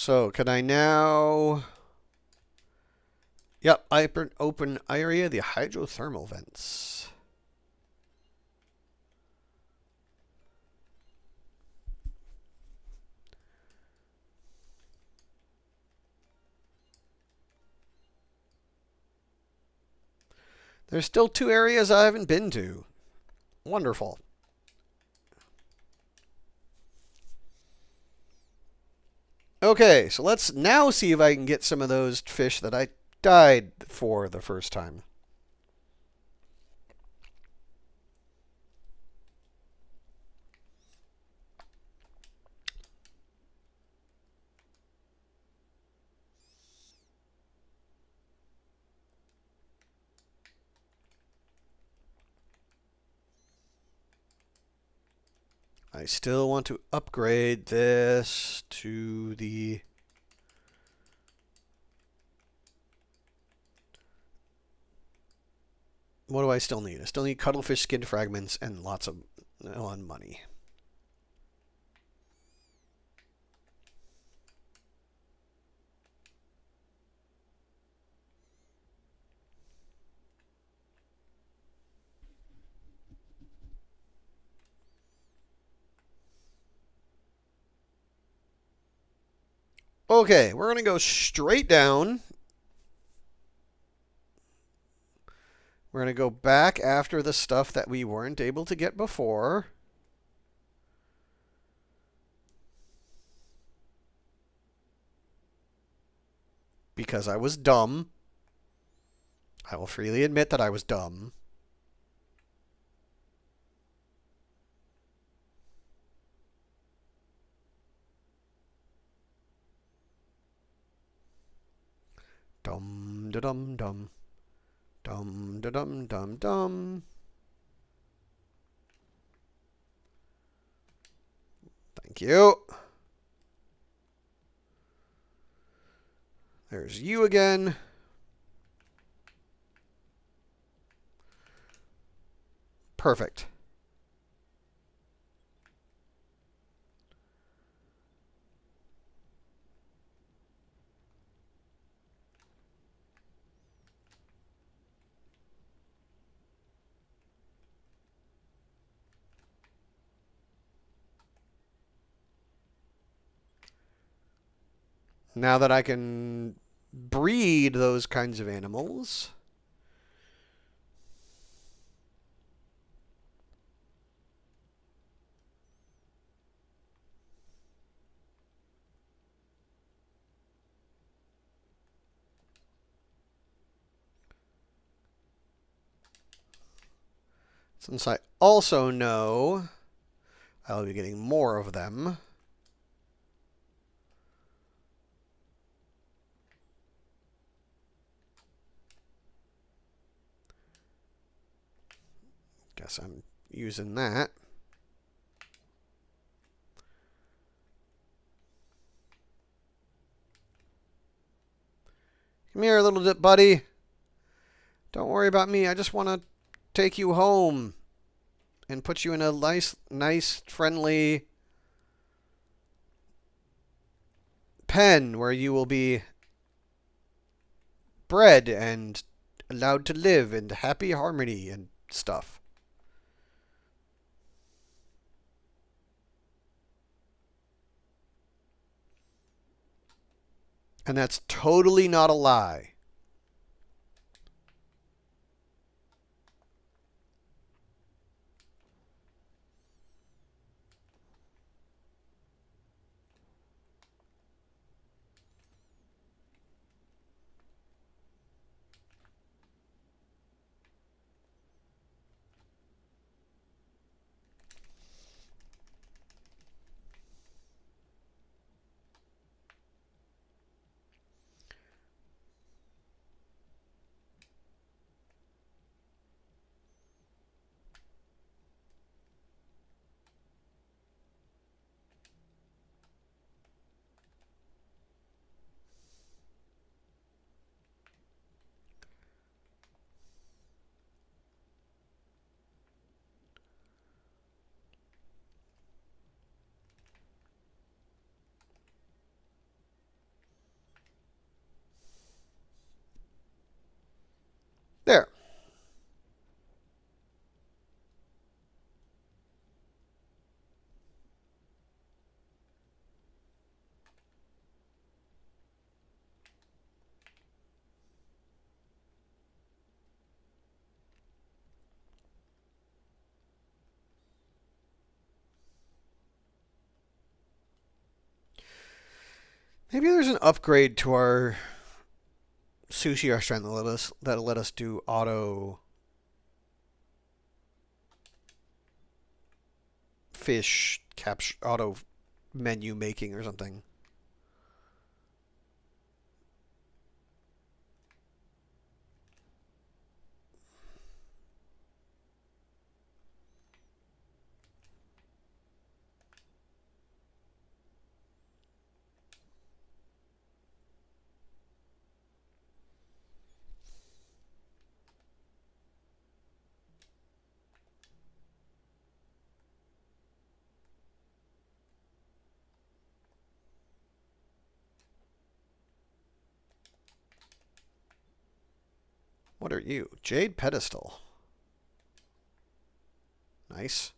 So, can I now... Yep, open area, the hydrothermal vents. There's still 2 areas I haven't been to. Wonderful. Okay, so let's now see if I can get some of those fish that I died for the first time. I still want to upgrade this to the... What do I still need? I still need cuttlefish skin fragments and lots of money. Okay, we're going to go straight down. We're going to go back after the stuff that we weren't able to get before. Because I was dumb. I will freely admit that I was dumb. Dum da dum dum. Dum da dum dum dum. Thank you. There's you again. Perfect. Now that I can breed those kinds of animals... Since I also know I'll be getting more of them. Guess I'm using that. Come here, little buddy. Don't worry about me. I just want to take you home and put you in a nice, friendly pen where you will be bred and allowed to live in happy harmony and stuff. And that's totally not a lie. Maybe there's an upgrade to our sushi restaurant that'll let us do auto fish capture, auto menu making or something. What are you? Jade pedestal. Nice.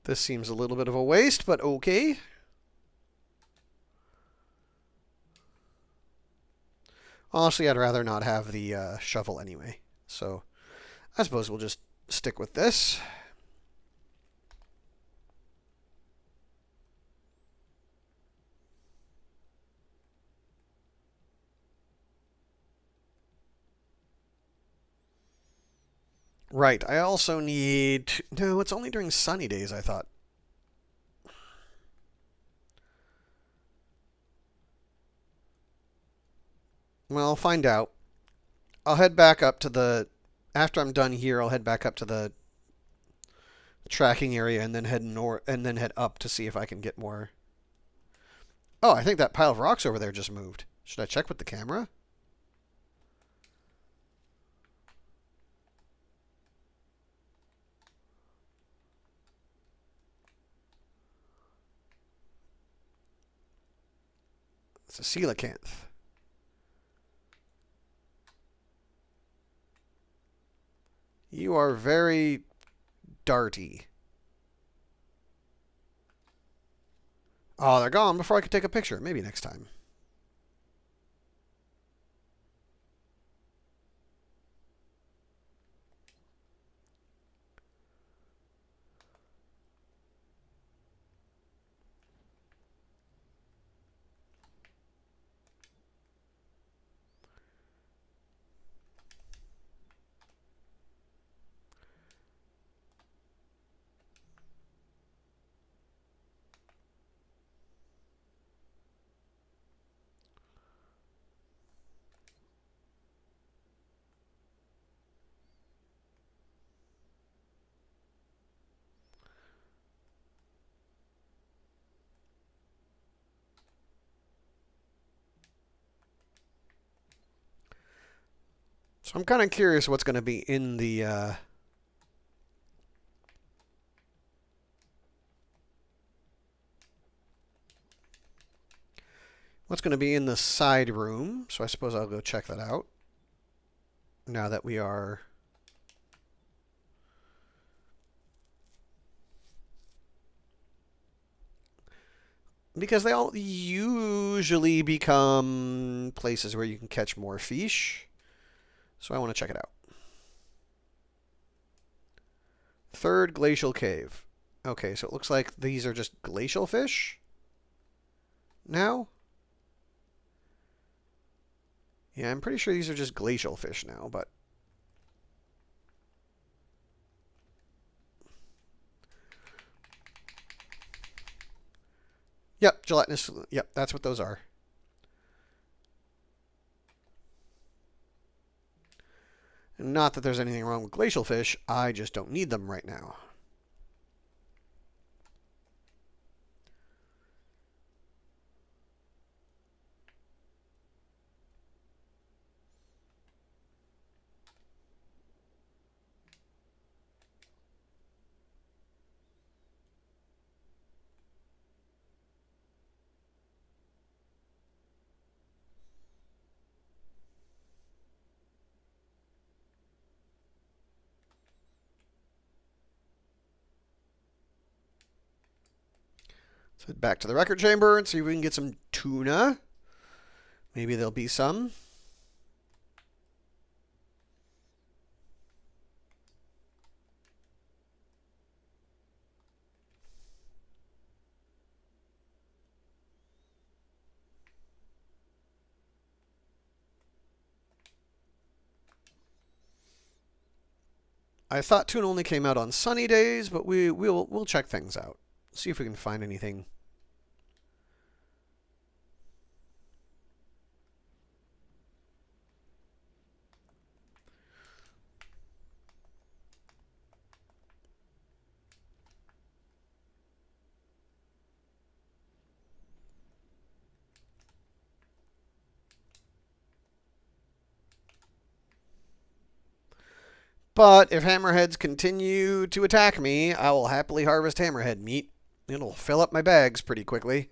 This seems a little bit of a waste, but okay. Honestly, I'd rather not have the shovel anyway. So I suppose we'll just stick with this. Right, I also need... No, it's only during sunny days, I thought. Well, I'll find out. I'll head back up to the... After I'm done here, I'll head back up to the tracking area and then head north and then head up to see if I can get more. Oh, I think that pile of rocks over there just moved. Should I check with the camera? It's a coelacanth. You are very darty. Oh, they're gone before I could take a picture. Maybe next time. So I'm kind of curious what's going to be in the what's going to be in the side room. So I suppose I'll go check that out. Now that we are because they all usually become places where you can catch more fish. So I want to check it out. Third glacial cave. Okay, so it looks like these are just glacial fish now. Yeah, I'm pretty sure these are just glacial fish now, but... Yep, gelatinous. Yep, that's what those are. Not that there's anything wrong with glacial fish, I just don't need them right now. Let's head back to the record chamber and see if we can get some tuna. Maybe there'll be some. I thought tuna only came out on sunny days, but we'll check things out. See if we can find anything. But if hammerheads continue to attack me, I will happily harvest hammerhead meat. It'll fill up my bags pretty quickly.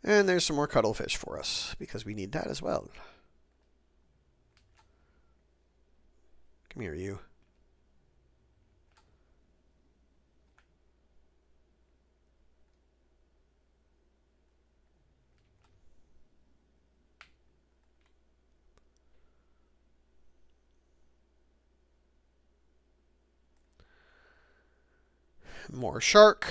And there's some more cuttlefish for us, because we need that as well. Come here, you. More shark.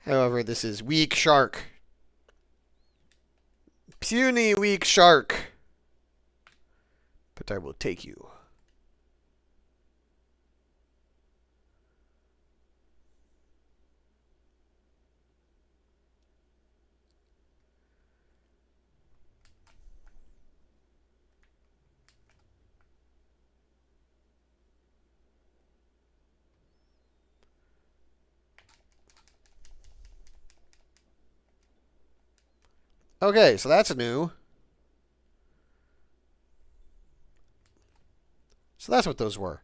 However, this is weak shark. Puny weak shark. But I will take you. Okay, so that's new. So that's what those were.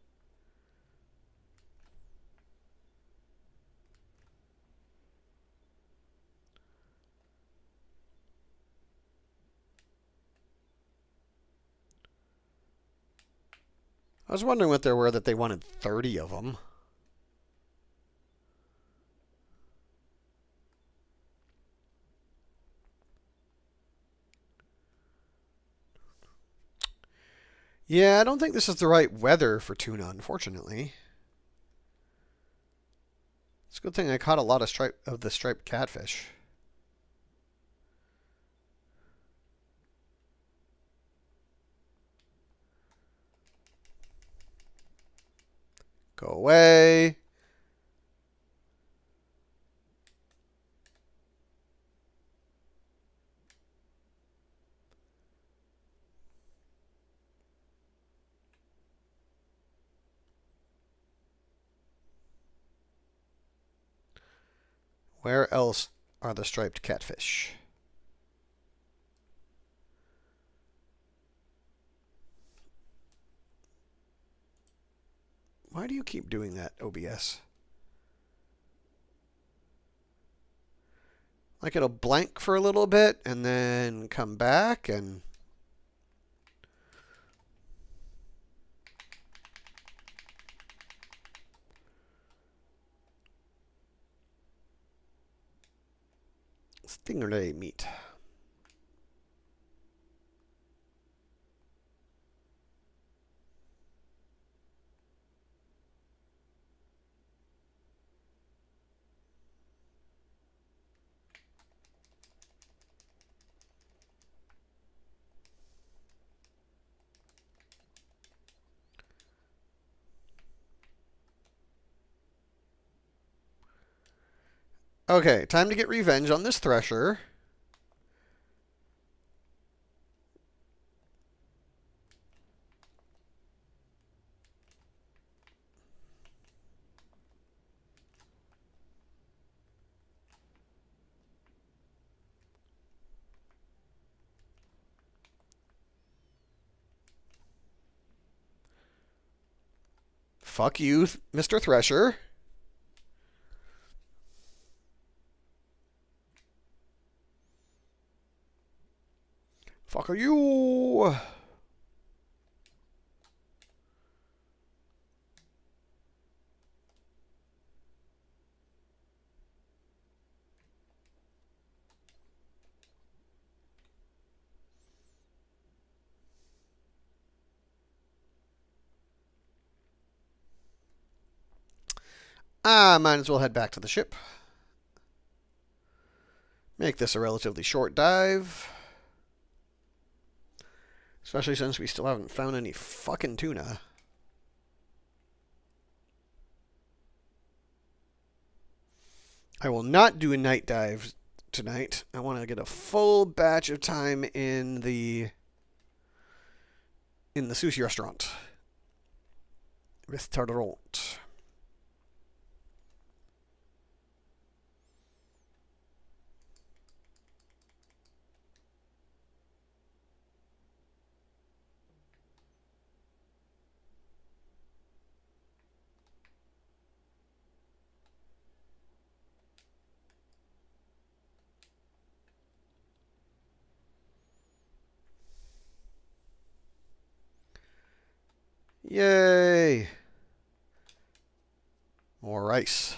I was wondering what there were that they wanted 30 of them. Yeah, I don't think this is the right weather for tuna, unfortunately. It's a good thing I caught a lot of the striped catfish. Go away. Where else are the striped catfish? Why do you keep doing that, OBS? Like it'll blank for a little bit and then come back and... Stingray meat. Okay, time to get revenge on this thresher. Fuck you, Mr. Thresher. Fuck you. Might as well head back to the ship. Make this a relatively short dive. Especially since we still haven't found any fucking tuna. I will not do a night dive tonight. I want to get a full batch of time in the sushi restaurant with Tartarot. Yay! More rice.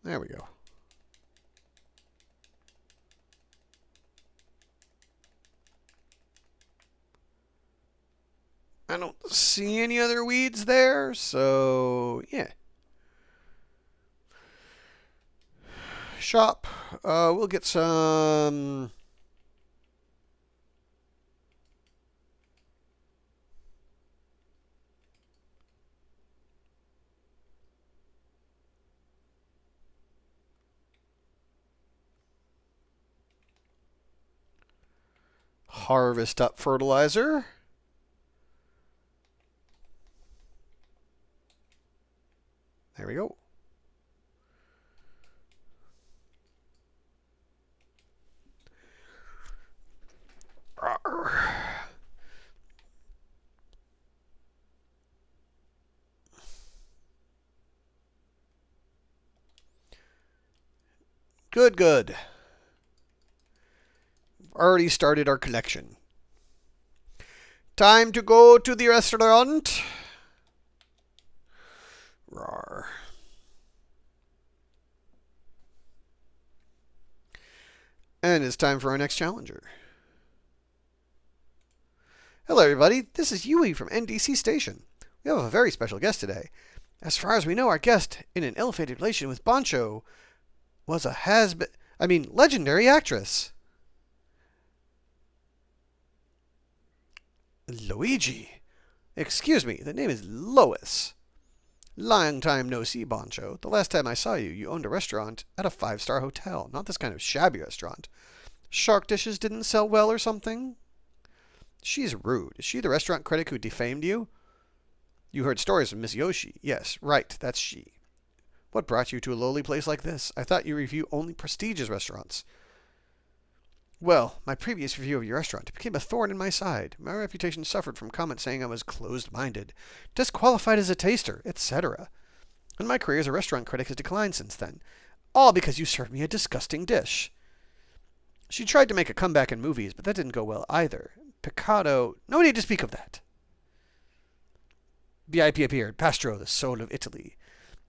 There we go. I don't see any other weeds there, so yeah. Shop. We'll get some. Harvest up fertilizer. There we go. Good, good. Already started our collection. Time to go to the restaurant. Rawr. And it's time for our next challenger. Hello, everybody. This is Yui from NDC Station. We have a very special guest today. As far as we know, our guest, in an ill-fated relation with Bancho, was a legendary actress. Luigi. Excuse me, the name is Lois. Long time no see, Bancho. The last time I saw you, you owned a restaurant at a 5-star hotel. Not this kind of shabby restaurant. Shark dishes didn't sell well or something? She's rude. Is she the restaurant critic who defamed you? You heard stories from Miss Yoshi. Yes, right, that's she. What brought you to a lowly place like this? I thought you review only prestigious restaurants. Well, my previous review of your restaurant became a thorn in my side. My reputation suffered from comments saying I was closed-minded, disqualified as a taster, etc. And my career as a restaurant critic has declined since then. All because you served me a disgusting dish. She tried to make a comeback in movies, but that didn't go well either. Peccato. No need to speak of that. VIP appeared. Pastro, the soul of Italy.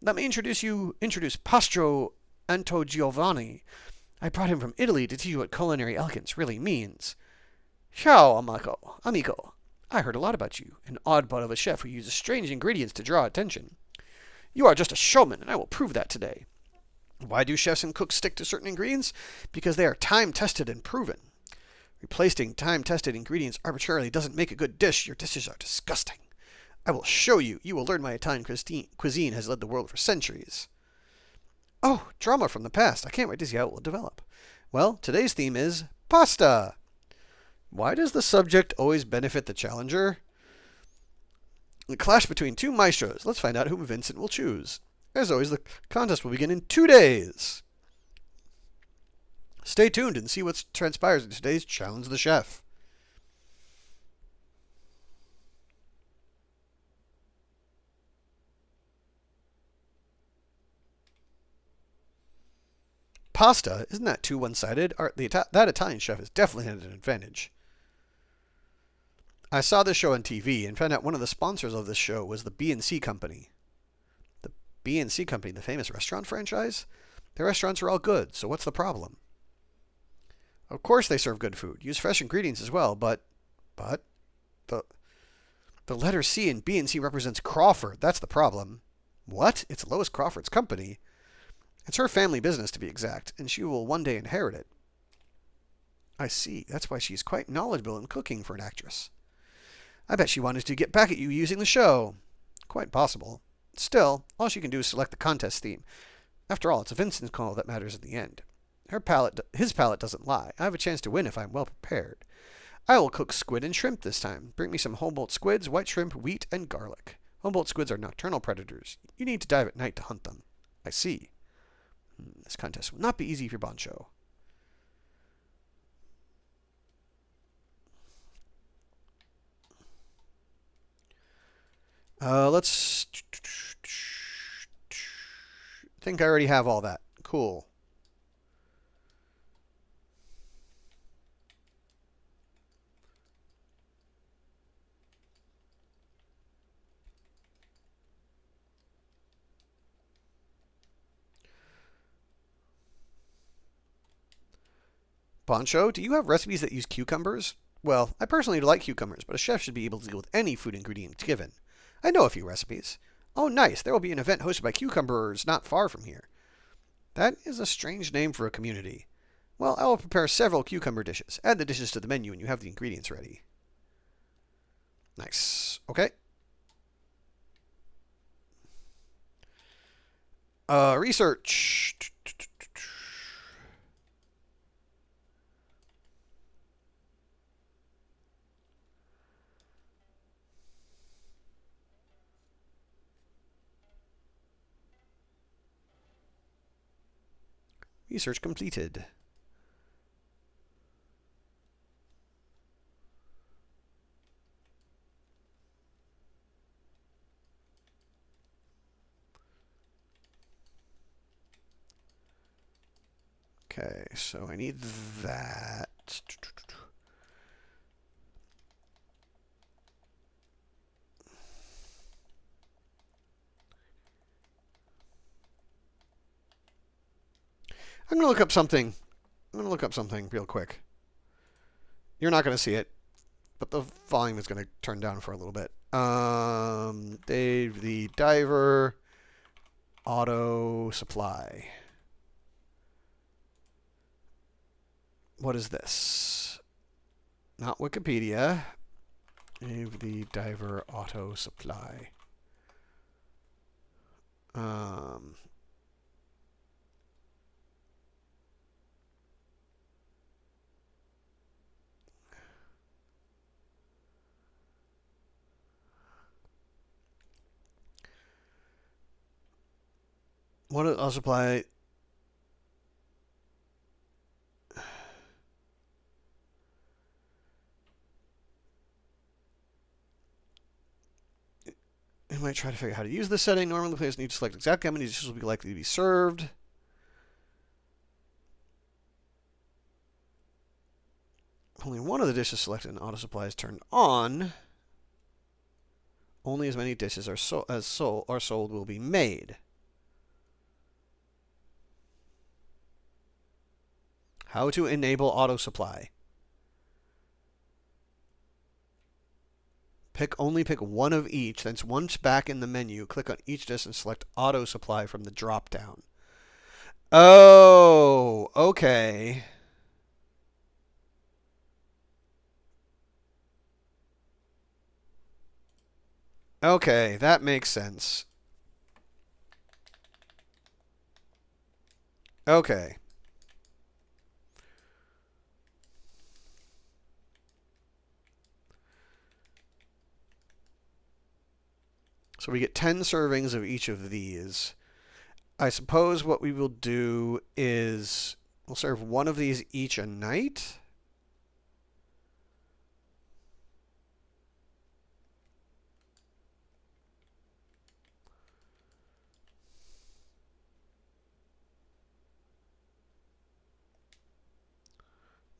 Let me introduce Pastro Antogiovanni. I brought him from Italy to teach you what culinary elegance really means. Ciao, amico. I heard a lot about you, an oddball of a chef who uses strange ingredients to draw attention. You are just a showman, and I will prove that today. Why do chefs and cooks stick to certain ingredients? Because they are time-tested and proven. Replacing time-tested ingredients arbitrarily doesn't make a good dish. Your dishes are disgusting. I will show you. You will learn my Italian cuisine has led the world for centuries. Oh, drama from the past. I can't wait to see how it will develop. Well, today's theme is pasta. Why does the subject always benefit the challenger? A clash between two maestros. Let's find out whom Vincent will choose. As always, the contest will begin in 2 days. Stay tuned and see what transpires in today's Challenge the Chef. Pasta? Isn't that too one-sided? That Italian chef has definitely had an advantage. I saw this show on TV and found out one of the sponsors of this show was the B&C Company. The B&C Company, the famous restaurant franchise? Their restaurants are all good, so what's the problem? Of course they serve good food. Use fresh ingredients as well, but the letter C in B&C represents Crawford. That's the problem. What? It's Lois Crawford's company. It's her family business, to be exact, and she will one day inherit it. I see. That's why she's quite knowledgeable in cooking for an actress. I bet she wanted to get back at you using the show. Quite possible. Still, all she can do is select the contest theme. After all, it's Vincent's call that matters in the end. His palate doesn't lie. I have a chance to win if I'm well prepared. I will cook squid and shrimp this time. Bring me some Humboldt squids, white shrimp, wheat, and garlic. Humboldt squids are nocturnal predators. You need to dive at night to hunt them. I see. This contest will not be easy for Bancho. Let's... I think I already have all that. Cool. Bancho, do you have recipes that use cucumbers? Well, I personally like cucumbers, but a chef should be able to deal with any food ingredient given. I know a few recipes. Oh, nice. There will be an event hosted by cucumbers not far from here. That is a strange name for a community. Well, I will prepare several cucumber dishes. Add the dishes to the menu and you have the ingredients ready. Nice. Okay. Research. Research completed. Okay, so I need that. I'm going to look up something. I'm going to look up something real quick. You're not going to see it, but the volume is going to turn down for a little bit. Dave the Diver Auto Supply. What is this? Not Wikipedia. Dave the Diver Auto Supply. What I'll supply. I might try to figure out how to use this setting. Normally, the players need to select exactly how many dishes will be likely to be served. Only one of the dishes selected in auto supply is turned on. Only as many dishes are sold will be made. How to enable auto supply. Only pick one of each. Then once back in the menu, click on each dish and select auto supply from the drop down. Oh, okay. Okay, that makes sense. Okay. So we get 10 servings of each of these. I suppose what we will do is we'll serve one of these each a night.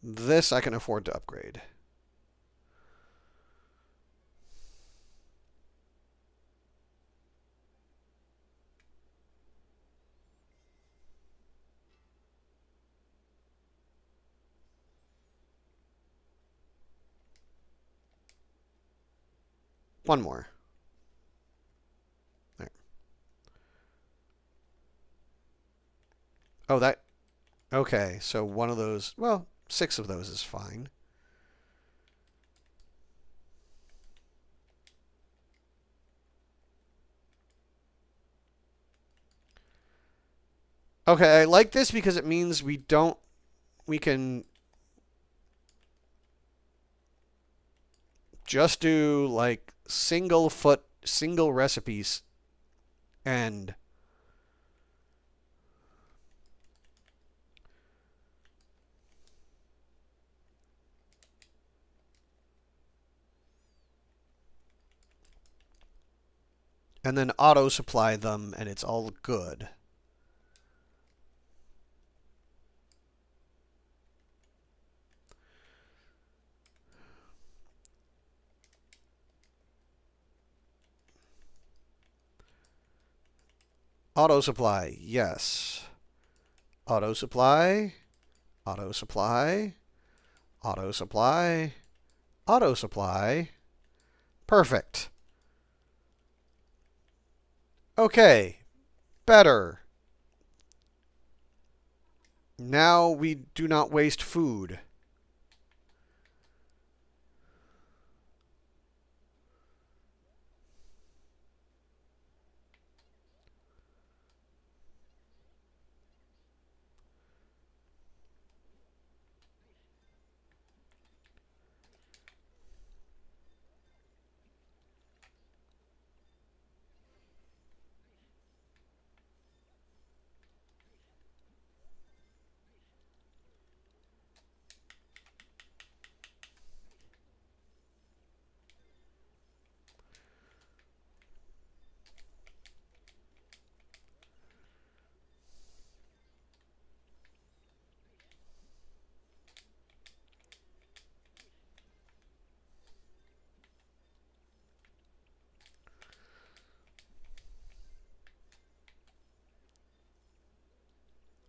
This I can afford to upgrade. One more. There. Oh, that... Okay, so one of those... Well, 6 of those is fine. Okay, I like this because it means we can just do like single recipes and then auto supply them and it's all good. Auto supply, yes. Auto supply, auto supply, auto supply, auto supply. Perfect. Okay, better. Now we do not waste food.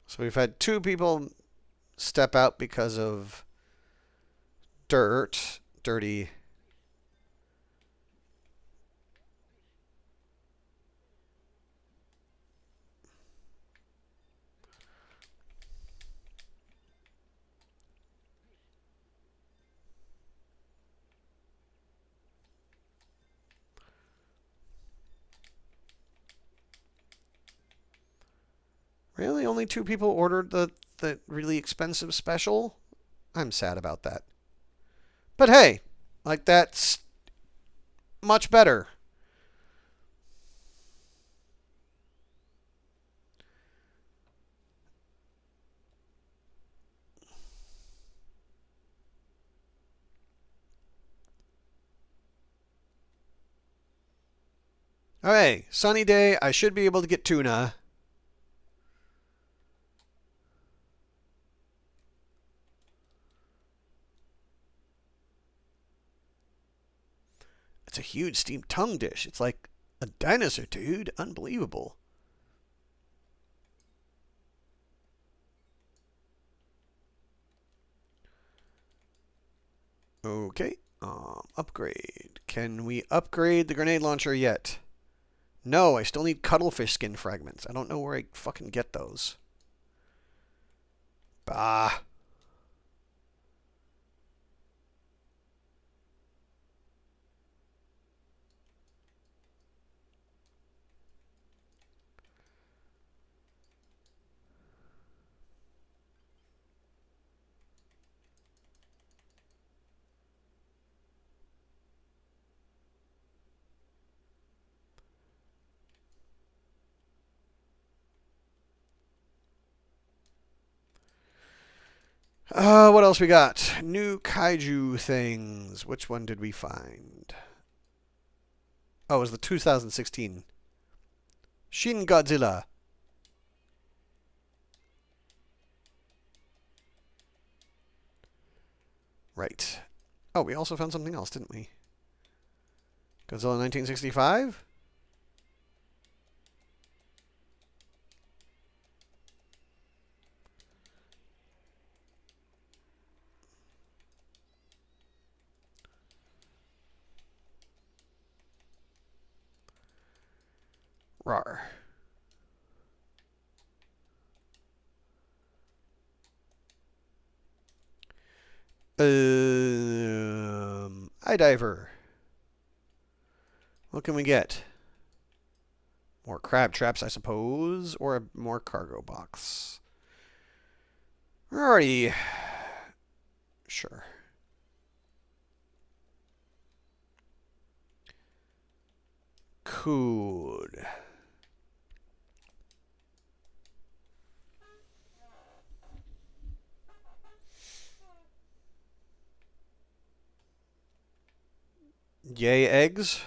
So we've had 2 people step out because of dirty. Really? Only 2 people ordered the really expensive special? I'm sad about that. But hey, like that's much better. Okay, sunny day. I should be able to get tuna. It's a huge steamed tongue dish. It's like a dinosaur, dude. Unbelievable. Okay. Upgrade. Can we upgrade the grenade launcher yet? No, I still need cuttlefish skin fragments. I don't know where I fucking get those. Bah. What else we got? New kaiju things. Which one did we find? Oh, it was the 2016 Shin Godzilla. Right. Oh, we also found something else, didn't we? Godzilla 1965? Rawr. iDiver. What can we get? More crab traps, I suppose, or a more cargo box. Alrighty. Sure. Cool. Yay, eggs.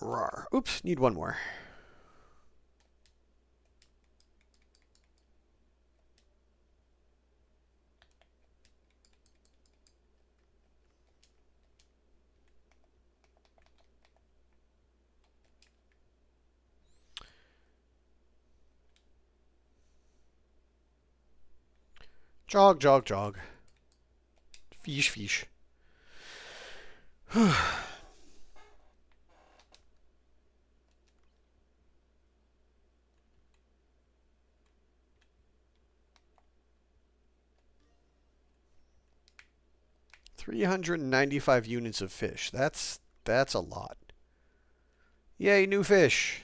Rawr. Oops, need one more. Jog, jog, jog. Fish, fish. 395 units of fish. That's a lot. Yay, new fish.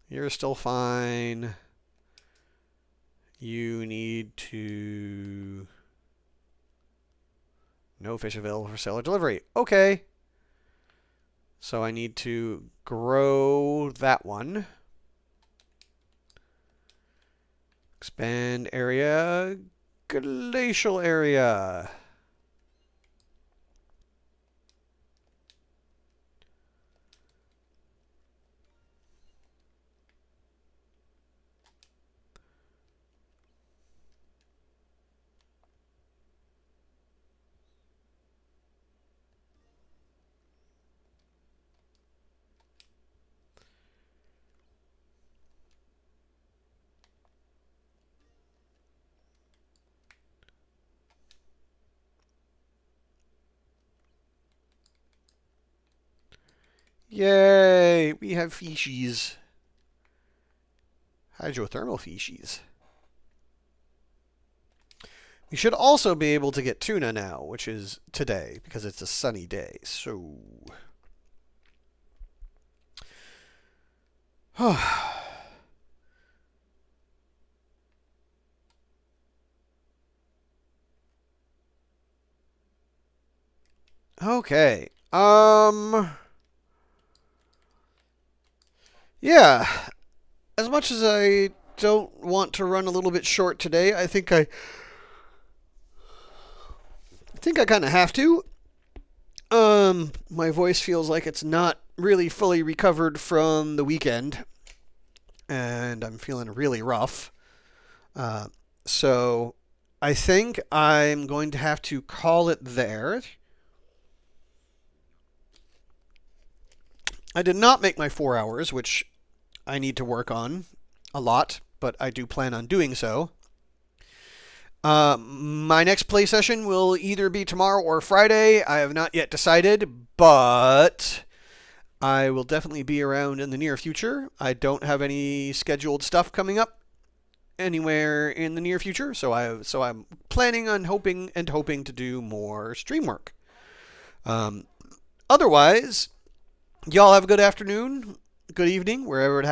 You're still fine. You need to... No fish available for sale or delivery. Okay. So I need to grow that one. Expand area. Glacial area. Yay! We have fishies. Hydrothermal fishies. We should also be able to get tuna now, which is today, because it's a sunny day. So... Okay. Yeah. As much as I don't want to run a little bit short today, I think I kind of have to. My voice feels like it's not really fully recovered from the weekend, and I'm feeling really rough. So I think I'm going to have to call it there. I did not make my 4 hours, which I need to work on a lot, but I do plan on doing so. My next play session will either be tomorrow or Friday. I have not yet decided, but I will definitely be around in the near future. I don't have any scheduled stuff coming up anywhere in the near future, so I'm planning on hoping to do more stream work. Otherwise, y'all have a good afternoon, good evening, wherever it happens